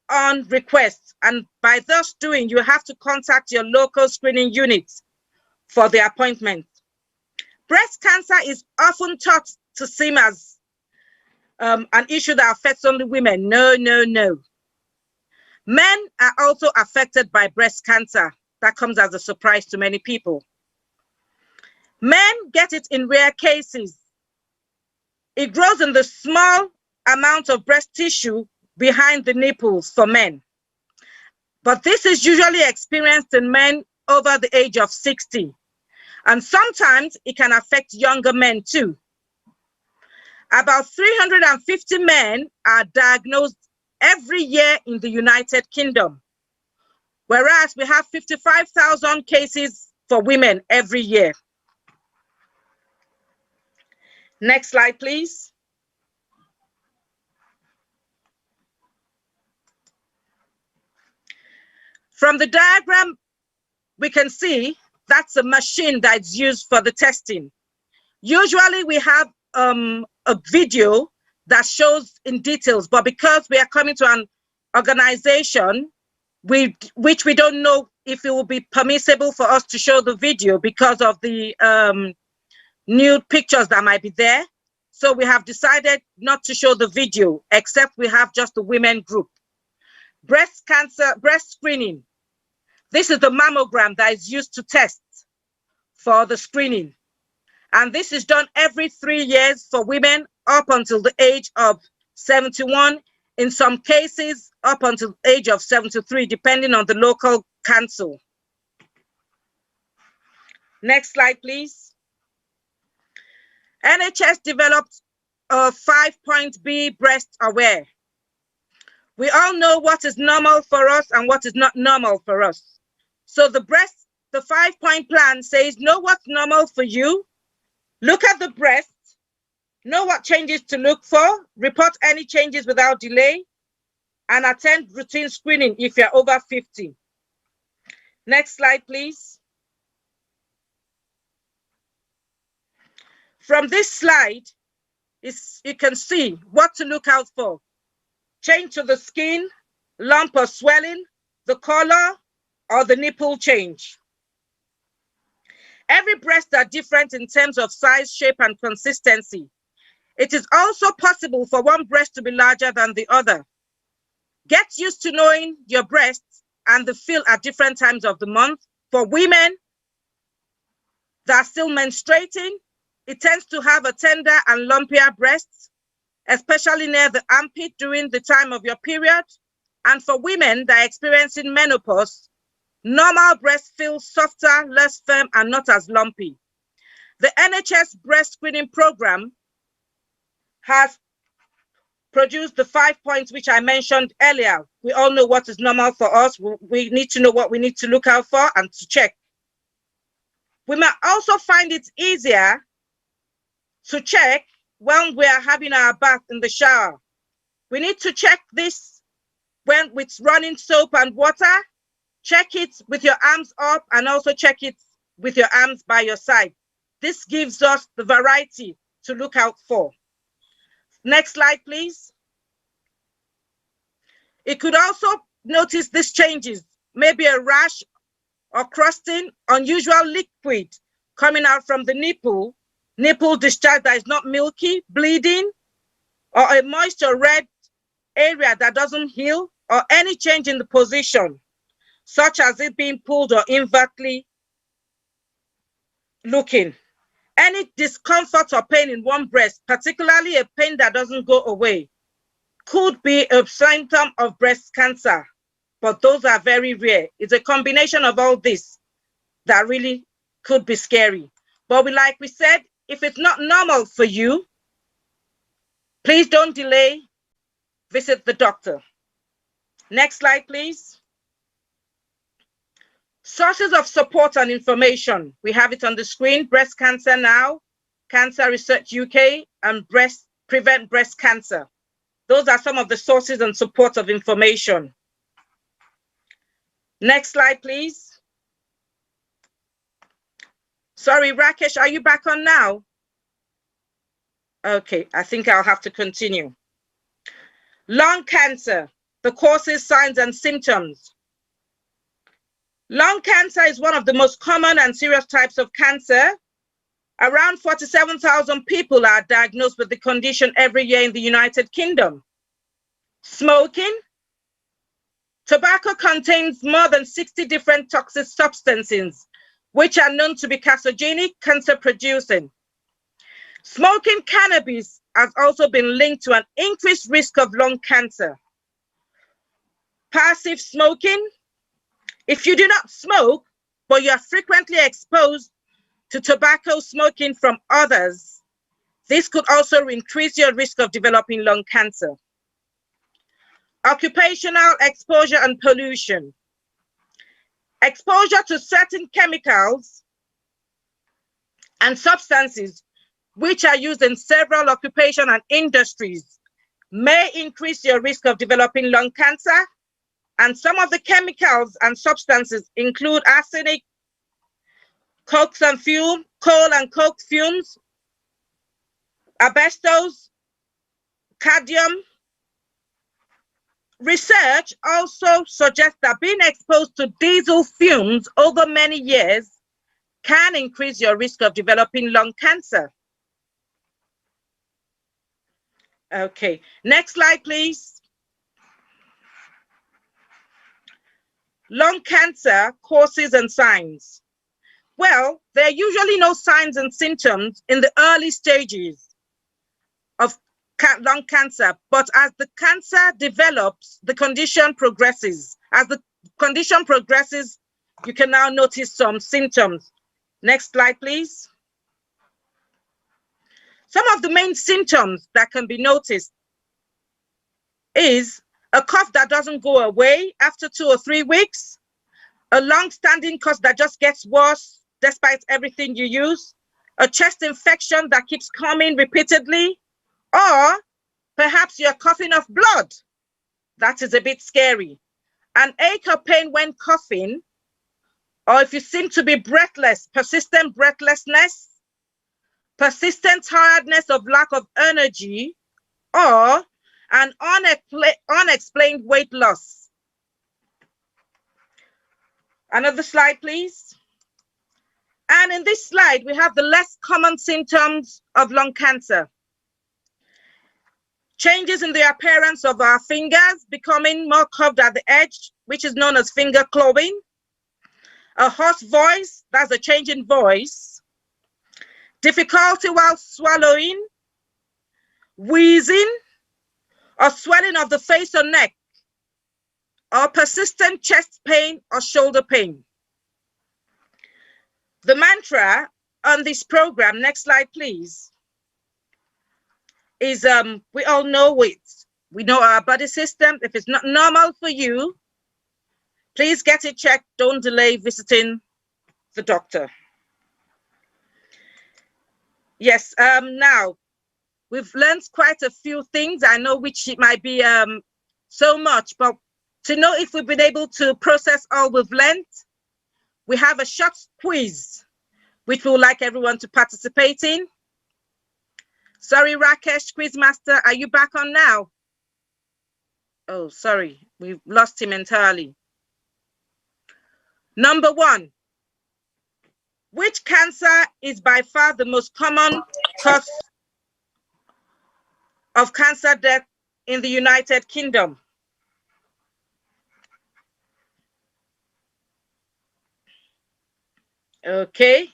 on request. And by thus doing, you have to contact your local screening unit for the appointment. Breast cancer is often thought to seem as an issue that affects only women. No, no, no. Men are also affected by breast cancer. That comes as a surprise to many people. Men get it in rare cases. It grows in the small amount of breast tissue behind the nipples for men. But this is usually experienced in men over the age of 60. And sometimes it can affect younger men too. About 350 men are diagnosed every year in the United Kingdom, whereas we have 55,000 cases for women every year. Next slide, please. From the diagram, we can see that's a machine that's used for the testing. Usually we have a video that shows in details, but because we are coming to an organization which we don't know if it will be permissible for us to show the video because of the nude pictures that might be there. So we have decided not to show the video, except we have just the women group. Breast cancer, breast screening. This is the mammogram that is used to test for the screening. And this is done every 3 years for women up until the age of 71, in some cases up until the age of 73, depending on the local council. Next slide, please. NHS developed a 5-point B breast aware. We all know what is normal for us and what is not normal for us. So the 5-point plan says, know what's normal for you, look at the breast, know what changes to look for, report any changes without delay, and attend routine screening if you're over 50. Next slide, please. From this slide, you can see what to look out for. Change to the skin, lump or swelling, the color, or the nipple change. Every breast are different in terms of size, shape, and consistency. It is also possible for one breast to be larger than the other. Get used to knowing your breasts and the feel at different times of the month. For women that are still menstruating, it tends to have a tender and lumpier breasts, especially near the armpit during the time of your period. And for women that are experiencing menopause, normal breasts feel softer, less firm, and not as lumpy. The NHS breast screening program has produced the 5 points which I mentioned earlier. We all know what is normal for us. We need to know what we need to look out for and to check. We might also find it easier to check when we are having our bath in the shower. We need to check this when with running soap and water. Check it with your arms up and also check it with your arms by your side. This gives us the variety to look out for. Next slide, please. It could also notice these changes, maybe a rash or crusting, unusual liquid coming out from the nipple discharge that is not milky, bleeding, or a moist or red area that doesn't heal, or any change in the position, such as it being pulled or invertly looking. Any discomfort or pain in one breast, particularly a pain that doesn't go away, could be a symptom of breast cancer, but those are very rare. It's a combination of all this that really could be scary. But like we said, if it's not normal for you, please don't delay, visit the doctor. Next slide, please. Sources of support and information. We have it on the screen: Breast Cancer Now, Cancer Research UK, and Prevent Breast Cancer. Those are some of the sources and support of information. Next slide, please. Sorry, Rakesh, are you back on now? Okay, I think I'll have to continue. Lung cancer, the causes, signs, and symptoms. Lung cancer is one of the most common and serious types of cancer. Around 47,000 people are diagnosed with the condition every year in the United Kingdom. Smoking. Tobacco contains more than 60 different toxic substances, which are known to be carcinogenic, cancer-producing. Smoking cannabis has also been linked to an increased risk of lung cancer. Passive smoking. If you do not smoke, but you are frequently exposed to tobacco smoking from others, this could also increase your risk of developing lung cancer. Occupational exposure and pollution. Exposure to certain chemicals and substances which are used in several occupations and industries may increase your risk of developing lung cancer. And some of the chemicals and substances include arsenic, coal and coke fumes, asbestos, cadmium. Research also suggests that being exposed to diesel fumes over many years can increase your risk of developing lung cancer. Okay, next slide, please. Lung cancer causes and signs. Well, there are usually no signs and symptoms in the early stages of lung cancer, but as the cancer develops, the condition progresses. As the condition progresses, you can now notice some symptoms. Next slide, please. Some of the main symptoms that can be noticed is a cough that doesn't go away after 2 or 3 weeks, a long-standing cough that just gets worse despite everything you use, a chest infection that keeps coming repeatedly, or perhaps you're coughing off blood. That is a bit scary. An ache or pain when coughing, or if you seem to be breathless, persistent breathlessness, persistent tiredness of lack of energy, or an unexplained weight loss. Another slide, please. And in this slide, we have the less common symptoms of lung cancer. Changes in the appearance of our fingers, becoming more curved at the edge, which is known as finger clawing. A hoarse voice, that's a change in voice. Difficulty while swallowing. Wheezing, or swelling of the face or neck, or persistent chest pain or shoulder pain. The mantra on this program, next slide please, is we all know it. We know our body system. If it's not normal for you, please get it checked. Don't delay visiting the doctor. Yes, now, we've learned quite a few things. I know which it might be so much, but To know if we've been able to process all we've learned, we have a short quiz, which we would like everyone to participate in. Sorry, Rakesh, Quizmaster, are you back on now? Oh, sorry, we've lost him entirely. Number 1, which cancer is by far the most common cause of cancer death in the United Kingdom? Okay.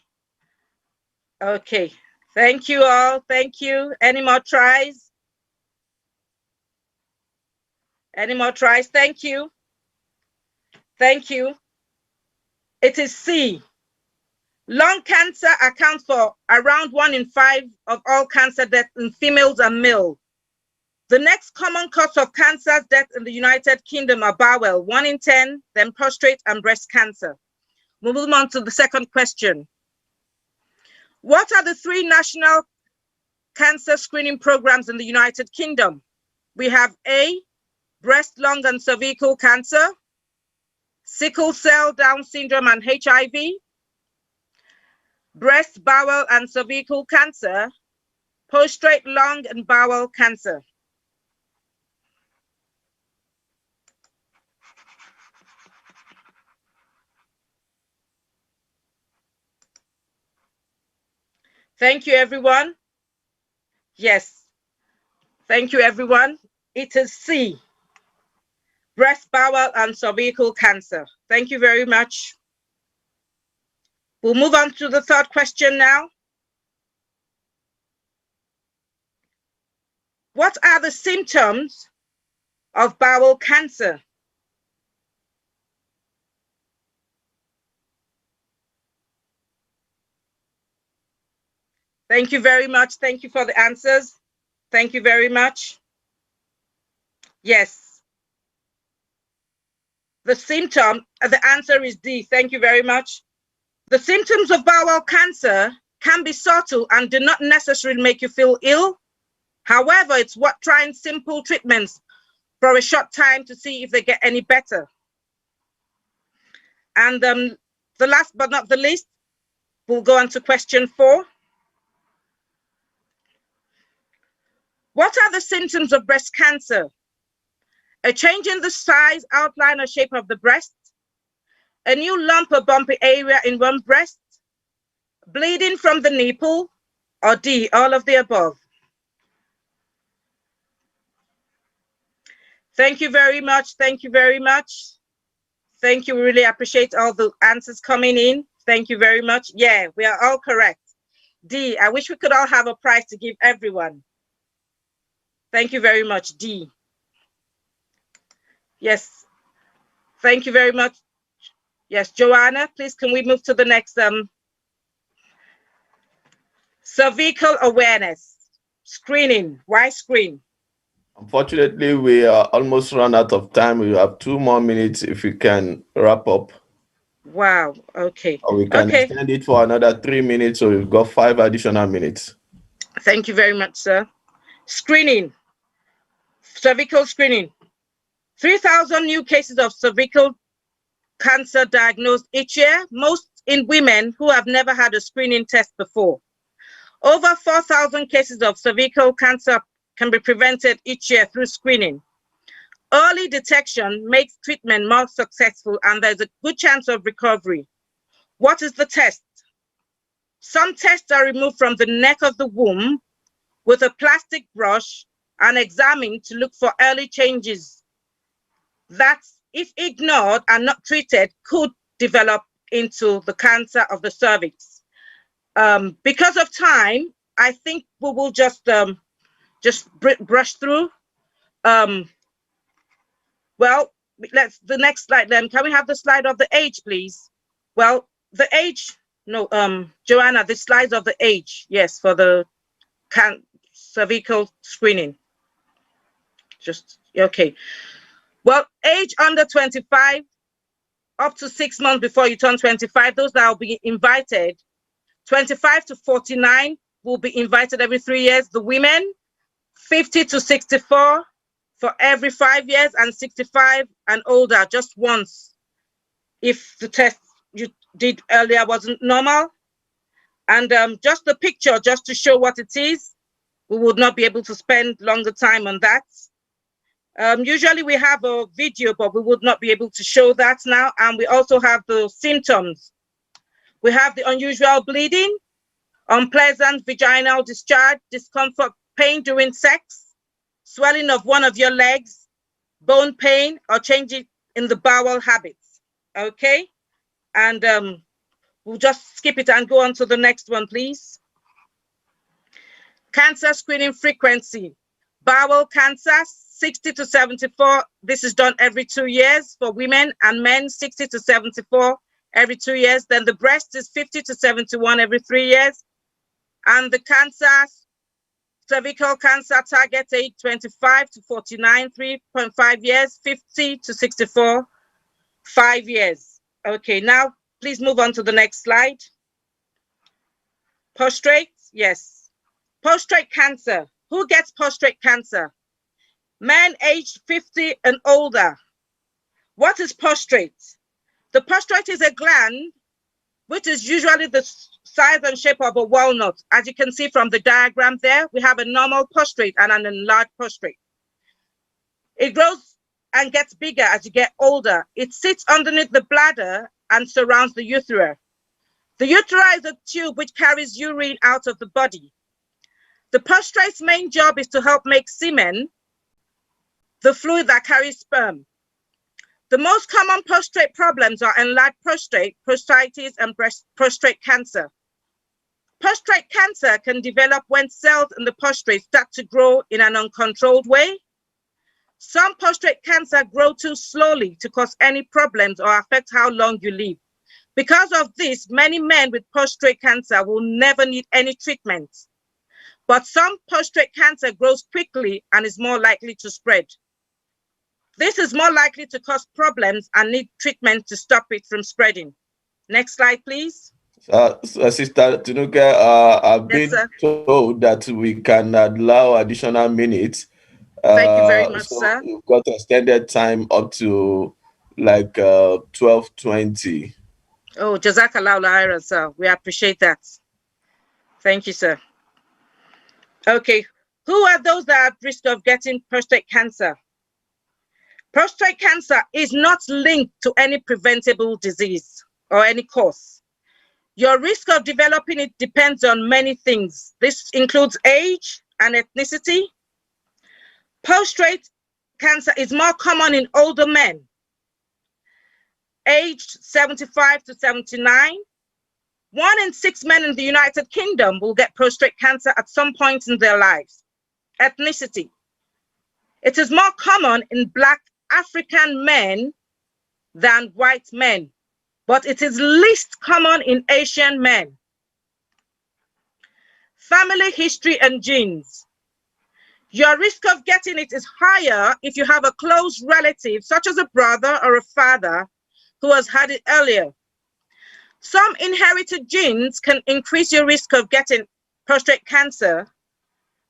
Okay. Thank you all. Thank you. Any more tries? Any more tries? Thank you. Thank you. It is C. Lung cancer accounts for around 1 in 5 of all cancer deaths in females and males. The next common cause of cancer death in the United Kingdom are bowel, 1 in 10, then prostate and breast cancer. We'll move on to the second question. What are the 3 national cancer screening programs in the United Kingdom? We have A, breast, lung, and cervical cancer, sickle cell, Down syndrome, and HIV, breast, bowel, and cervical cancer, prostate, lung, and bowel cancer. Thank you, everyone. Yes. Thank you, everyone. It is C, breast, bowel, and cervical cancer. Thank you very much. We'll move on to the third question now. What are the symptoms of bowel cancer? Thank you very much. Thank you for the answers. Thank you very much. Yes. The answer is D. Thank you very much. The symptoms of bowel cancer can be subtle and do not necessarily make you feel ill. However, it's worth trying simple treatments for a short time to see if they get any better. And the last but not the least, we'll go on to question 4. What are the symptoms of breast cancer? A change in the size, outline, or shape of the breast, a new lump or bumpy area in one breast, bleeding from the nipple, or D, all of the above. Thank you very much. Thank you very much. Thank you. We really appreciate all the answers coming in. Thank you very much. Yeah, we are all correct. D, I wish we could all have a prize to give everyone. Thank you very much, D. Yes, thank you very much. Yes, Joanna, please can we move to the next cervical awareness screening? Why screen? Unfortunately, we are almost run out of time. We have 2 more minutes if we can wrap up. Wow, okay. Or we can extend it for another 3 minutes, so we've got 5 additional minutes. Thank you very much, sir. Screening, cervical screening. 3,000 new cases of cervical cancer diagnosed each year, most in women who have never had a screening test before. Over 4,000 cases of cervical cancer can be prevented each year through screening. Early detection makes treatment more successful and there's a good chance of recovery. What is the test? Some tests are removed from the neck of the womb with a plastic brush and examined to look for early changes that, if ignored and not treated, could develop into the cancer of the cervix. Because of time, I think we will just brush through. Well, let's the next slide then. Can we have the slide of the age, please? Well, the age, no, Joanna, the slides of the age, yes, for the cervical screening. Just, okay. Well, age under 25, up to 6 months before you turn 25, those that will be invited. 25 to 49 will be invited every 3 years. The women, 50 to 64, for every 5 years, and 65 and older just once if the test you did earlier wasn't normal. And just the picture, just to show what it is. We would not be able to spend longer time on that. Usually we have a video, but we would not be able to show that now. And we also have the symptoms. We have the unusual bleeding, unpleasant vaginal discharge, discomfort, pain during sex, swelling of one of your legs, bone pain, or changes in the bowel habits. Okay? And we'll just skip it and go on to the next one, please. Cancer screening frequency. Bowel cancer, 60 to 74. This is done every 2 years for women, and men, 60 to 74 every 2 years. Then the breast is 50 to 71 every 3 years. And the cancer, cervical cancer, target age 25 to 49, 3.5 years, 50 to 64, 5 years. Okay, now please move on to the next slide. Prostate, yes. Prostate cancer. Who gets prostate cancer? Men aged 50 and older. What is prostate? The prostate is a gland which is usually the size and shape of a walnut. As you can see from the diagram there, we have a normal prostate and an enlarged prostate. It grows and gets bigger as you get older. It sits underneath the bladder and surrounds the urethra. The urethra is a tube which carries urine out of the body. The prostate's main job is to help make semen, the fluid that carries sperm. The most common prostate problems are enlarged prostate, prostatitis, and prostate cancer. Prostate cancer can develop when cells in the prostate start to grow in an uncontrolled way. Some prostate cancer grow too slowly to cause any problems or affect how long you live. Because of this, many men with prostate cancer will never need any treatment. But some prostate cancer grows quickly and is more likely to spread. This is more likely to cause problems and need treatment to stop it from spreading. Next slide, please. Sister Tinuke, I've Yes, been sir. told that we can allow additional minutes. Thank you very much, So sir. we've got extended time up to like 12:20. Oh, Jazakallah khairan, sir. We appreciate that. Thank you, sir. Okay, who are those that are at risk of getting prostate cancer? Prostate cancer is not linked to any preventable disease or any cause. Your risk of developing it depends on many things. This includes age and ethnicity. Prostate cancer is more common in older men, aged 75 to 79. 1 in 6 men in the United Kingdom will get prostate cancer at some point in their lives. Ethnicity. It is more common in Black African men than white men, but it is least common in Asian men. Family history and genes. Your risk of getting it is higher if you have a close relative, such as a brother or a father, who has had it earlier. Some inherited genes can increase your risk of getting prostate cancer.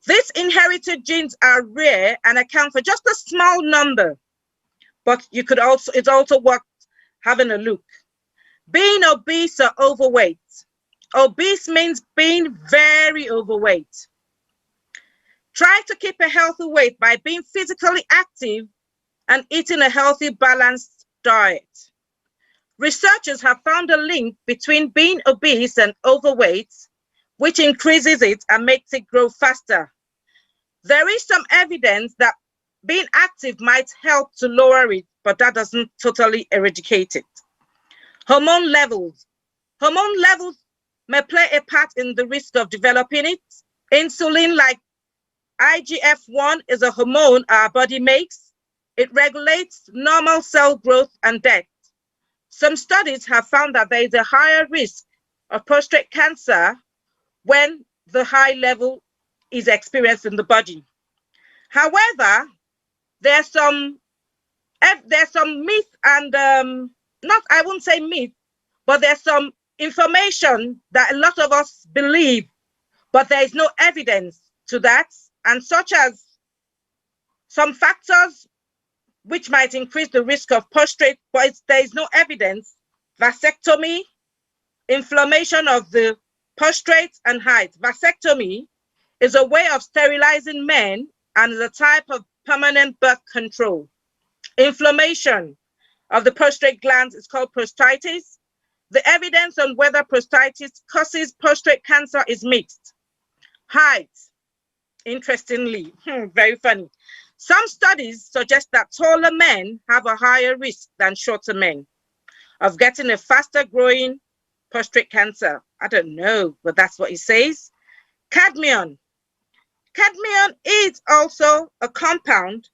These inherited genes are rare and account for just a small number, but it's also worth having a look. Being obese or overweight. Obese means being very overweight. Try to keep a healthy weight by being physically active and eating a healthy, balanced diet. Researchers have found a link between being obese and overweight, which increases it and makes it grow faster. There is some evidence that being active might help to lower it, but that doesn't totally eradicate it. Hormone levels. Hormone levels may play a part in the risk of developing it. Insulin, like IGF-1, is a hormone our body makes. It regulates normal cell growth and death. Some studies have found that there is a higher risk of prostate cancer when the high level is experienced in the body. However, there's some myth and I won't say myth, but there's some information that a lot of us believe, but there is no evidence to that, and such as Some factors which might increase the risk of prostate, but there is no evidence. Vasectomy, inflammation of the prostate and height. Vasectomy is a way of sterilizing men and is a type of permanent birth control. Inflammation of the prostate glands is called prostatitis. The evidence on whether prostatitis causes prostate cancer is mixed. Height, interestingly, very funny. Some studies suggest that taller men have a higher risk than shorter men of getting a faster growing prostate cancer. I don't know, but that's what it says. Cadmium. Cadmium is also a compound,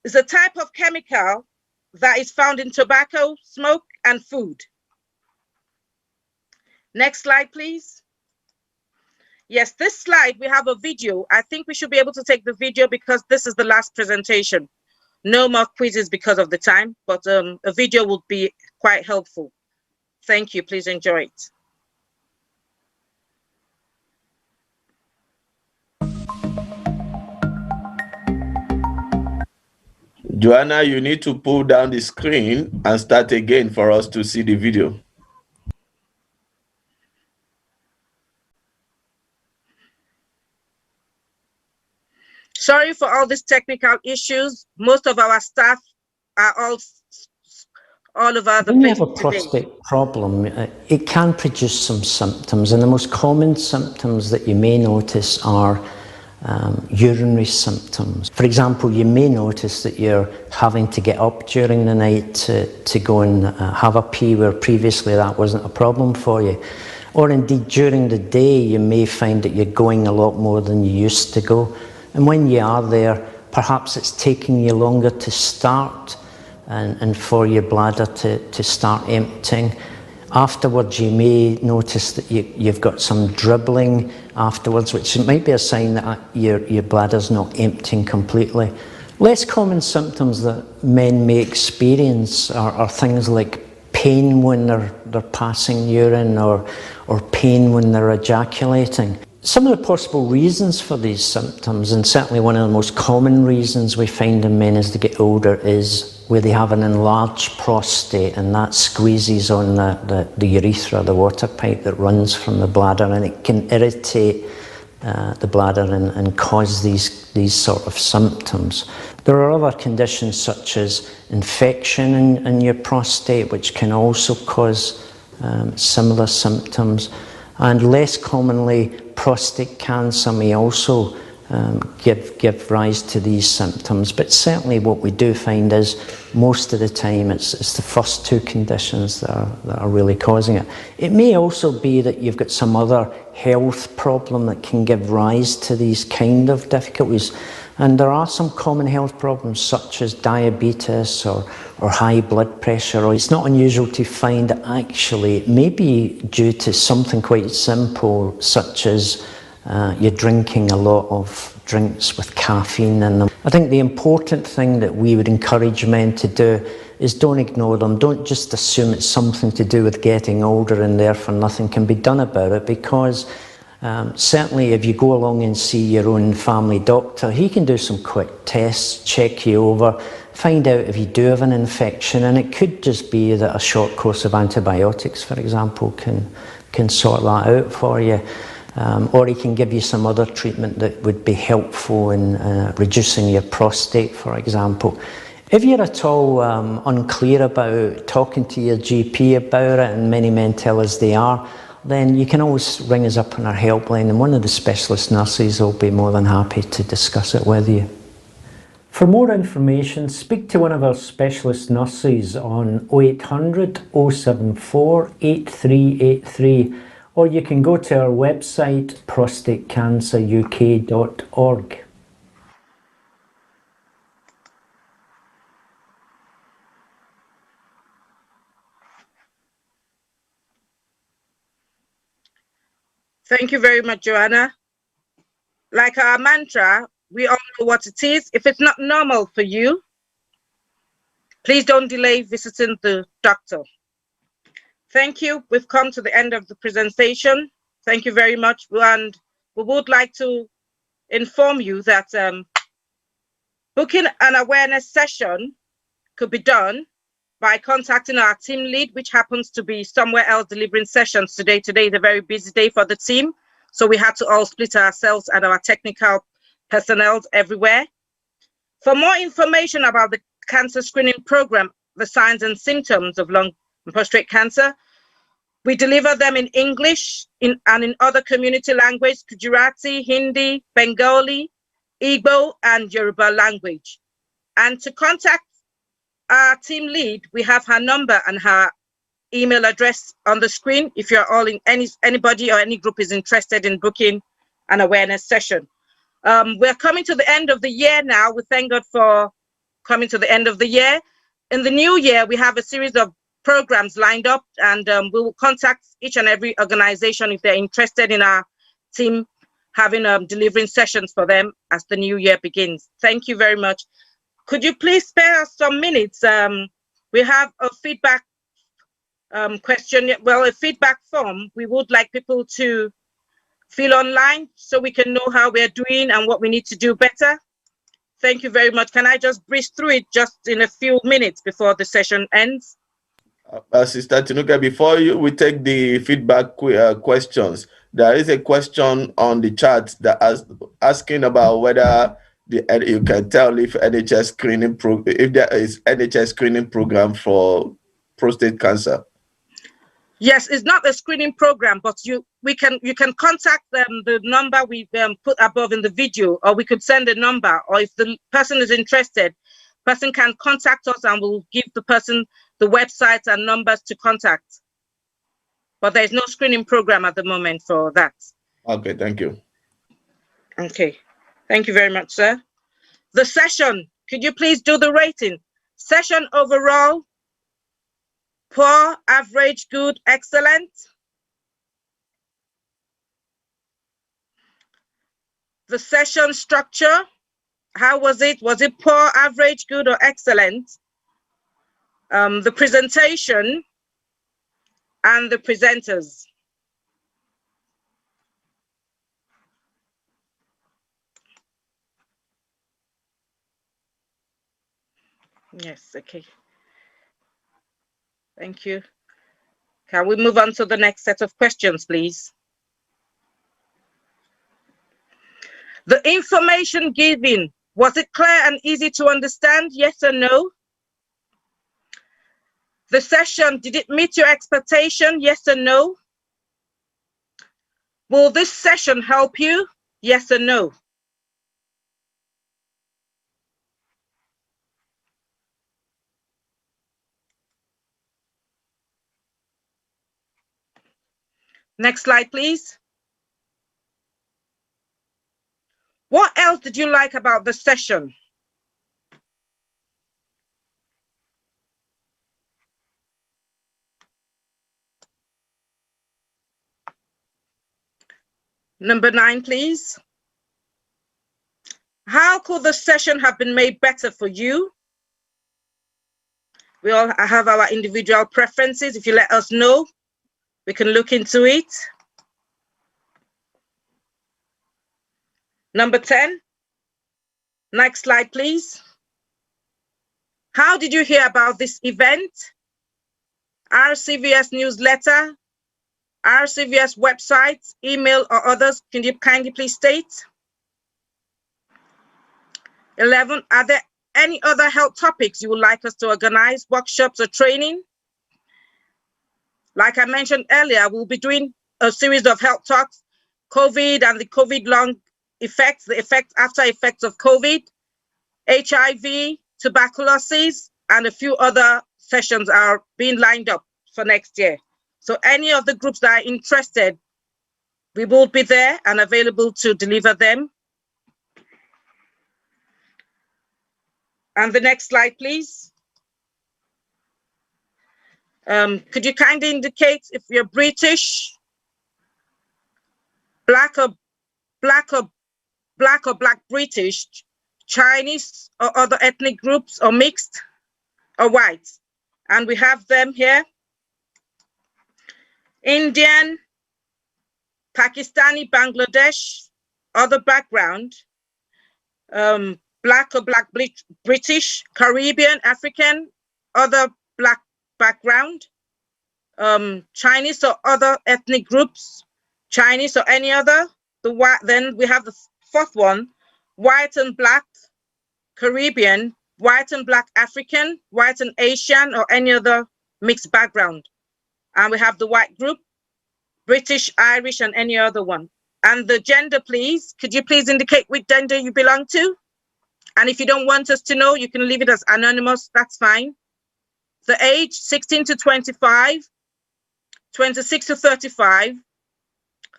is a type of chemical that is found in tobacco, smoke, and food. Next slide, please. Yes, this slide, we have a video. I think we should be able to take the video because this is the last presentation. No more quizzes because of the time, but a video would be quite helpful. Thank you. Please enjoy it. Joanna, you need to pull down the screen and start again for us to see the video. Sorry for all these technical issues. Most of our staff are all over the place. When you have a prostate problem, it can produce some symptoms, and the most common symptoms that you may notice are urinary symptoms. For example, you may notice that you're having to get up during the night to go and have a pee, where previously that wasn't a problem for you. Or indeed during the day you may find that you're going a lot more than you used to go. And when you are there, perhaps it's taking you longer to start and for your bladder to start emptying. Afterwards, you may notice that you've got some dribbling afterwards, which might be a sign that your bladder's not emptying completely. Less common symptoms that men may experience are things like pain when they're passing urine or pain when they're ejaculating. Some of the possible reasons for these symptoms, and certainly one of the most common reasons we find in men as they get older, is where they have an enlarged prostate, and that squeezes on the urethra, the water pipe that runs from the bladder, and it can irritate the bladder and cause these sort of symptoms. There are other conditions such as infection in your prostate, which can also cause similar symptoms. And less commonly, prostate cancer may also give rise to these symptoms. But certainly what we do find is most of the time it's the first two conditions that are really causing it. It may also be that you've got some other health problem that can give rise to these kind of difficulties. And there are some common health problems such as diabetes or high blood pressure. It's not unusual to find that actually it may be due to something quite simple, such as you're drinking a lot of drinks with caffeine in them. I think the important thing that we would encourage men to do is don't ignore them. Don't just assume it's something to do with getting older and therefore nothing can be done about it, because certainly if you go along and see your own family doctor, he can do some quick tests, check you over, find out if you do have an infection, and it could just be that a short course of antibiotics, for example, can sort that out for you. Or he can give you some other treatment that would be helpful in reducing your prostate, for example. If you're at all unclear about talking to your GP about it, and many men tell us they are, then you can always ring us up on our helpline, and one of the specialist nurses will be more than happy to discuss it with you. For more information, speak to one of our specialist nurses on 0800 074 8383, or you can go to our website prostatecanceruk.org. Thank you very much, Joanna. Like our mantra, we all know what it is. If it's not normal for you, please don't delay visiting the doctor. Thank you. We've come to the end of the presentation. Thank you very much. And we would like to inform you that Booking an awareness session could be done by contacting our team lead, which happens to be somewhere else delivering sessions today. Today is a very busy day for the team, so we had to all split ourselves and our technical personnel everywhere. For more information about the cancer screening program, the signs and symptoms of lung and prostate cancer, we deliver them in English and in other community language, Gujarati, Hindi, Bengali, Igbo, and Yoruba language. And to contact our team lead, we have her number and her email address on the screen if you're all in anybody or any group is interested in booking an awareness session. We're coming to the end of the year now. We thank God for coming to the end of the year. In the new year, we have a series of programs lined up, and we will contact each and every organization if they're interested in our team having delivering sessions for them as the new year begins. Thank you very much. Could you please spare us some minutes? We have a feedback question, well, a feedback form. We would like people to fill online so we can know how we're doing and what we need to do better. Thank you very much. Can I just breeze through it just in a few minutes before the session ends? Sister Tinuka, before we take the feedback questions, there is a question on the chat that asking about whether you can tell if NHS screening if there is NHS screening program for prostate cancer. Yes, it's not a screening program, but you can contact them, the number we put above in the video, or we could send a number, or if the person is interested, person can contact us and we'll give the person the websites and numbers to contact. But there's no screening program at the moment for that. Okay, thank you. Okay, thank you very much, sir. The session, could you please do the rating? Session overall, poor, average, good, excellent. The session structure, how was it? Was it poor, average, good, or excellent? The presentation and the presenters. Yes, okay. Thank you. Can we move on to the next set of questions, please? The information given, was it clear and easy to understand? Yes or no? The session, did it meet your expectation? Yes or no? Will this session help you? Yes or no? Next slide, please. What else did you like about the session? Number 9, please. How could the session have been made better for you? We all have our individual preferences. If you let us know, we can look into it. Number 10. Next slide, please. How did you hear about this event? RCVS newsletter, RCVS website, email, or others? Can you kindly please state? 11. Are there any other health topics you would like us to organize, workshops or training? Like I mentioned earlier, we'll be doing a series of health talks, COVID and the COVID long effects, the after effects of COVID, HIV, tuberculosis, and a few other sessions are being lined up for next year. So any of the groups that are interested, we will be there and available to deliver them. And the next slide, please. Could you kindly indicate if you're British, black British, Chinese or other ethnic groups, or mixed or white? And we have them here. Indian, Pakistani, Bangladesh, other background, Black or Black British, Caribbean, African, other Black background, Chinese or other ethnic groups, Chinese or any other. Then we have the fourth one, white and Black, Caribbean, white and Black African, white and Asian, or any other mixed background. And we have the white group, British, Irish, and any other one. And the gender, please, could you please indicate which gender you belong to? And if you don't want us to know, you can leave it as anonymous, that's fine. The age, 16 to 25, 26 to 35,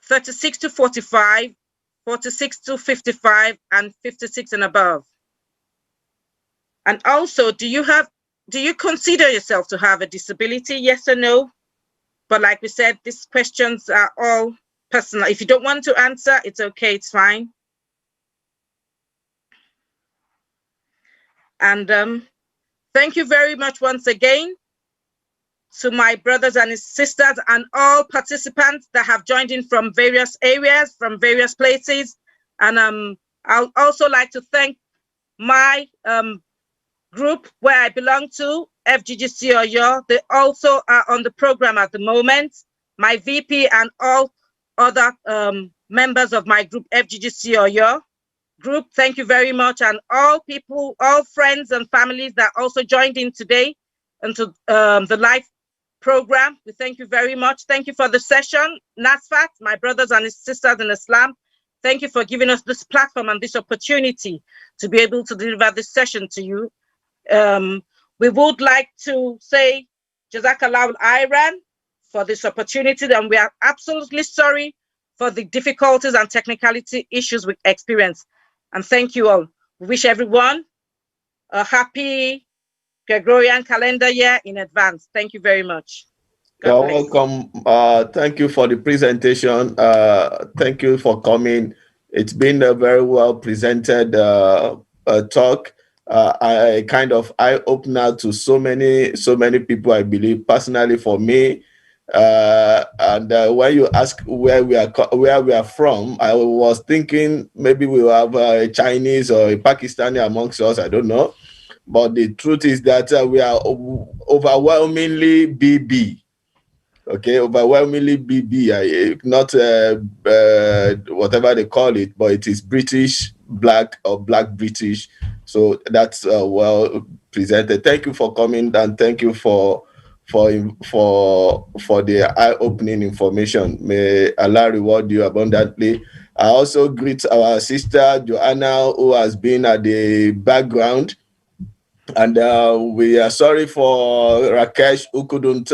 36 to 45, 46 to 55, and 56 and above. And also, do you consider yourself to have a disability, yes or no? But like we said, these questions are all personal. If you don't want to answer, it's okay, it's fine. And thank you very much once again to my brothers and sisters and all participants that have joined in from various areas, from various places. And I'll also like to thank my group where I belong to, FGGC Oyo. They also are on the program at the moment. My VP and all other members of my group, FGGC Oyo group, thank you very much. And all people, all friends and families that also joined in today into the live program, we thank you very much. Thank you for the session. Nasfat, my brothers and sisters in Islam, thank you for giving us this platform and this opportunity to be able to deliver this session to you. We would like to say Jazakallah Iran for this opportunity, and we are absolutely sorry for the difficulties and technicality issues we experienced. And thank you all. We wish everyone a happy Gregorian calendar year in advance. Thank you very much. You're welcome. Thank you for the presentation. Thank you for coming. It's been a very well presented talk. I kind of eye-opener to so many people, I believe. Personally, for me, and when you ask where we are from, I was thinking maybe we will have a Chinese or a Pakistani amongst us. I don't know, but the truth is that we are overwhelmingly BB. Okay, overwhelmingly BB, not whatever they call it, but it is British, Black, or Black British. So that's well presented. Thank you for coming, and thank you for the eye-opening information. May Allah reward you abundantly. I also greet our sister Joanna, who has been at the background. And we are sorry for Rakesh, who couldn't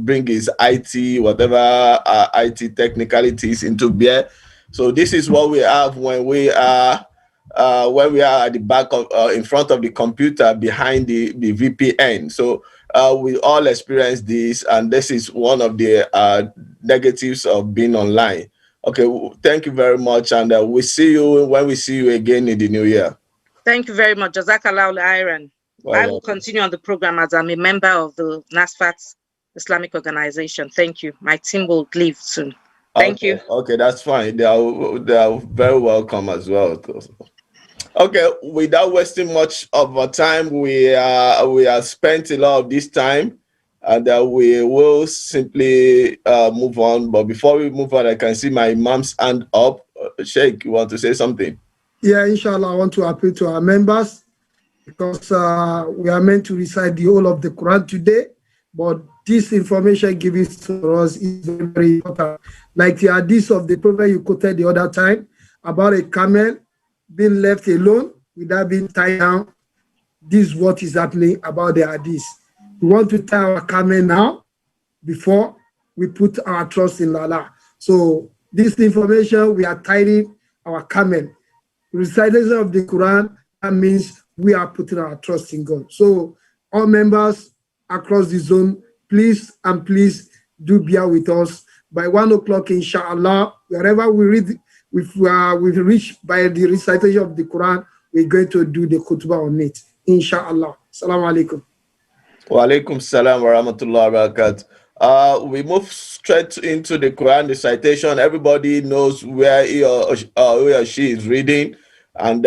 bring his IT, whatever IT technicalities into bear. So this is what we have when we are at the back of, in front of the computer behind the VPN. So we all experience this, and this is one of the negatives of being online. Okay, thank you very much, and we see you when we see you again in the new year. Thank you very much. Jazakallah Iran. I will continue on the program as I'm a member of the Nasfat Islamic Organization. Thank you. My team will leave soon. Thank you. Okay, that's fine. They are very welcome as well. Okay, without wasting much of our time, we have spent a lot of this time, and we will simply move on. But before we move on, I can see my imam's hand up. Sheikh, you want to say something? Yeah, inshallah, I want to appeal to our members, because we are meant to recite the whole of the Quran today, but this information given to us is very, very important. Like the hadith of the Prophet you quoted the other time about a camel being left alone without being tied down. This is what is happening about the hadith. We want to tie our camel now before we put our trust in Allah. So this information, we are tying our camel. Recitation of the Quran, that means we are putting our trust in God. So all members across the zone, please do bear with us. By 1 o'clock, inshallah, wherever we read, if we reach by the recitation of the Quran, we're going to do the khutbah on it, inshallah. Assalamu alaikum. Wa alaikum salam wa rahmatullahi wa barakatuh. We move straight into the Quran recitation. Everybody knows where he or she is reading. And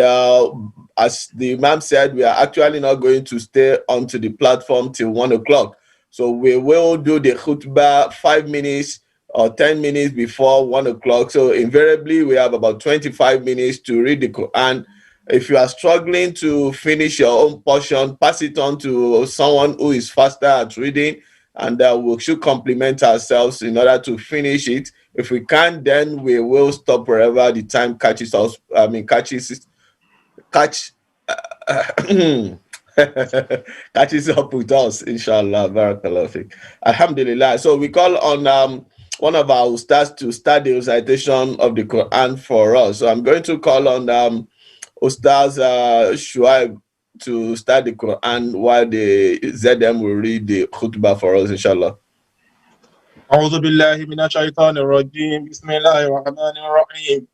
as the Imam said, we are actually not going to stay onto the platform till 1 o'clock. So we will do the khutbah 5 minutes or 10 minutes before 1 o'clock. So invariably, we have about 25 minutes to read the Quran. If you are struggling to finish your own portion, pass it on to someone who is faster at reading, and we should complement ourselves in order to finish it. If we can't, then we will stop wherever the time catches us. Catches up with us, inshallah. Barakallah fiqh. Alhamdulillah. So we call on one of our ustads to start the recitation of the Quran for us. So I'm going to call on Ustaz Shuaib to start the Quran while the ZM will read the khutbah for us, inshallah. أعوذ بالله من الشيطان الرجيم بسم الله الرحمن الرحيم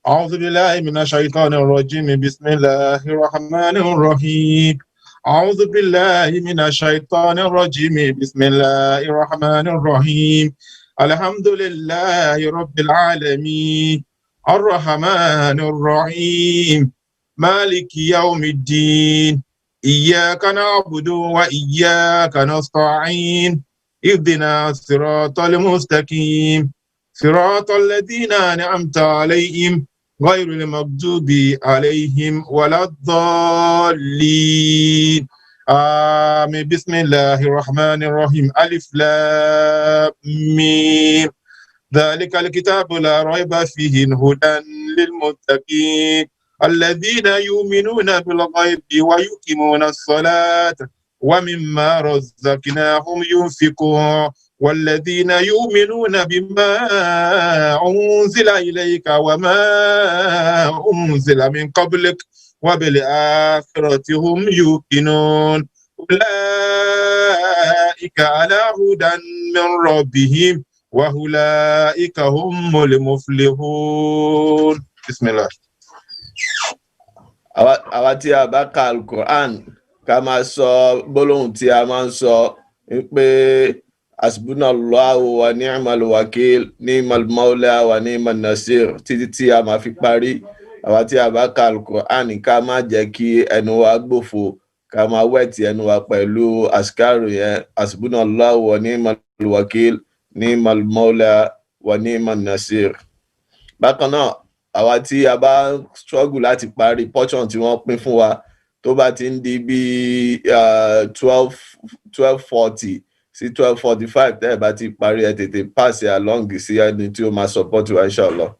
أعوذ بالله من الشيطان الرجيم بسم الله الرحمن الرحيم أعوذ بالله من الشيطان الرجيم بسم الله الرحمن الرحيم الحمد لله رب العالمين الرحمن الرحيم مالك يوم الدين إياك نعبد وإياك نستعين اهدنا الصراط المستقيم صراط الذين أنعمت عليهم غير المغضوب عليهم ولا الضالين آمين بسم الله الرحمن الرحيم ألف لام ميم ذلك الكتاب لا ريب فيه هدى للمتقين الذين يؤمنون بالغيب ويقيمون الصلاة ومما رزقناهم ينفقون والذين يؤمنون بما أنزل إليك وما أنزل من قبلك وبالآخرة هم يوقنون أولئك على هدى من ربهم وأولئك هم المفلحون بسم الله. Àwa tí a bá ka Al-Quran ká máa sọ gbólóhùn tí a máa ń sọ pé hasbunallahu wa ni'mal wakil ni'mal maula wa ni'man nasir títí tí a máa fi parí. Àwa tí a bá ka Al-Quran ká má jẹ́ kí ẹnu wa gbòfo, ká máa wẹ̀tì ẹnu wa pẹ̀lú àsìkárù yẹn, hasbunallahu wa ni'mal wakil ni'mal maula wa ni'man nasir. Bákan náà, àwa tí a bá struggle láti parí portion tí wọ́n pín fún wa tó bá ti ń di bí 12:40 sí 12:45 tẹ́ ẹ̀ bá ti parí ẹ̀ tètè pass it along sí ẹni tí ó máa support wa, inshallah.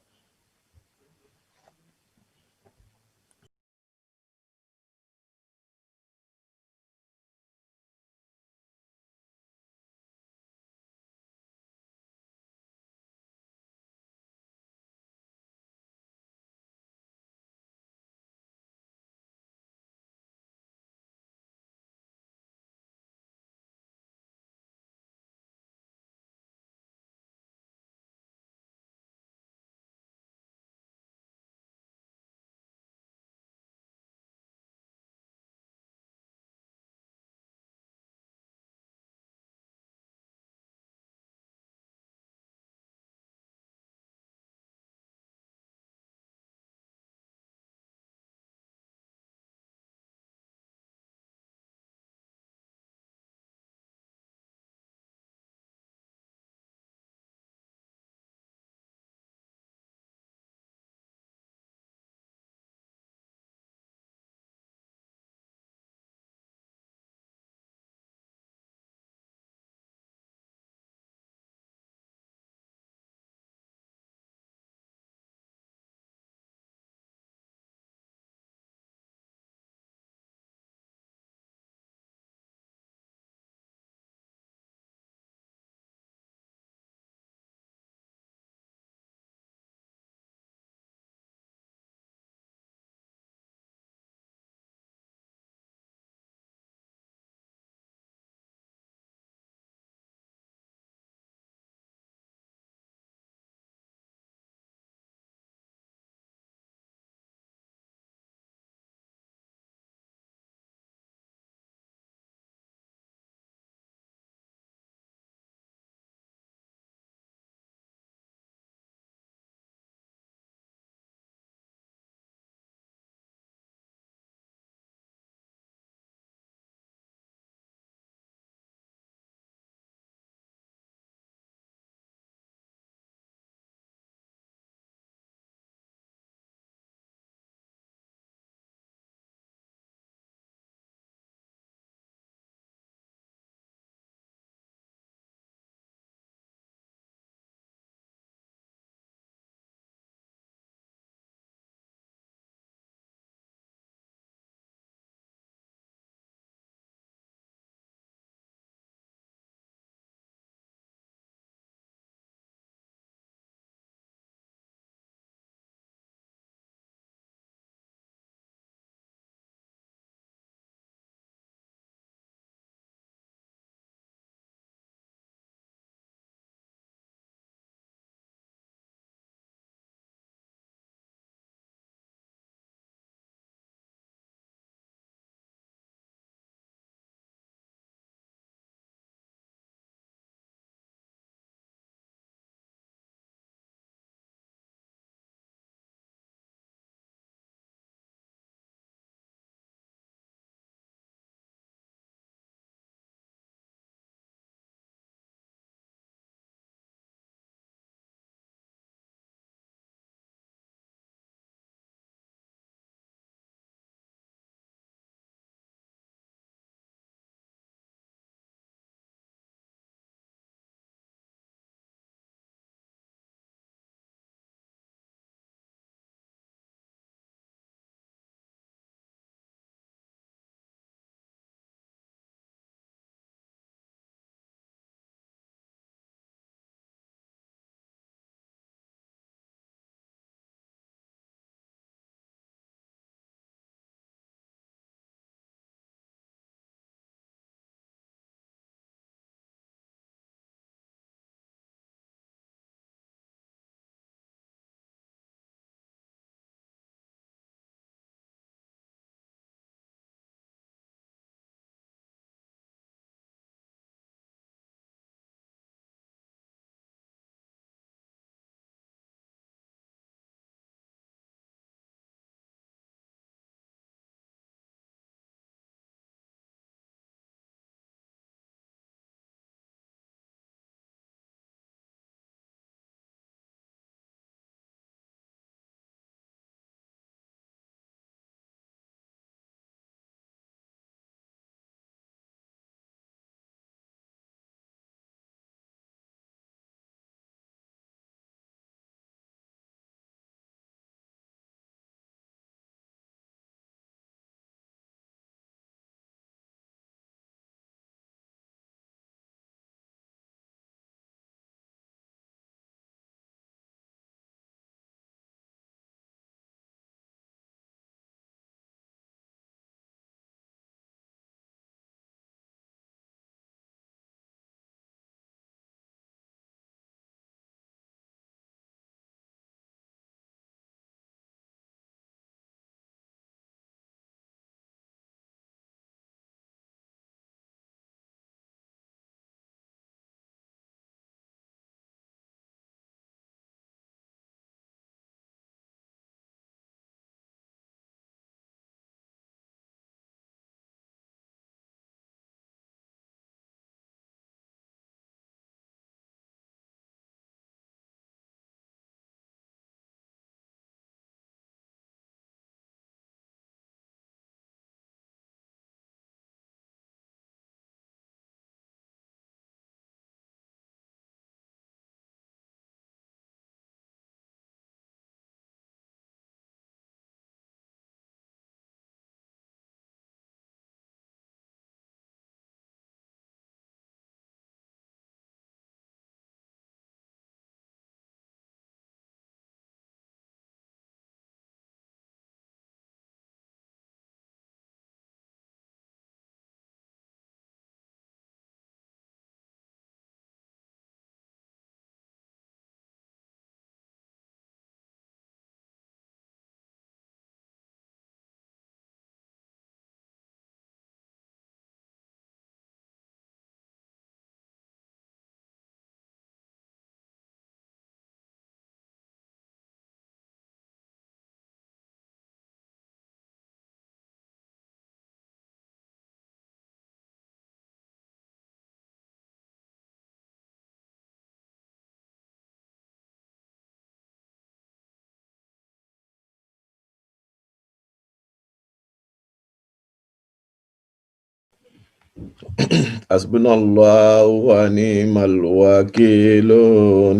حسبنا الله ونعم الوكيل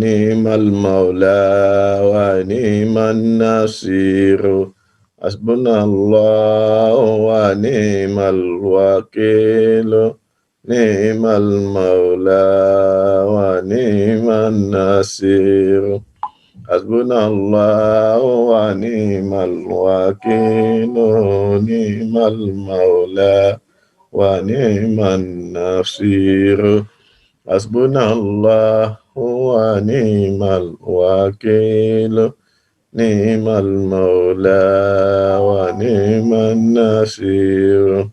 نعم المولى ونعم النصير حسبنا الله ونعم الوكيل نعم المولى ونعم النصير حسبنا الله ونعم الوكيل نعم المولى ونعم النصير حسبنا الله ونعم الوكيل نعم المولى ونعم النصير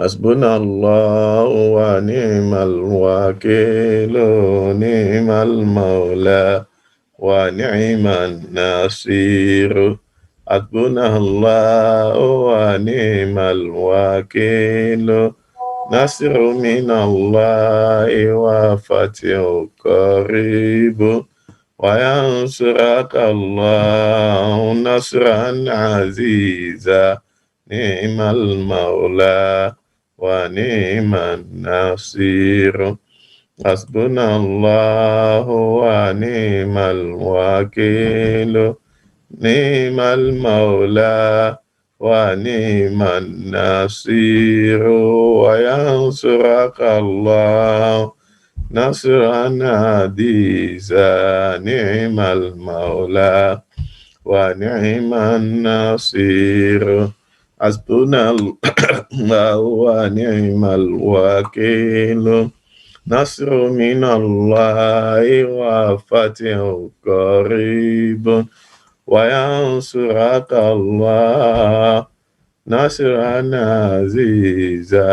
حسبنا الله ونعم الوكيل نعم المولى ونعم النصير حسبنا الله ونعم الوكيل نصر من الله وفتح قريب وينصرك الله نصرا عزيزا نعم المولى ونعم النصير حسبنا الله ونعم الوكيل نعم المولى ونعم النصير وينصرك الله نصرا عزيزا نعم المولى ونعم النصير حسبنا الله ونعم الوكيل نصر من الله وفتح قريب وينصرك الله نصرا عزيزا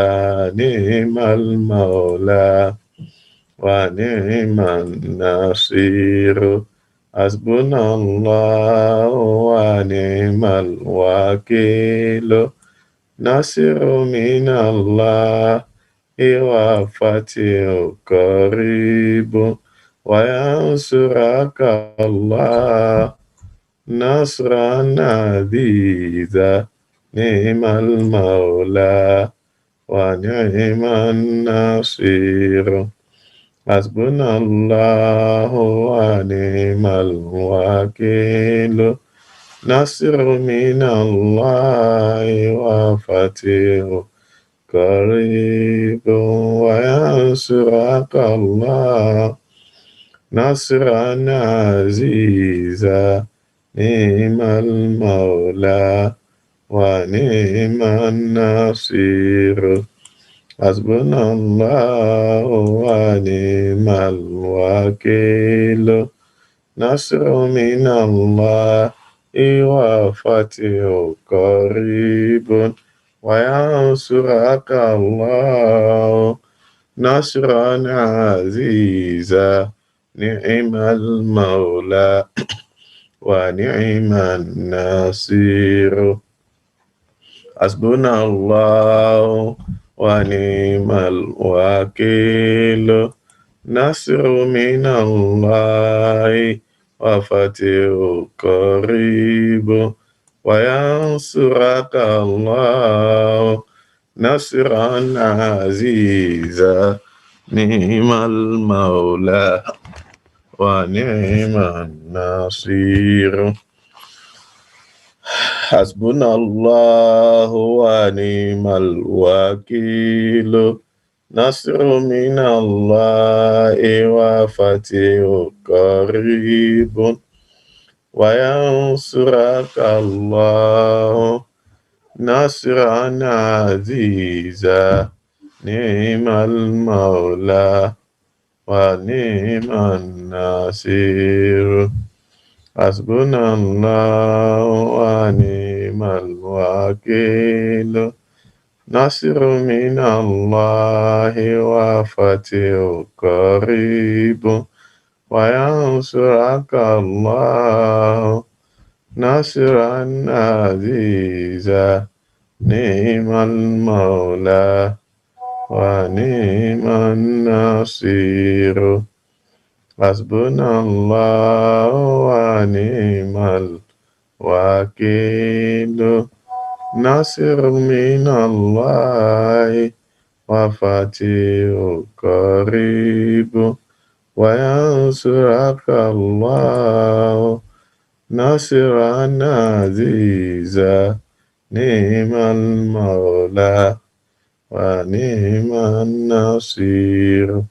نعم المولى ونعم النصير حسبنا الله ونعم الوكيل نصر من الله وفتح قريب وينصرك الله نصرا عزيزا نعم المولى ونعم النصير حسبنا الله ونعم الوكيل نصر من الله وفتح قريب وينصرك الله نصرا عزيزا نعم المولى ونعم النصير حسبنا الله ونعم الوكيل نصر من الله وفتح قريب وينصرك الله نصرا عزيزا نعم المولى ونعم النصير حسبنا الله ونعم الوكيل نصر من الله وفتح قريب وينصرك الله نصرا عزيزا نعم المولى ونعم النصير حسبنا الله ونعم الوكيل نصر من الله وفتح قريب وينصرك الله نصرا عزيزا نعم المولى ونعم النصير حسبنا الله ونعم الوكيل نصر من الله وفتح قريب وينصرك الله نصرا عزيزا نعم المولى ونعم النصير حسبنا الله ونعم الوكيل نصر من الله وفتح قريب وينصرك الله نصرا عزيزا نعم المولى ونعم النصير.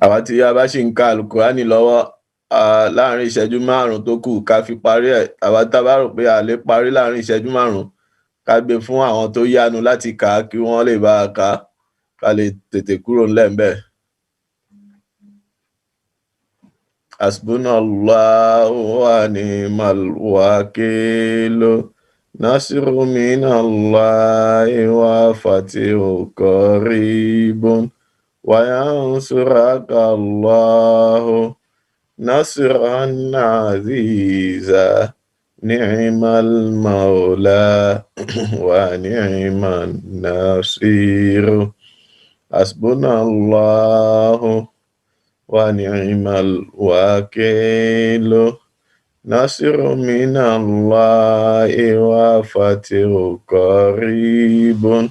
àwa tí a bá ṣì ń ka Al-Qur'ani lọ́wọ́ láàrin ìṣẹ́jú márùn-ún tó kù ká fi parí ẹ̀. àwa tá a bá rò pé a lè parí láàrin ìṣẹ́jú márùn-ún ká gbé fún àwọn tó yánu láti kà á kí wọ́n lè bá a kà á ká lè tètè kúrò ńlẹ̀ ńbẹ̀. Hasbunallahu wa ni'mal wakil nasru minallahi wa fatihu qaribun wa yansuraka Allahu nasran aziza ni'mal mawla wa ni'man nasir. Hasbunallahu wa ni'mal wakil nasru minallahi wa fatihu qaribun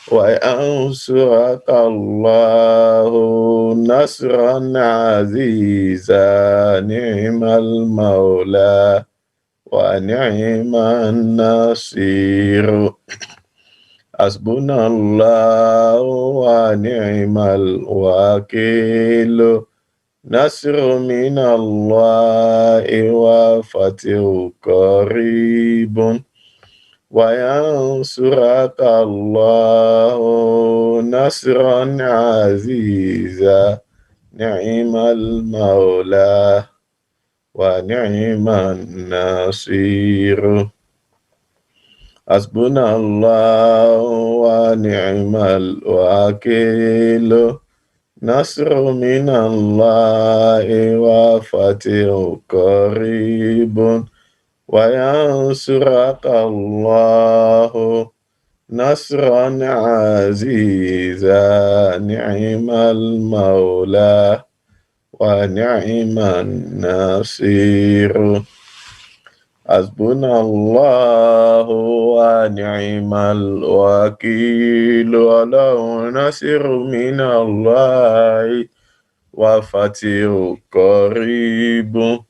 wa yansuraka Allahu nasran aziza ni'mal mawla wa ni'man nasir. Hasbunallahu wa ni'mal wakil nasru minallahi wa fatihu qaribun wa yansuraka Allahu nasran aziza ni'mal mawla wa ni'man nasir. Hasbunallahu wa ni'mal wakil nasru minallahi wa fatihu qaribun wa yansuraka Allahu nasran aziza ni'mal mawla wa ni'man nasir. Hasbunallahu wa ni'mal wakil Allahu nasru minallahi wa fatihu qaribun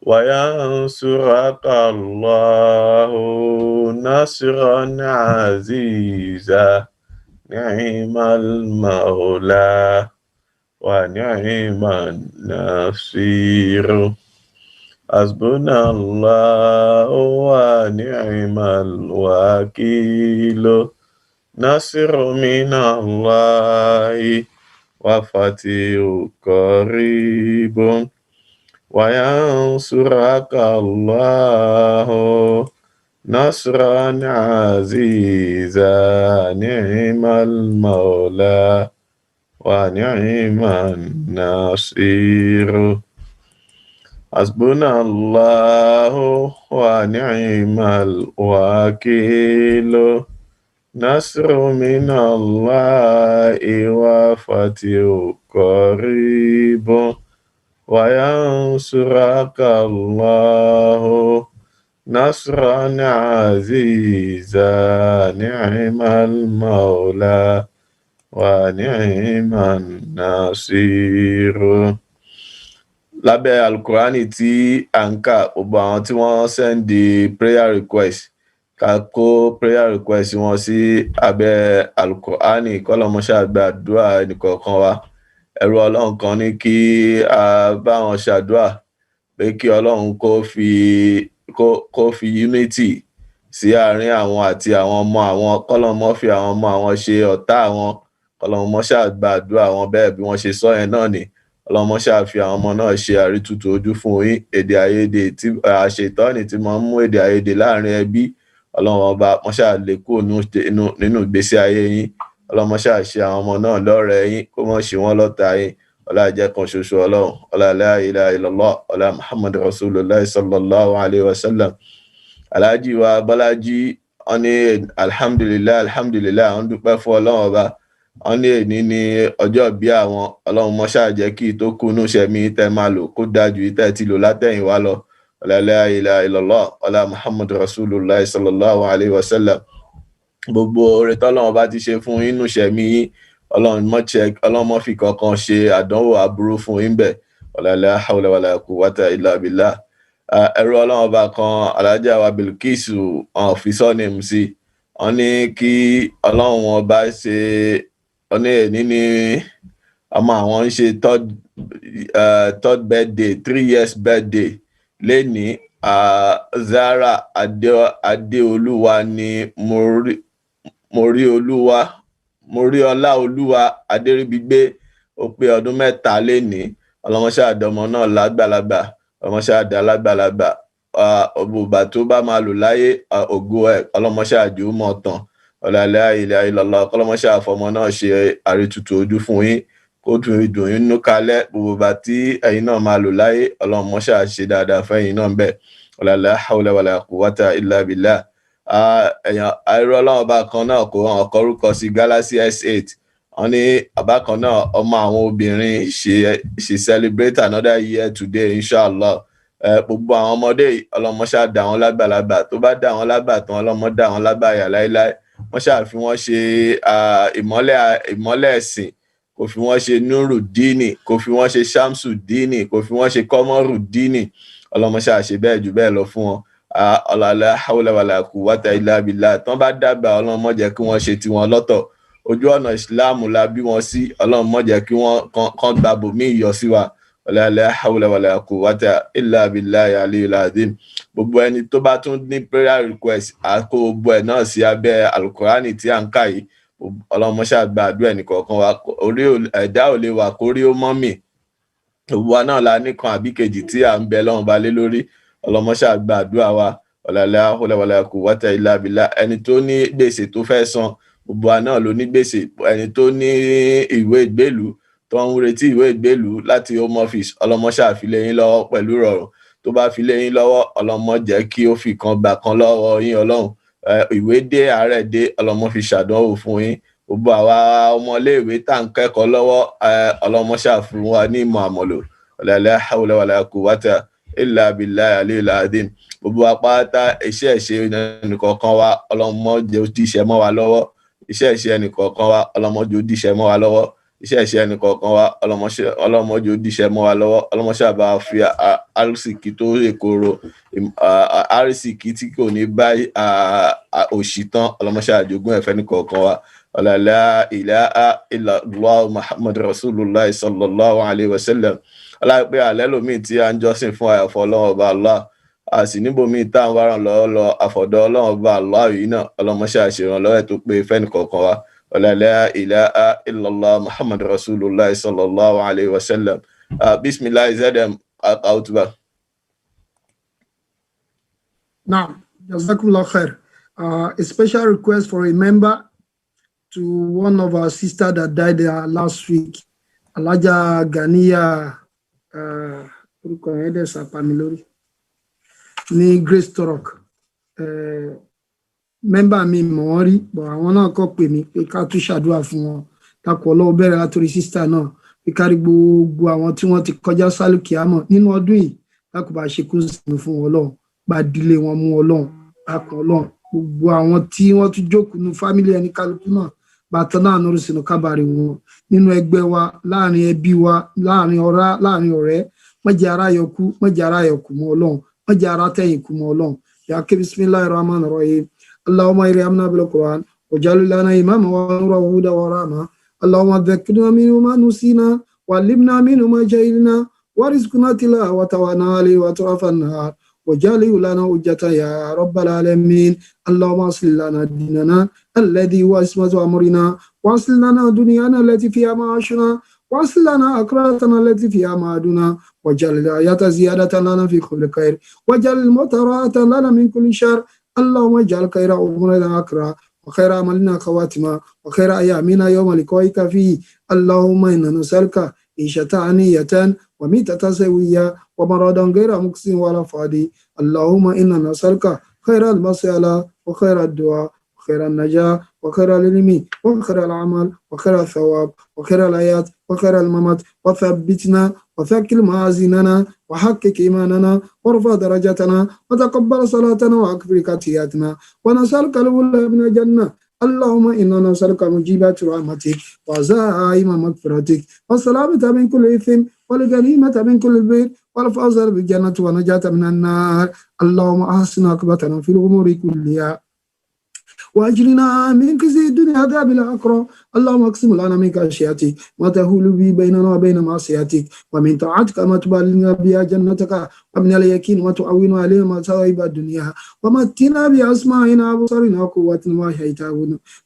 wa yansuraka Allahu nasran aziza ni'mal mawla wa ni'man nasir. Hasbunallahu wa ni'mal wakil nasru minallahi wa fatihu qaribun wa yansuraka Allahu nasran aziza ni'mal mawla wa ni'man nasir. Hasbunallahu wa ni'mal wakil nasru minallahi wa fatihu qaribun wa yansuraka Allahu nasran aziza ni'mal mawla wa ni'man nasir. Lábẹ́ Al-Qur'ani tí à ń kà, gbogbo àwọn tí wọ́n sẹ́ndì prayer request ká kó prayer request wọn sí abẹ́ Al-Qur'ani kọ́lọ́mọṣẹ́ àgbàdúrà ẹnìkọ̀ọ̀kan wa. Ẹrú Ọlọ́run kan ní kí a bá wọn ṣàdúrà pé kí Ọlọ́run kó fi unity sí àárín àwọn àti àwọn ọmọ àwọn, kọ́lọ́mọ fi àwọn ọmọ àwọn ṣe ọ̀tá àwọn, kọ́lọ́mọṣẹ́ àgbàdúrà wọn bẹ́ẹ̀ bí wọ́n ṣe sọ yẹn náà ni. Ọlọ́mọṣẹ́ àfi àwọn ọmọ náà ṣe àrítútù ojú fún yín. Èdè àìyedè tí àṣetọ́ni tí máa ń mú èdè àìyedè láàrin ẹbí, Ọlọ́run ọba mọ́ṣẹ́ àlékò nínú ìgbésí ayé yín. Ọlọ́mọṣẹ́ àṣe àwọn ọmọ náà lọ́rẹ̀ẹ́ yín kó mọ̀ ṣe wọ́n lọ́tá yín. Ọlá jẹ́ kan ṣoṣo Ọlọ́run, ọlá la ilaha illallah, ọlá Muhammad Rasulullah sallallahu alayhi wa sallam. Alhaji wa Bọ́lájí wọ́n ní alhamdulillah wọ́n dúpẹ́ fún Ọlọ́run ọba. Wọ́n ní èní ní ọjọ́ bí àwọn, Ọlọ́run mọ́ṣá jẹ́ kí tó kúnú ṣẹ̀mí tẹ́ máa lò kó dájú tẹ́ ti lò látẹ̀yìn wá lọ. la ilaha illallah wala muhammadu rasulullah sallallahu alayhi wa sallam. Gbogbo oore tọ́lọ́run bá ti ṣe fún inú ṣẹ̀mí yín, Ọlọ́run mọ́ fi kankan ṣe àdánwò aburú fún yín bẹ̀. La hawla wala quwwata illa billah. Ẹrú Ọlọ́run bá kan Alájà wa Bilkisu fi surname sí, wọ́n ní kí Ọlọ́run wọn bá ṣe, wọ́n ní èní ní ọmọ àwọn ń ṣe third birthday, 3 years birthday lẹ́ni. Zara Adéolúwa ni Moríọlá Olúwa Adéríbigbé, ó pé ọdún 3 lẹ́ni. Ọlọ́mọṣẹ́ àdọ́mọ náà lágbàlagbà, ọlọ́mọṣẹ́ àdá lágbàlagbà, ọgbọ̀gbà tó bá máa lò láyé ògo ẹ̀ ọlọ́mọṣẹ́ àjò mọ̀ tán. La ilaha illallah, ọlọ́mọṣẹ́ àfọmọ náà ṣe àrètùtù ojú fún yín, kó tún ìdùn yín nú kalẹ̀. Gbogbo tí ẹ̀yin náà máa lò láyé ọlọ́mọṣẹ́ àṣe dáadáa fẹ́yìn náà bẹ́ẹ̀. La hawla wala quwwata illa billah. Ẹ̀yàn àìrọ Ọlọ́run bá kan náà kó hàn ọkọ̀rúkọ sí Galaxy S8. Wọ́n ní àbákan náà ọmọ àwọn obìnrin she celebrate another year today inshallah. Gbogbo àwọn ọmọdé ọlọ́mọṣẹ́ dá wọn lágbàlagbà, tó bá dá wọn lágbà tán ọlọ́mọ dá wọn lágbàyà láíláí. Wọ́n ṣàfi wọ́n ṣe ìmọ́lẹ̀ ẹ̀sìn, kò fi wọ́n ṣe Nuru Dini, kò fi wọ́n ṣe Shamsu Dini, kò fi wọ́n ṣe Kọ́mọ́rù Dini. Ọlọ́mọṣẹ́ àṣẹ bẹ́ẹ̀ jù bẹ́ẹ̀ lọ fún wọn. La hawla wala quwwata illa billah. Tán bá dàgbà Ọlọ́run má jẹ́ kí wọ́n ṣe tiwọn lọ́tọ̀. Ojú ọ̀nà ìsìláàmù la bí wọn sí, Ọlọ́run má jẹ́ kí wọ́n kan gbàbò mí yọ sí wa. La hawla wala quwwata illa billahi aliyul azim. Gbogbo ẹni tó bá tún ní prayer request àkó gbogbo ẹ̀ náà sí abẹ́ alukurani tí à ń kà yìí. Ọlọ́run mọ́ṣá gba àdúrà ẹnìkọ̀ọ̀kan wa, orí ẹ̀dá ò lè wà kórí ó mọ́ mì. Gbogbo wa náà la nìkan àbí kejì tí à ń bẹ lọ́run ba lé lórí. Ọlọ́run mọ́ṣá gba àdúrà wa. La hawla wala quwwata illa billah. Ẹni tó ní gbèsè tó fẹ́ san, gbogbo wa náà ló ní gbèsè. Ẹni tó ní ìwé ìgbélú tó ń retí ìwé ìgbélú láti home office, ọlọ́mọṣẹ́ àfilé yín lọ́wọ́ pẹ̀lú rọrùn. Tó bá filé yín lọ́wọ́, ọlọ́mọ jẹ́ kí ó fi kan gbà kan lọ́wọ́ yín Ọlọ́run. Ìwé dé àárẹ̀ dé, ọlọ́mọ fi ṣàdánwò fún yín. Gbogbo àwa ọmọléèwé tá ń kẹ́kọ̀ọ́ lọ́wọ́, ọlọ́mọṣẹ́ àfún wa ní ìmọ̀ àmọ̀lò. La hawla wala quwwata illa billahi aliyul azim. Gbogbo apáta iṣẹ́ ìṣe ẹnìkọ̀ọ̀kan wa ọlọ́mọ jẹ́ ó díṣẹ́ mọ́ wa lọ́wọ́. Iṣẹ́ ìṣe ẹnìkọ̀ọ̀kan wa ọlọ́mọ jẹ́ ó díṣẹ́ mọ́ wa lọ́wọ́. Iṣẹ́ ìṣe ẹnìkọ̀ọ̀kan wa ọlọ́mọ jẹ́ ó díṣẹ́ mọ́ wa lọ́wọ́. Ọlọ́mọṣẹ́ àbá fi àrísìkí tó èkóró, àrísìkí tí kò ní bá òṣì tán, ọlọ́mọṣẹ́ àjogún ẹ̀fẹ́ nìkọ̀ọ̀kan wa. La ilaha illallah muhammadu rasulullah sallallahu alayhi wa sallam. Aláìpẹ́ àlẹ́ lómi tí a ń jọ́sìn fún àyàfọ́ Ọlọ́run ọba Allah. A sì níbòmí tá à ń wárán lọ àfọ̀dọ̀ Ọlọ́run ọba Allah yìí náà, ọlọ́mọṣẹ́ àṣèrànlọ́wọ́ tó pé fẹ́nìkọ̀ọ̀kan wa. La ilaha illallah muhammadu rasulullah sallallahu alayhi wa sallam. Bismillah zedem outba. Now, Jazakumullah khair. A special request for a member to one of our sisters that died last week, Alaja Ganiya ní Grace Torok. Member mi mọ̀ rí, but àwọn náà kọ́ pè mí pé ká tún ṣàdúrà fún wọn. Takọ̀ Ọlọ́run bẹ̀rẹ̀ látòrí sister náà, pé kárí gbogbo àwọn tí wọ́n ti kọjá sálùkì àmọ́ nínú ọdún yìí, lákò bá ṣe kú sínú fún Ọlọ́run, bá dílé wọn mú Ọlọ́run, lákọ̀ Ọlọ́run. Gbogbo àwọn tí wọ́n tún jókòó nínú fámílì ẹni kálukú náà, bàtán náà nórú sínú kábàárì wọn, nínú ẹgbẹ́ wa, láàrin ẹbí wa, láàrin ọ̀rẹ́, mọ́jẹ́ ara yọkú, mọ́jẹ́ ara yọkú mọ́ Ọlọ́run, mọ́jẹ́ ara tẹ̀yìn kú mọ́ Ọlọ́run. Ya ke bismillahir rahmanir rahim. Allahumma irhamna bil Qur'an waj'al lana imama wa nura wa huda wa rahma. Allahumma dhakkirna minhu ma nusina wa 'allimna minhu ma jahilna warzuqna tilawata wa nali wa atrafan nahar waj'al lana hujjatan ya rabbal alamin. Allahumma aslih lana dinana alladhi huwa ismatu amrina wa aslih lana dunyana allati fiha ma'ashuna wa aslih lana akhratana allati fiha ma'aduna waj'al al-hayata ziyadatan lana fi kulli khair waj'al al-mauta rahatan lana min kulli shar. اللهم اجعل خير أمورنا أكرا وخير عملنا خواتما وخير أيامنا يوم لقائك فيه. اللهم إنا نسألك عيشة عنية وميتة سوية ومرضا غير مكس ولا فادي. اللهم إنا نسألك خير المسألة وخير الدعاء وخير النجاة وخير العلم وخير العمل وخير الثواب وخير الحياة وخير الممات وثبتنا وثقل موازيننا وحقق إيماننا وارفع درجتنا وتقبل صلاتنا وأكفر خطيئاتنا ونسألك الأولى من الجنة. اللهم إنا نسألك مجيبات رحمتك وعزائم مغفرتك والسلامة من كل إثم والغنيمة من كل بر والفوز بالجنة ونجاة من النار. اللهم أحسن عاقبتنا في الأمور كلها وأجرنا من خزي الدنيا عذاب الآخرة. اللهم اقسم لنا من خشيتك ما تحول به بيننا وبين معصيتك ومن طاعتك ما تبلغنا بها جنتك ومن اليقين ما تعون علينا مصائب الدنيا ومتنا بأسماعنا وأبصارنا وقوتنا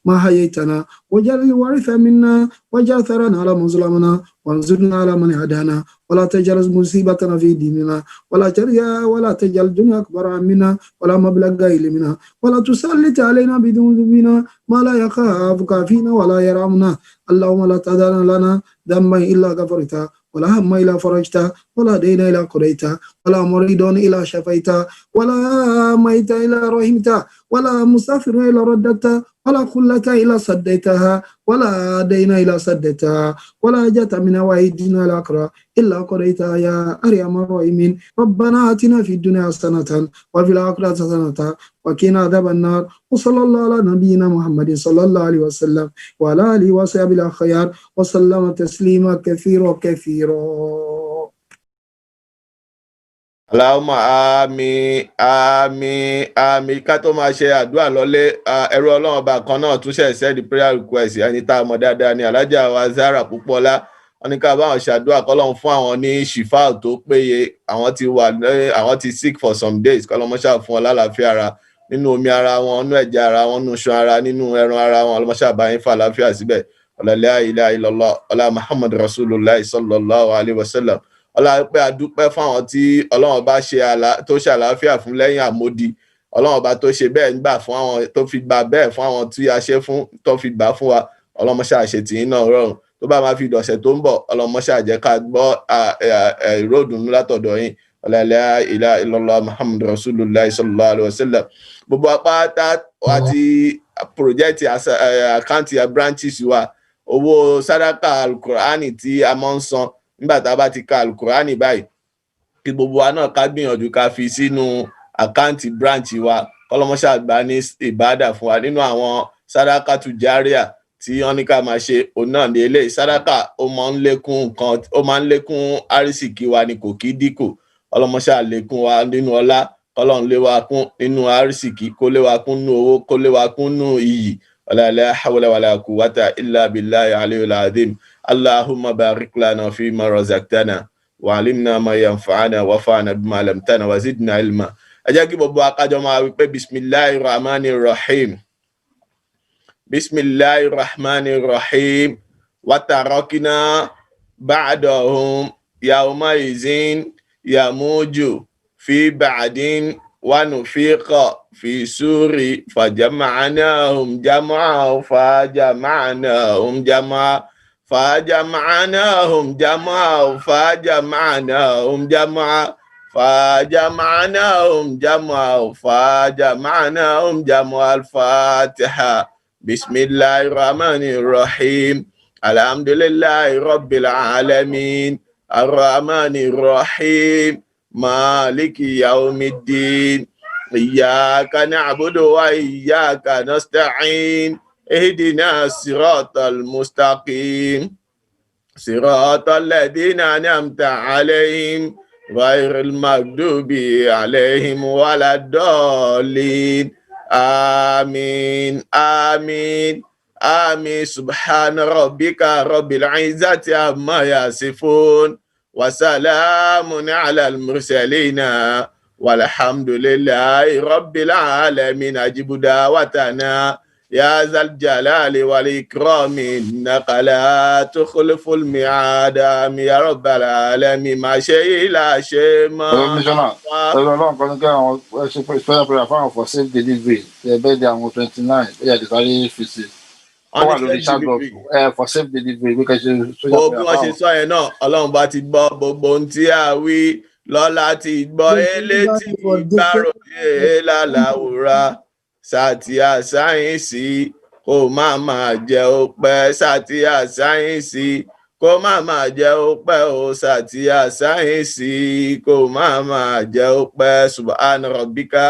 ما حييتنا واجعل الوارث منا واجعل ثأرنا على من ظلمنا وانصرنا على من هدانا ولا تجعل مصيبتنا في ديننا ولا تجعل الدنيا أكبر همنا ولا مبلغ علمنا ولا تسلط علينا بذنوبنا ما لا يخافك فينا ولا يرحمنا. اللهم لا تدع لنا ذنبا إلا غفرته ولا هم إلا فرجته ولا دين إلا قضيته ولا مريض إلا شفيته ولا ميت إلا رحمته ولا مسافر إلا رددته ولا خلة إلا سديتها ولا دين إلا سديتها ولا جت من وعيدنا الأقرى إلا قضيتها يا أرحم الراحمين. ربنا آتنا في الدنيا حسنة وفي الآخرة حسنة وقنا عذاب النار. وصلى الله على نبينا محمد صلى الله عليه وسلم وعلى آله وصحبه الأخيار وسلم تسليما كثيرا كثيرا. Allahumma àmín àmín àmín. Ká tó máa ṣe àdúrà lọ́lé, ẹrú Ọlọ́run ọba kan náà tún ṣe send prayer request. Ẹni tá a mọ̀ dáadáa ni Alhaja wa Zara Púpọ̀lá. Wọ́n ní ká bá wọn ṣàdúrà k'Ọlọ́run fún àwọn ní ṣìfà tó péye. Àwọn ti sick for some days. k'Ọlọ́run ṣáà fún wọn lálàáfíà ara nínú omi ara wọn, nínú ẹ̀jẹ̀ ara wọn, nínú iṣan ara, nínú ẹran ara wọn. Ọlọ́run ṣáà bá yín fà láàfíà síbẹ̀. La ilaha illallah ọlá Muhammad Rasulullah sallallahu alaihi wasallam. Ọlá pé a dúpẹ́ fún àwọn tí Ọlọ́run bá tó ṣe àlàáfíà fún lẹ́yìn àmódi. Ọlọ́run bá tó ṣe bẹ́ẹ̀ nígbà fún àwọn tó fi gbà bẹ́ẹ̀ fún àwọn tí a ṣe fún tó fi gbà fún wa. Ọlọ́run ṣáà ṣe tìyín náà rọrùn. Tó bá máa fi dọ̀sẹ̀ tó ń bọ̀, Ọlọ́run ṣáà jẹ́ ká gbọ́ ìró ìdùnnú látọ̀dọ̀ yín. La ilaha illallah Muhammad Rasulullah sallallahu alaihi wasallam. Gbogbo apáta àti pòròjẹ́tì àkáǹtì branches wa, owó sàdákà alukur'ani tí a máa ń san nígbà tá a bá ti ka alukur'ani báyìí, kí gbogbo wa náà ká gbìyànjú ká fi sínú àkáǹtì branch wa. k'Ọlọ́run gbà ní ìbádà fún wa. Nínú àwọn sàdákà tu járíà tí wọ́n ní ká máa ṣe òun náà ní eléyìí. Sàdákà ó máa ń lékún àrísìkí wa ni kò kí dínkù. Ọlọ́run lékún wa nínú ọlá, k'Ọlọ́run lé wa kún nínú àrísìkí, kó lé wa kún nínú owó, kó lé wa kún nínú iyì. La hawla wala quwwata illa billahi aliyul azim. Allahumma barik lana fima razaqtana wa alimna ma yanfa'una wa fa'na bima 'allamtana wa zidna ilma. Ẹ jẹ́ kí gbogbo akájọ máa wí pé bismillahir rahmanir rahim. Bismillahir rahmanir rahim. Wa tarakna ba'dahum yawma izin yamuju fi ba'din wa nufiqa fi suri fajama'nahum jam'a fajama'nahum jam'a فجمعناهم جمعا فجمعناهم جمعا فجمعناهم جمعا فجمعناهم جمعا. الفاتحة. بسم الله الرحمن الرحيم. الحمد لله رب العالمين الرحمن الرحيم مالك يوم الدين إياك نعبد وإياك نستعين اهدنا الصراط المستقيم صراط الذين أنعمت عليهم غير المغضوب عليهم ولا الضالين. آمين آمين آمين. سبحان ربك رب العزة عما يصفون وسلام على المرسلين والحمد لله رب العالمين. أجب دعوتنا يا ذا الجلال والإكرام إنك لا تخلف الميعاد. يا رب العالمين. ما شيء لا شيء ما. For safe delivery, the birthday on 29. Yeah, the very visit. For safe delivery because gbogbo wọn ṣe sọ yẹn náà, Ọlọ́run bá ti gbọ́ gbogbo ohun tí a wí, lọ́la ti gbọ́ elétí ìgbàròyé lálàwòrán. Sátìá sáyẹ́ǹsì kò máa jẹ́ ó pẹ́. Sátìá sáyẹ́ǹsì kó máa jẹ́ ó pẹ́ ó sàtìyà sáyẹ́nsì kó máa jẹ́ ó pẹ́ subhana rabbika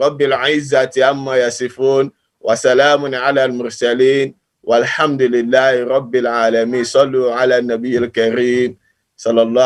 rabbil izzati amma yasifun wa salamun ala al-mursalin walhamdulillahi rabbil alamin sallu ala nabiyil karim sallallahu